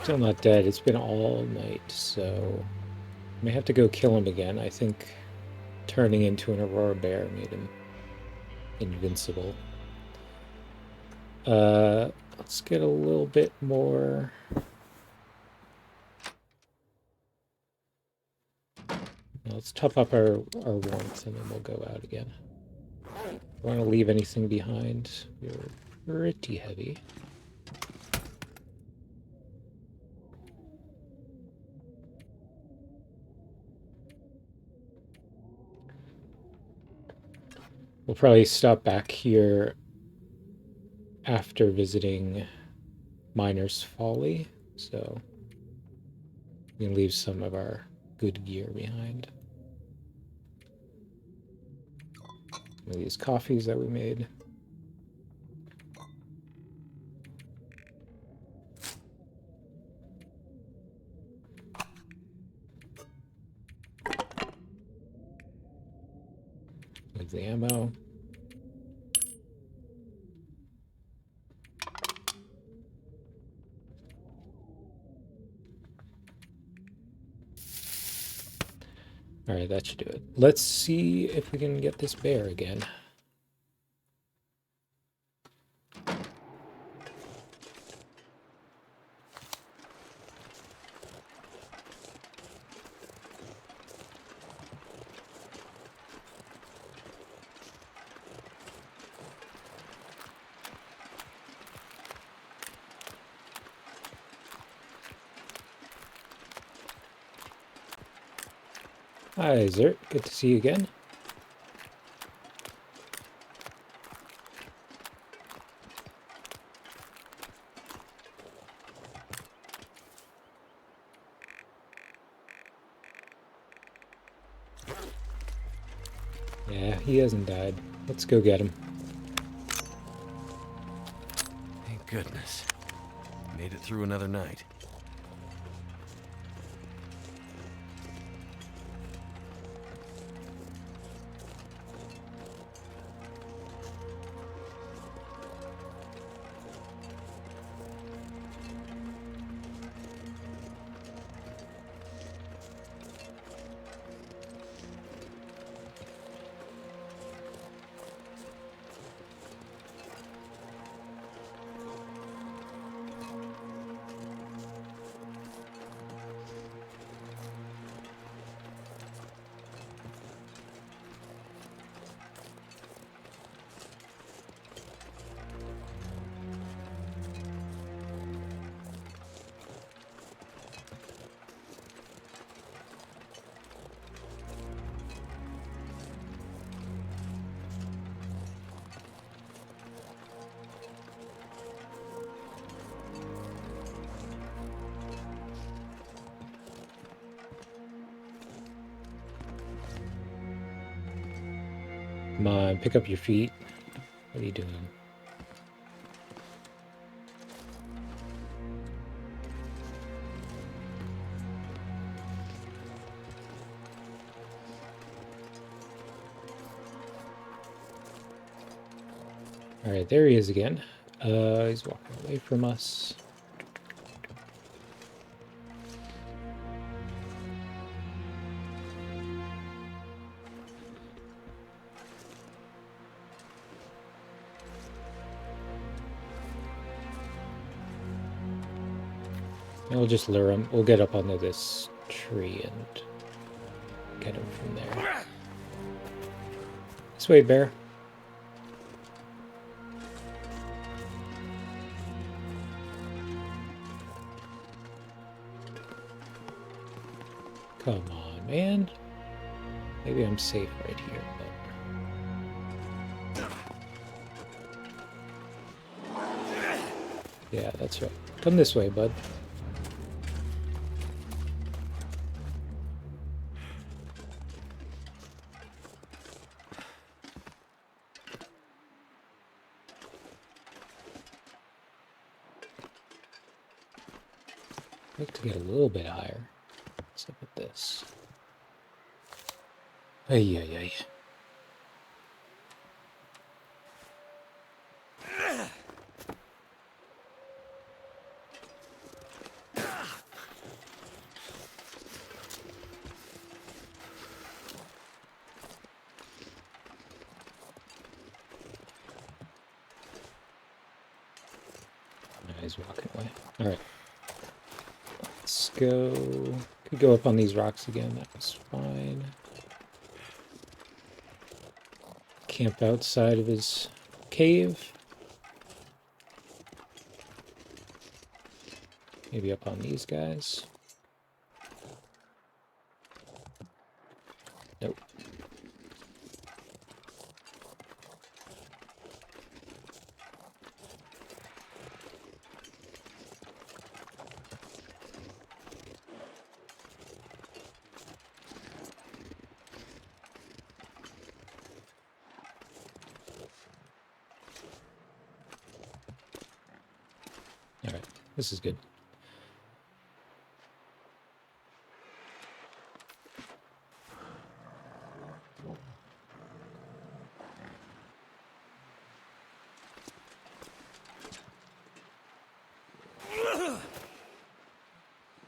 Still not dead. It's been all night, so I may have to go kill him again. I think turning into an Aurora bear made him invincible. Let's get a little bit more. Let's top up our warmth and then we'll go out again. Don't want to leave anything behind. We're pretty heavy. We'll probably stop back here after visiting Miner's Folly, so we can leave some of our good gear behind. Some of these coffees that we made. With the ammo. All right, that should do it. Let's see if we can get this bear again. Hi, Zert. Good to see you again. Yeah, he hasn't died. Let's go get him. Thank goodness. Made it through another night. Come on, pick up your feet. What are you doing? Alright, there he is again. He's walking away from us. And we'll just lure him. We'll get up onto this tree and get him from there. This way, bear. Come on, man. Maybe I'm safe right here, but... Yeah, that's right. Come this way, bud. I'd like to get a little bit higher. Let's look at this. Ay, ay, ay. He's walking away. Alright. Let's go. Could go up on these rocks again. That was fine. Camp outside of his cave. Maybe up on these guys. Nope. Alright, this is good.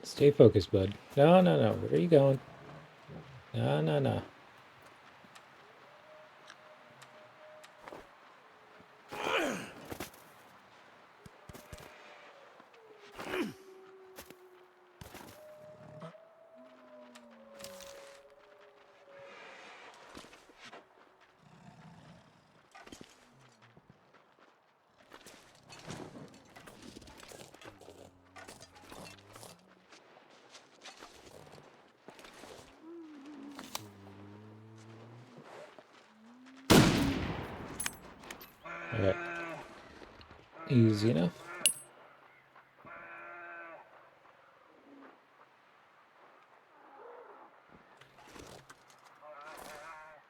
Stay focused, bud. No, no, no. Where are you going? No, no, no. Alright. Easy enough.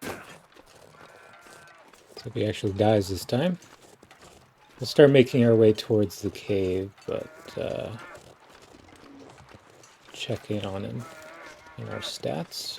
So if he actually dies this time. We'll start making our way towards the cave, but check in on him in our stats.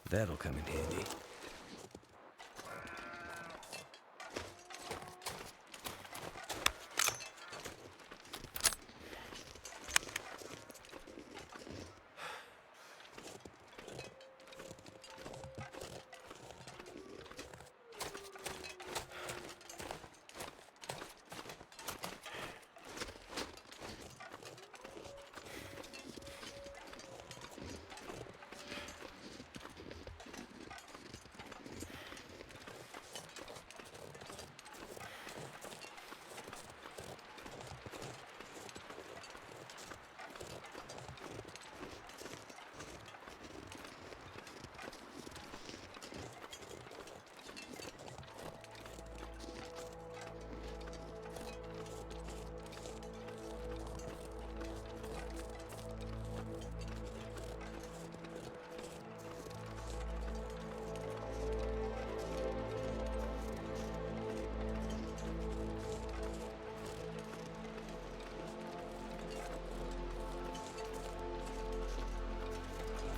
That'll come in handy.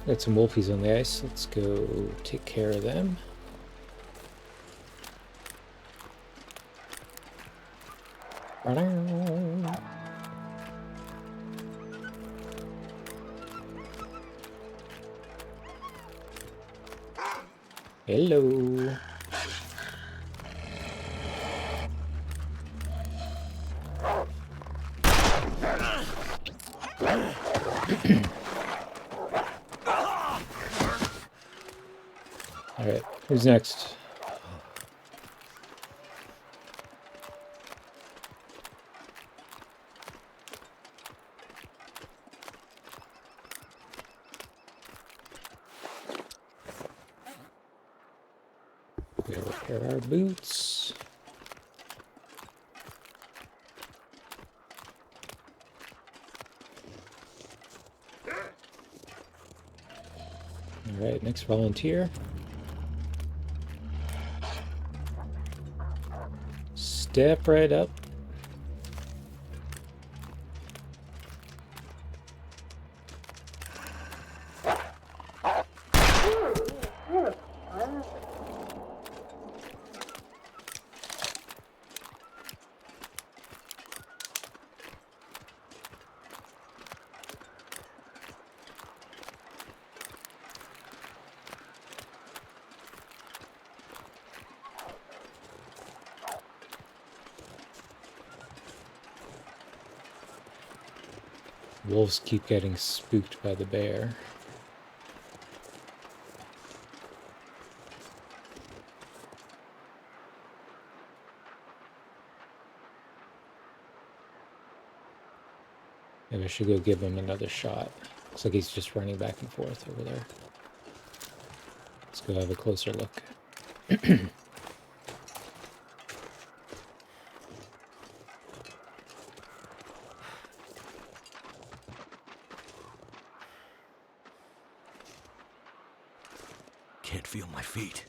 Got some wolfies on the ice. Let's go take care of them. Hello. Alright, who's next? We'll repair our boots. Alright, next volunteer. Step right up. Wolves keep getting spooked by the bear. Maybe I should go give him another shot. Looks like he's just running back and forth over there. Let's go have a closer look. Can't feel my feet.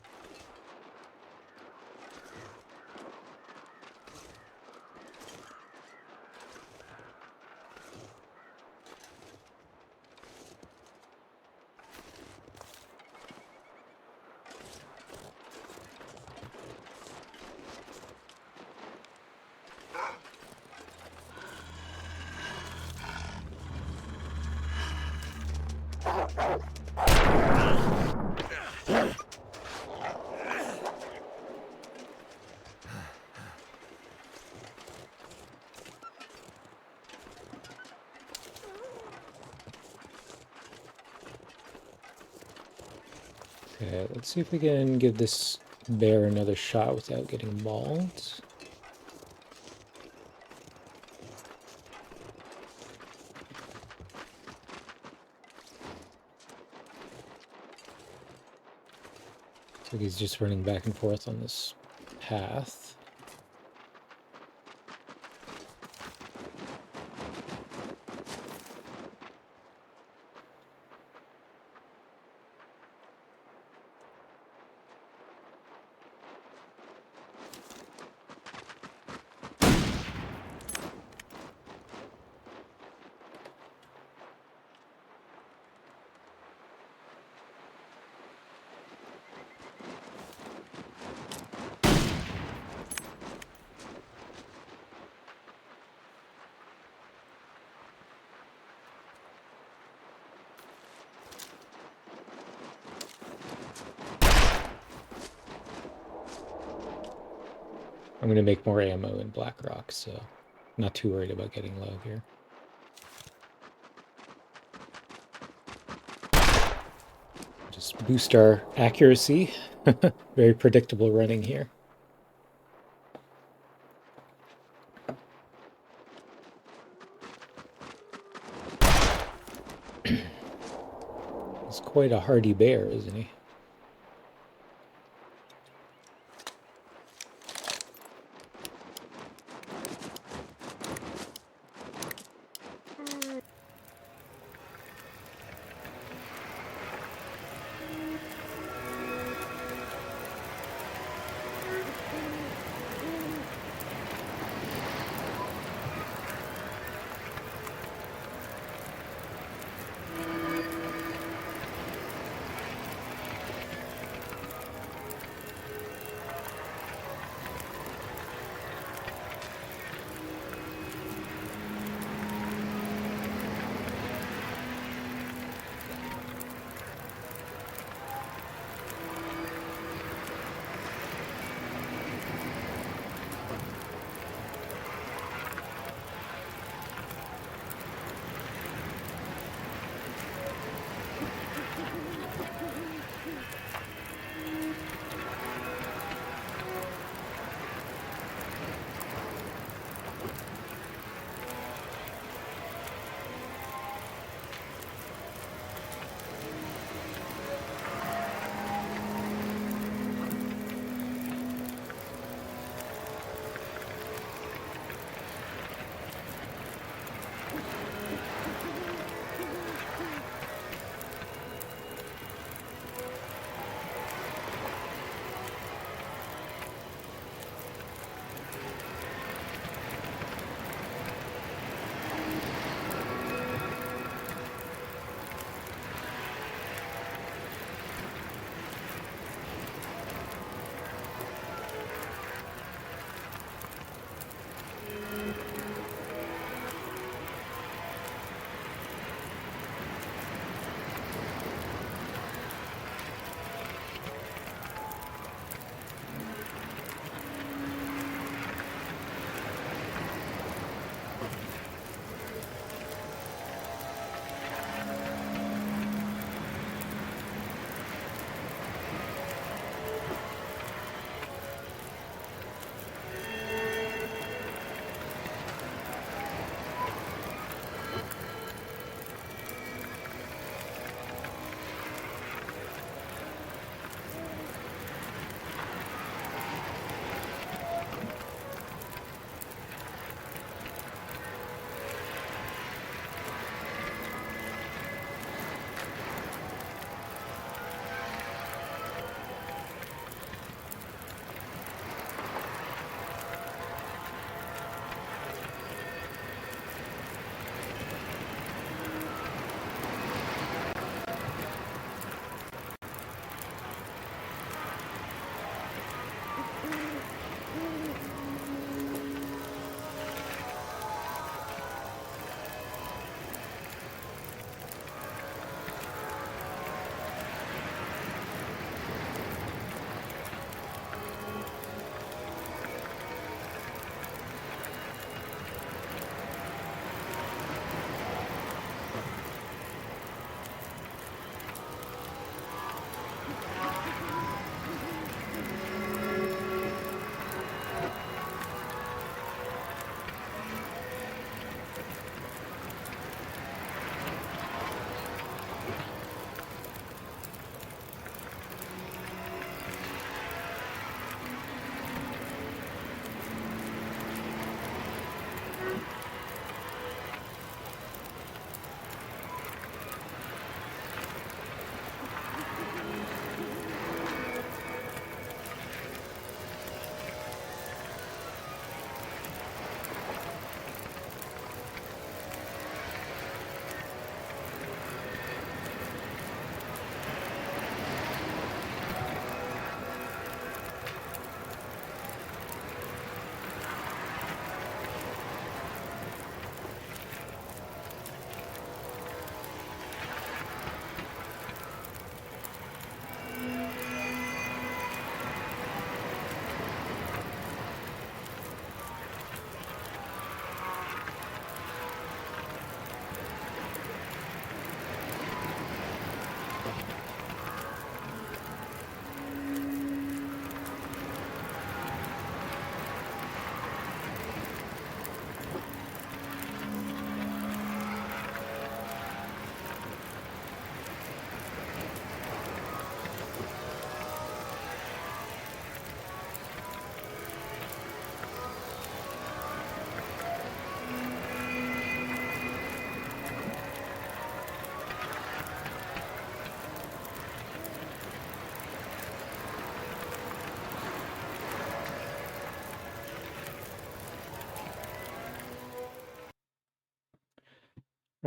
Okay, let's see if we can give this bear another shot without getting mauled. Looks like he's just running back and forth on this path. I'm going to make more ammo in Black Rock, so not too worried about getting low here. Just boost our accuracy. Very predictable running here. He's quite a hardy bear, isn't he?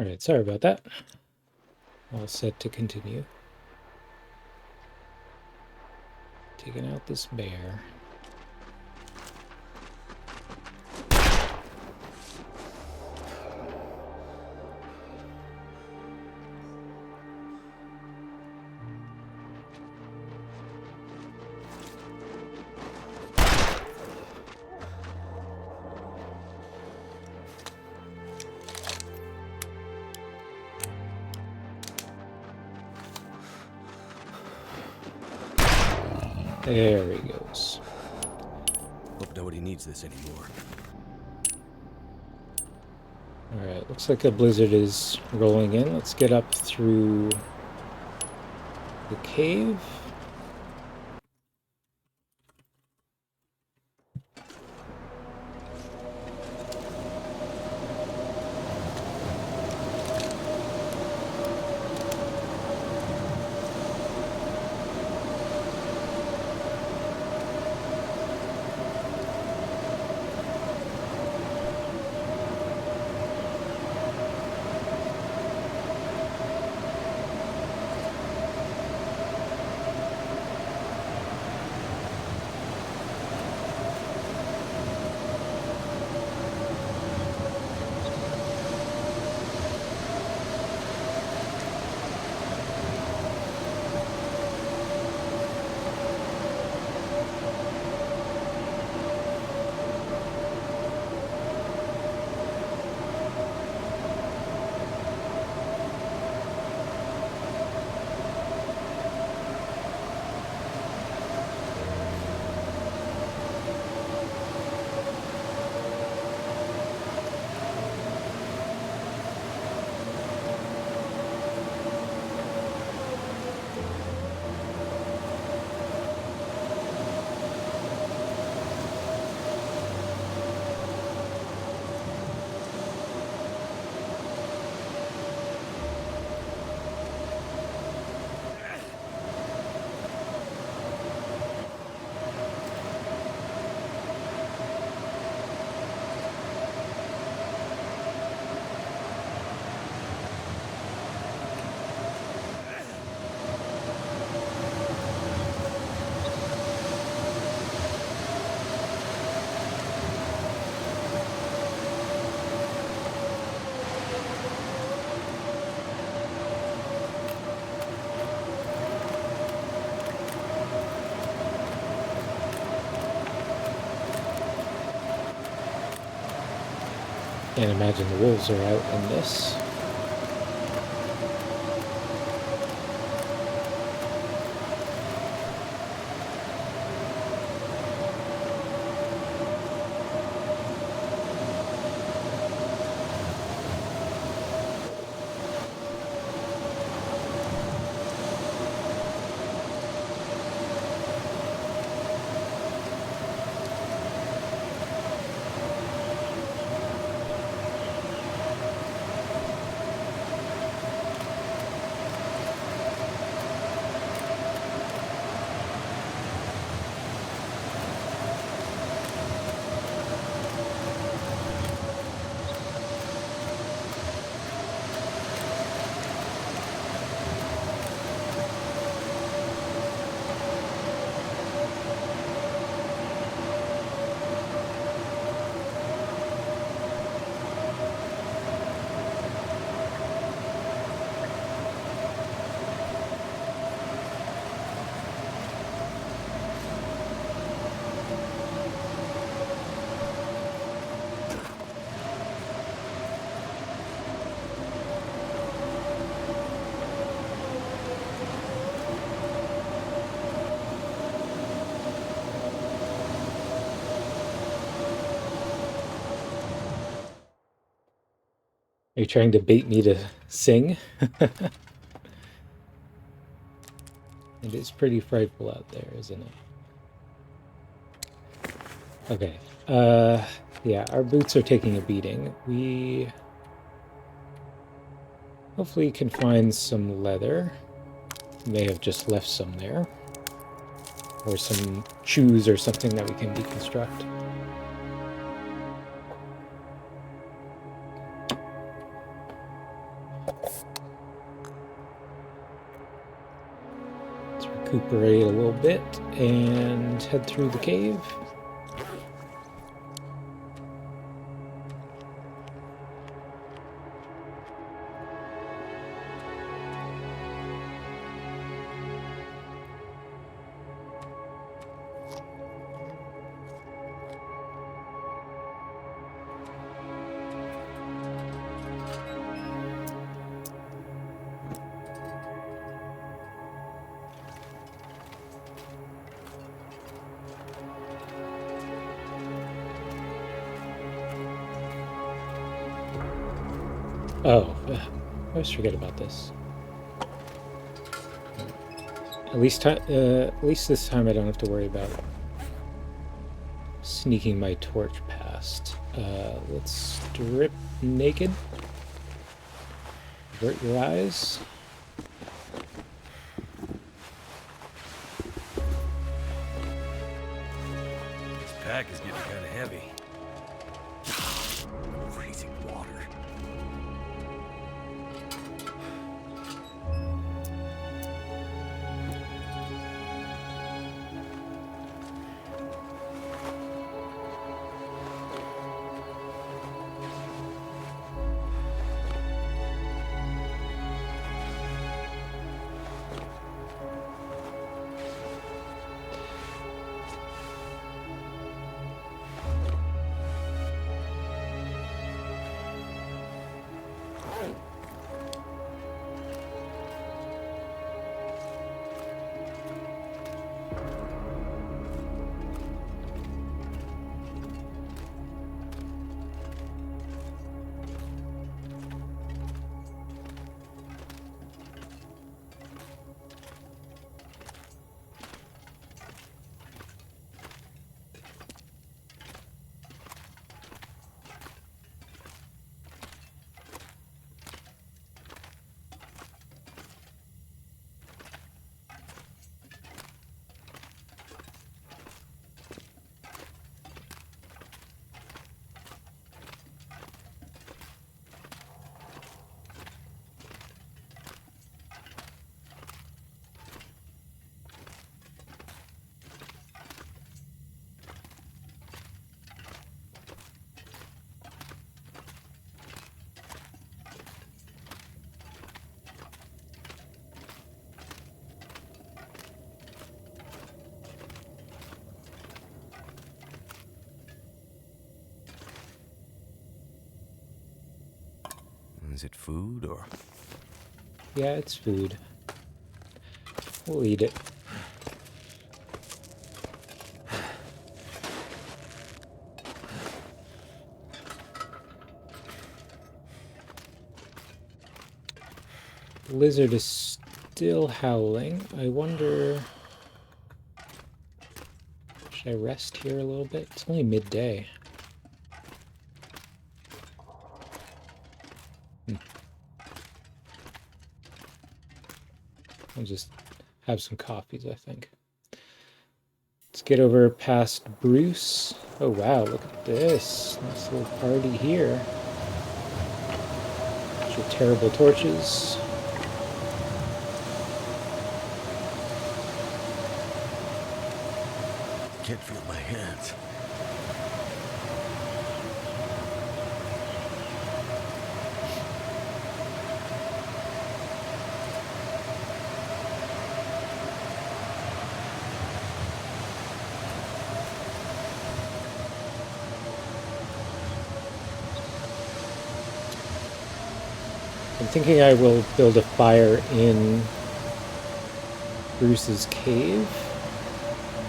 Alright, sorry about that. All set to continue. Taking out this bear. There he goes. Hope nobody needs this anymore. Alright, looks like a blizzard is rolling in. Let's get up through the cave. Can't imagine the wolves are out in this. Are you trying to bait me to sing? It is pretty frightful out there, isn't it? Okay. Yeah, our boots are taking a beating. We hopefully can find some leather. May have just left some there. Or some shoes or something that we can deconstruct. Let's recuperate a little bit and head through the cave. Oh, I always forget about this. At least this time I don't have to worry about sneaking my torch past. Let's strip naked. Avert your eyes. This pack is getting kind of heavy. Freezing water. Is it food or? Yeah, it's food. We'll eat it. The lizard is still howling. I wonder... Should I rest here a little bit? It's only midday. I'll just have some coffees, I think. Let's get over past Bruce. Oh wow, look at this. Nice little party here. There's your terrible torches. Can't feel my hands. I'm thinking I will build a fire in Bruce's cave,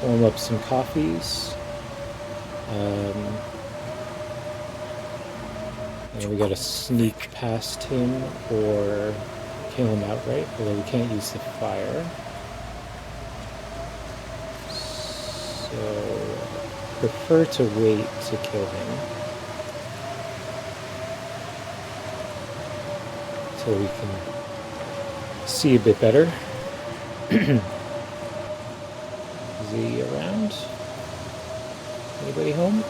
warm up some coffees. And we gotta sneak past him or kill him outright, although we can't use the fire. So, prefer to wait to kill him until we can see a bit better. Is he around? Anybody home?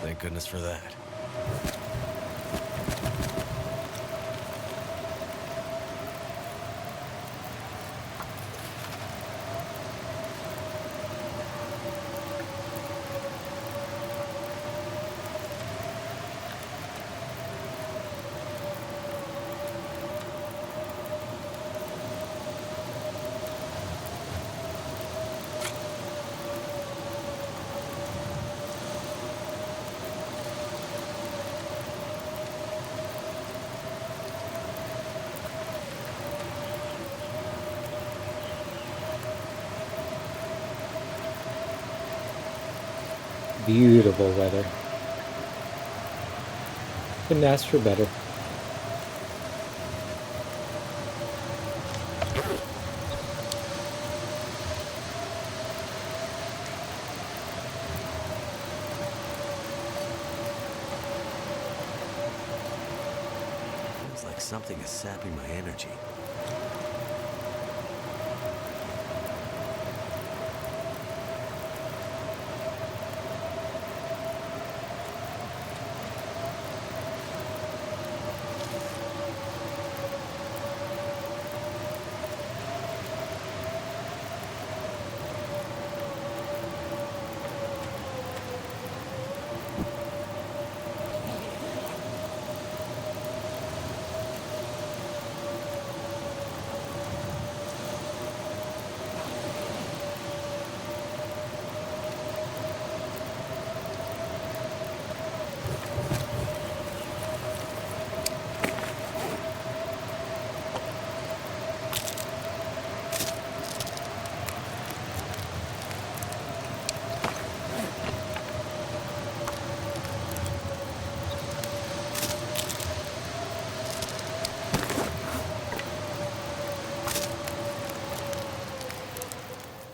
Thank goodness for that. Beautiful weather. Couldn't ask for better. Feels like something is sapping my energy.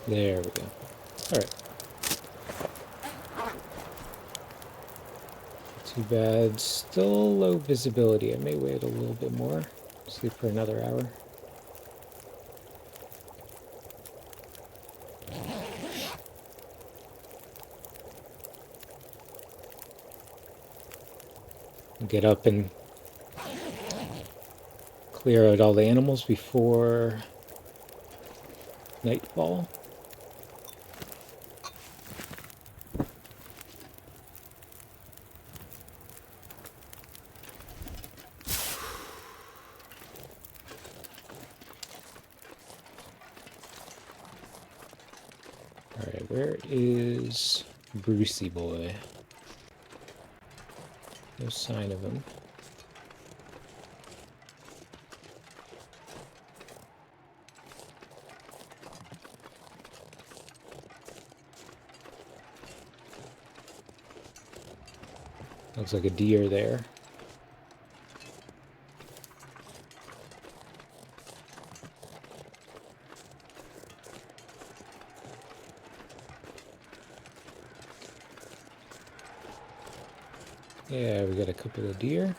There we go. Alright. Too bad. Still low visibility. I may wait a little bit more. Sleep for another hour. Get up and clear out all the animals before nightfall. Alright, where is Brucey boy? No sign of him. Looks like a deer there. Yeah, we got a couple of deer.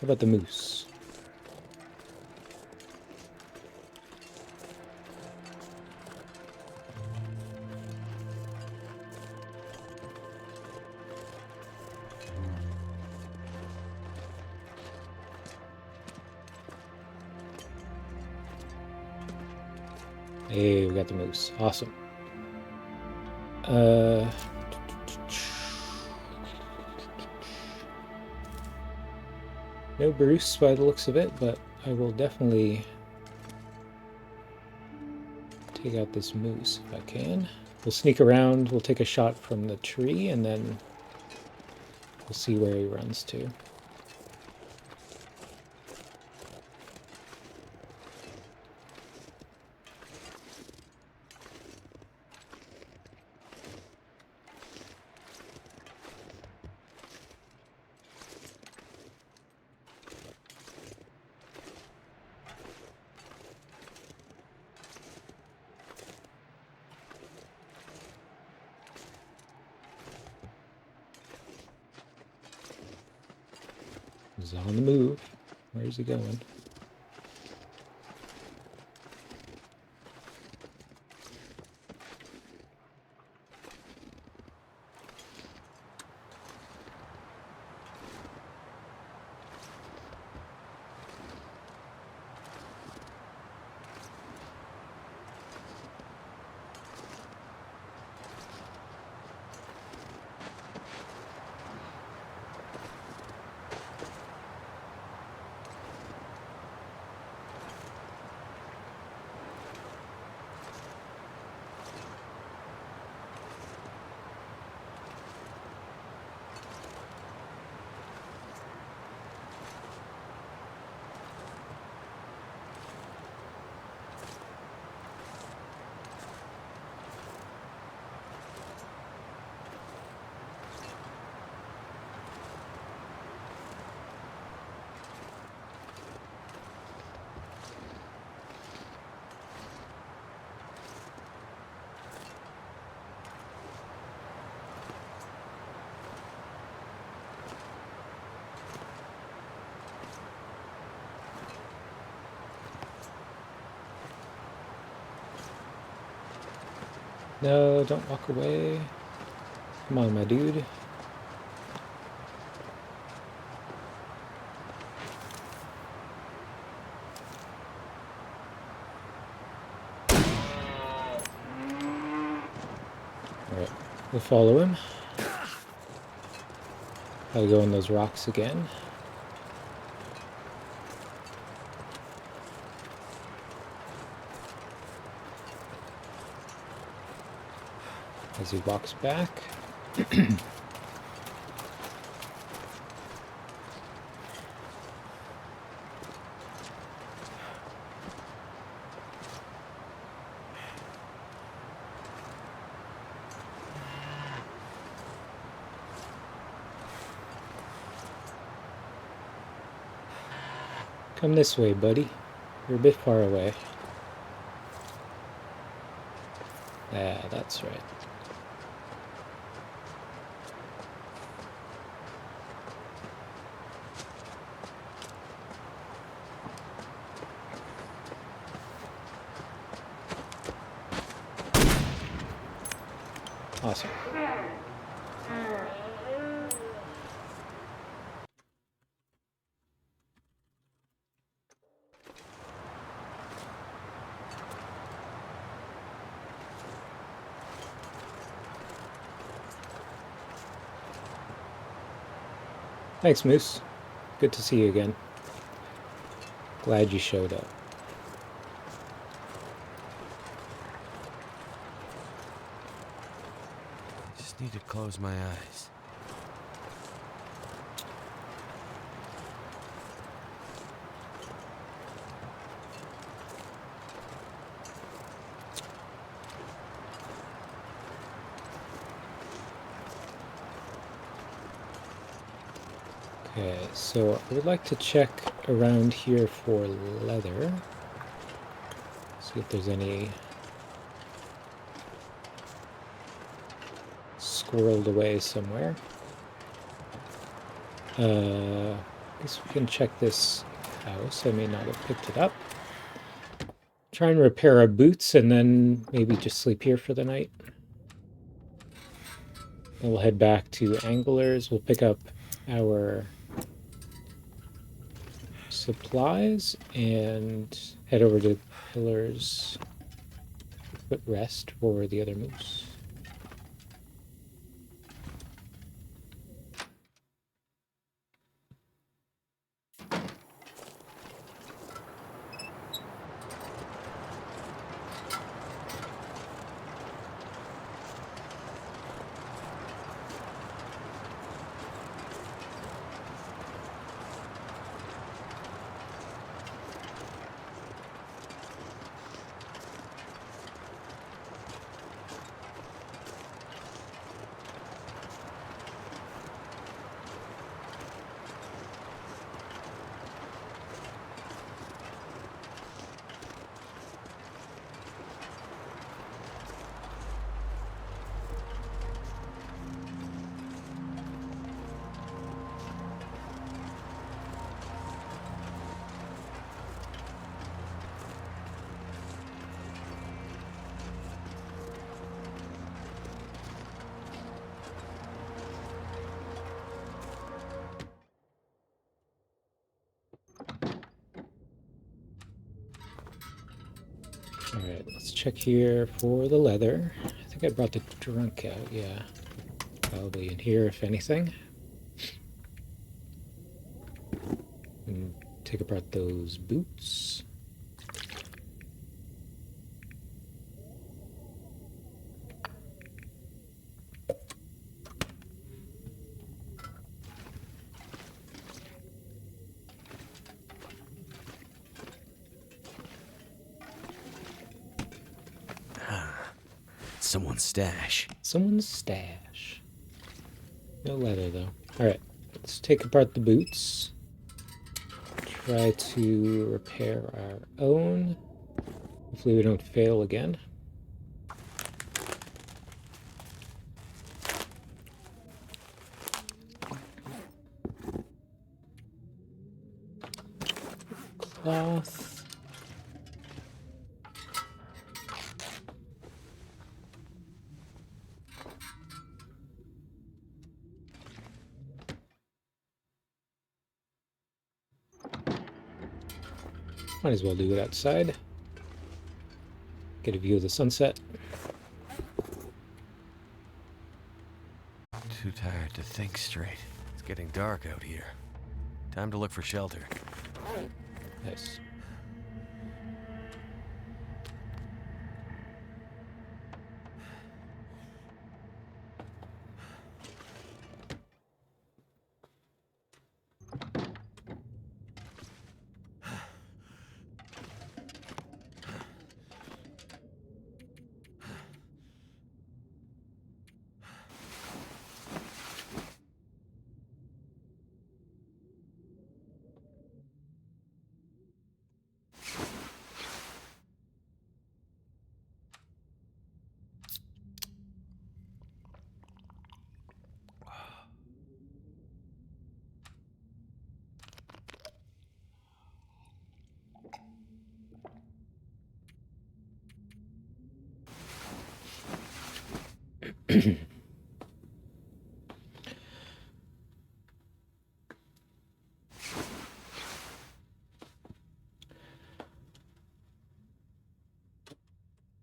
How about the moose? Hey, we got the moose. Awesome. No Bruce by the looks of it, but I will definitely take out this moose if I can. We'll sneak around, we'll take a shot from the tree, and then we'll see where he runs to. He's on the move. Where's he going? No, don't walk away. Come on, my dude. Alright, we'll follow him. I'll go on those rocks again. As he walks back. Come this way, buddy. You're a bit far away. Ah, that's right. Awesome. Thanks, Moose. Good to see you again. Glad you showed up. I just need to close my eyes. Okay, so I would like to check around here for leather. See if there's any squirreled away somewhere. I guess we can check this house. I may not have picked it up. Try and repair our boots and then maybe just sleep here for the night. Then we'll head back to Anglers. We'll pick up our supplies and head over to Pillars. Put rest for the other moose. Alright, let's check here for the leather. I think I brought the trunk out, yeah. Probably in here, if anything. And take apart those boots. Someone's stash. Someone's stash. No leather, though. Alright, let's take apart the boots. Try to repair our own. Hopefully we don't fail again. Cloth. Might as well do it outside. Get a view of the sunset. Too tired to think straight. It's getting dark out here. Time to look for shelter. Nice.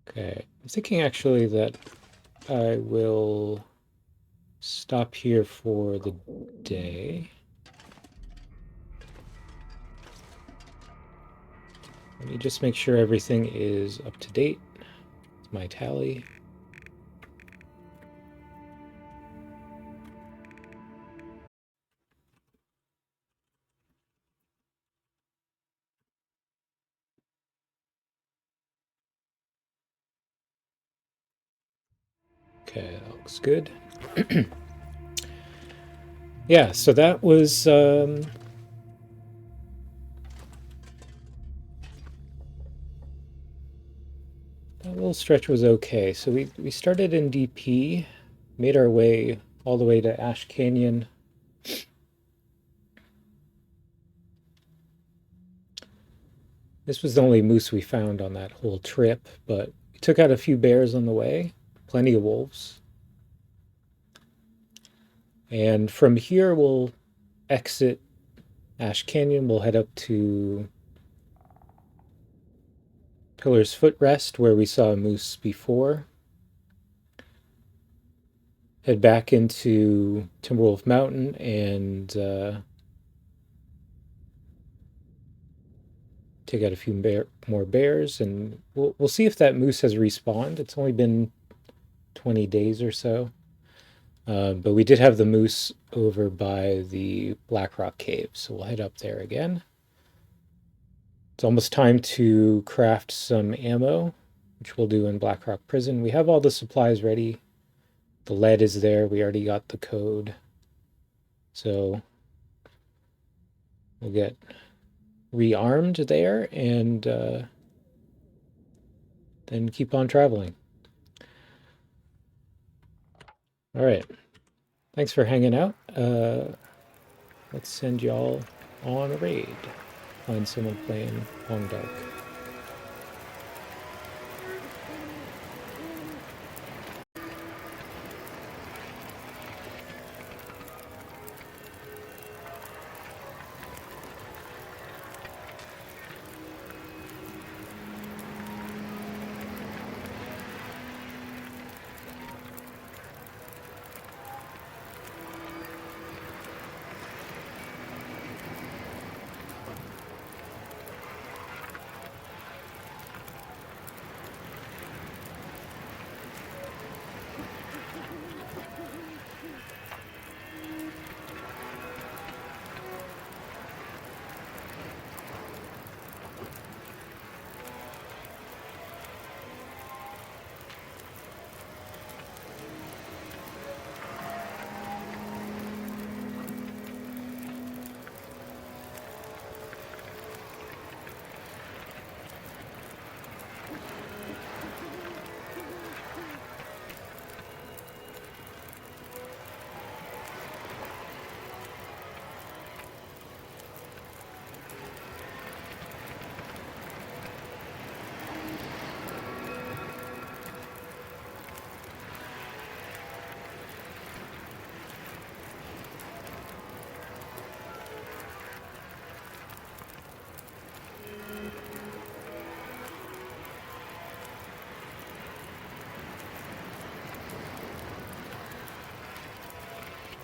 Okay, I'm thinking actually that I will stop here for the day. Let me just make sure everything is up to date. It's my tally. Okay, that looks good. Yeah, so that was that little stretch was okay. So we started in DP, made our way all the way to Ash Canyon. This was the only moose we found on that whole trip, but we took out a few bears on the way, plenty of wolves. And from here, we'll exit Ash Canyon. We'll head up to Pillar's Footrest, where we saw a moose before. Head back into Timberwolf Mountain and take out a few more bears, and we'll see if that moose has respawned. It's only been 20 days or so. But we did have the moose over by the Blackrock Cave, so we'll head up there again. It's almost time to craft some ammo, which we'll do in Blackrock Prison. We have all the supplies ready. The lead is there. We already got the code. So we'll get rearmed there and then keep on traveling. All right. Thanks for hanging out. Let's send y'all on a raid. Find someone playing Long Dark.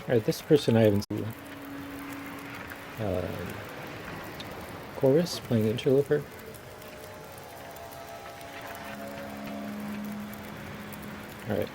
Alright, this person I haven't seen. Chorus playing Interloper. Alright.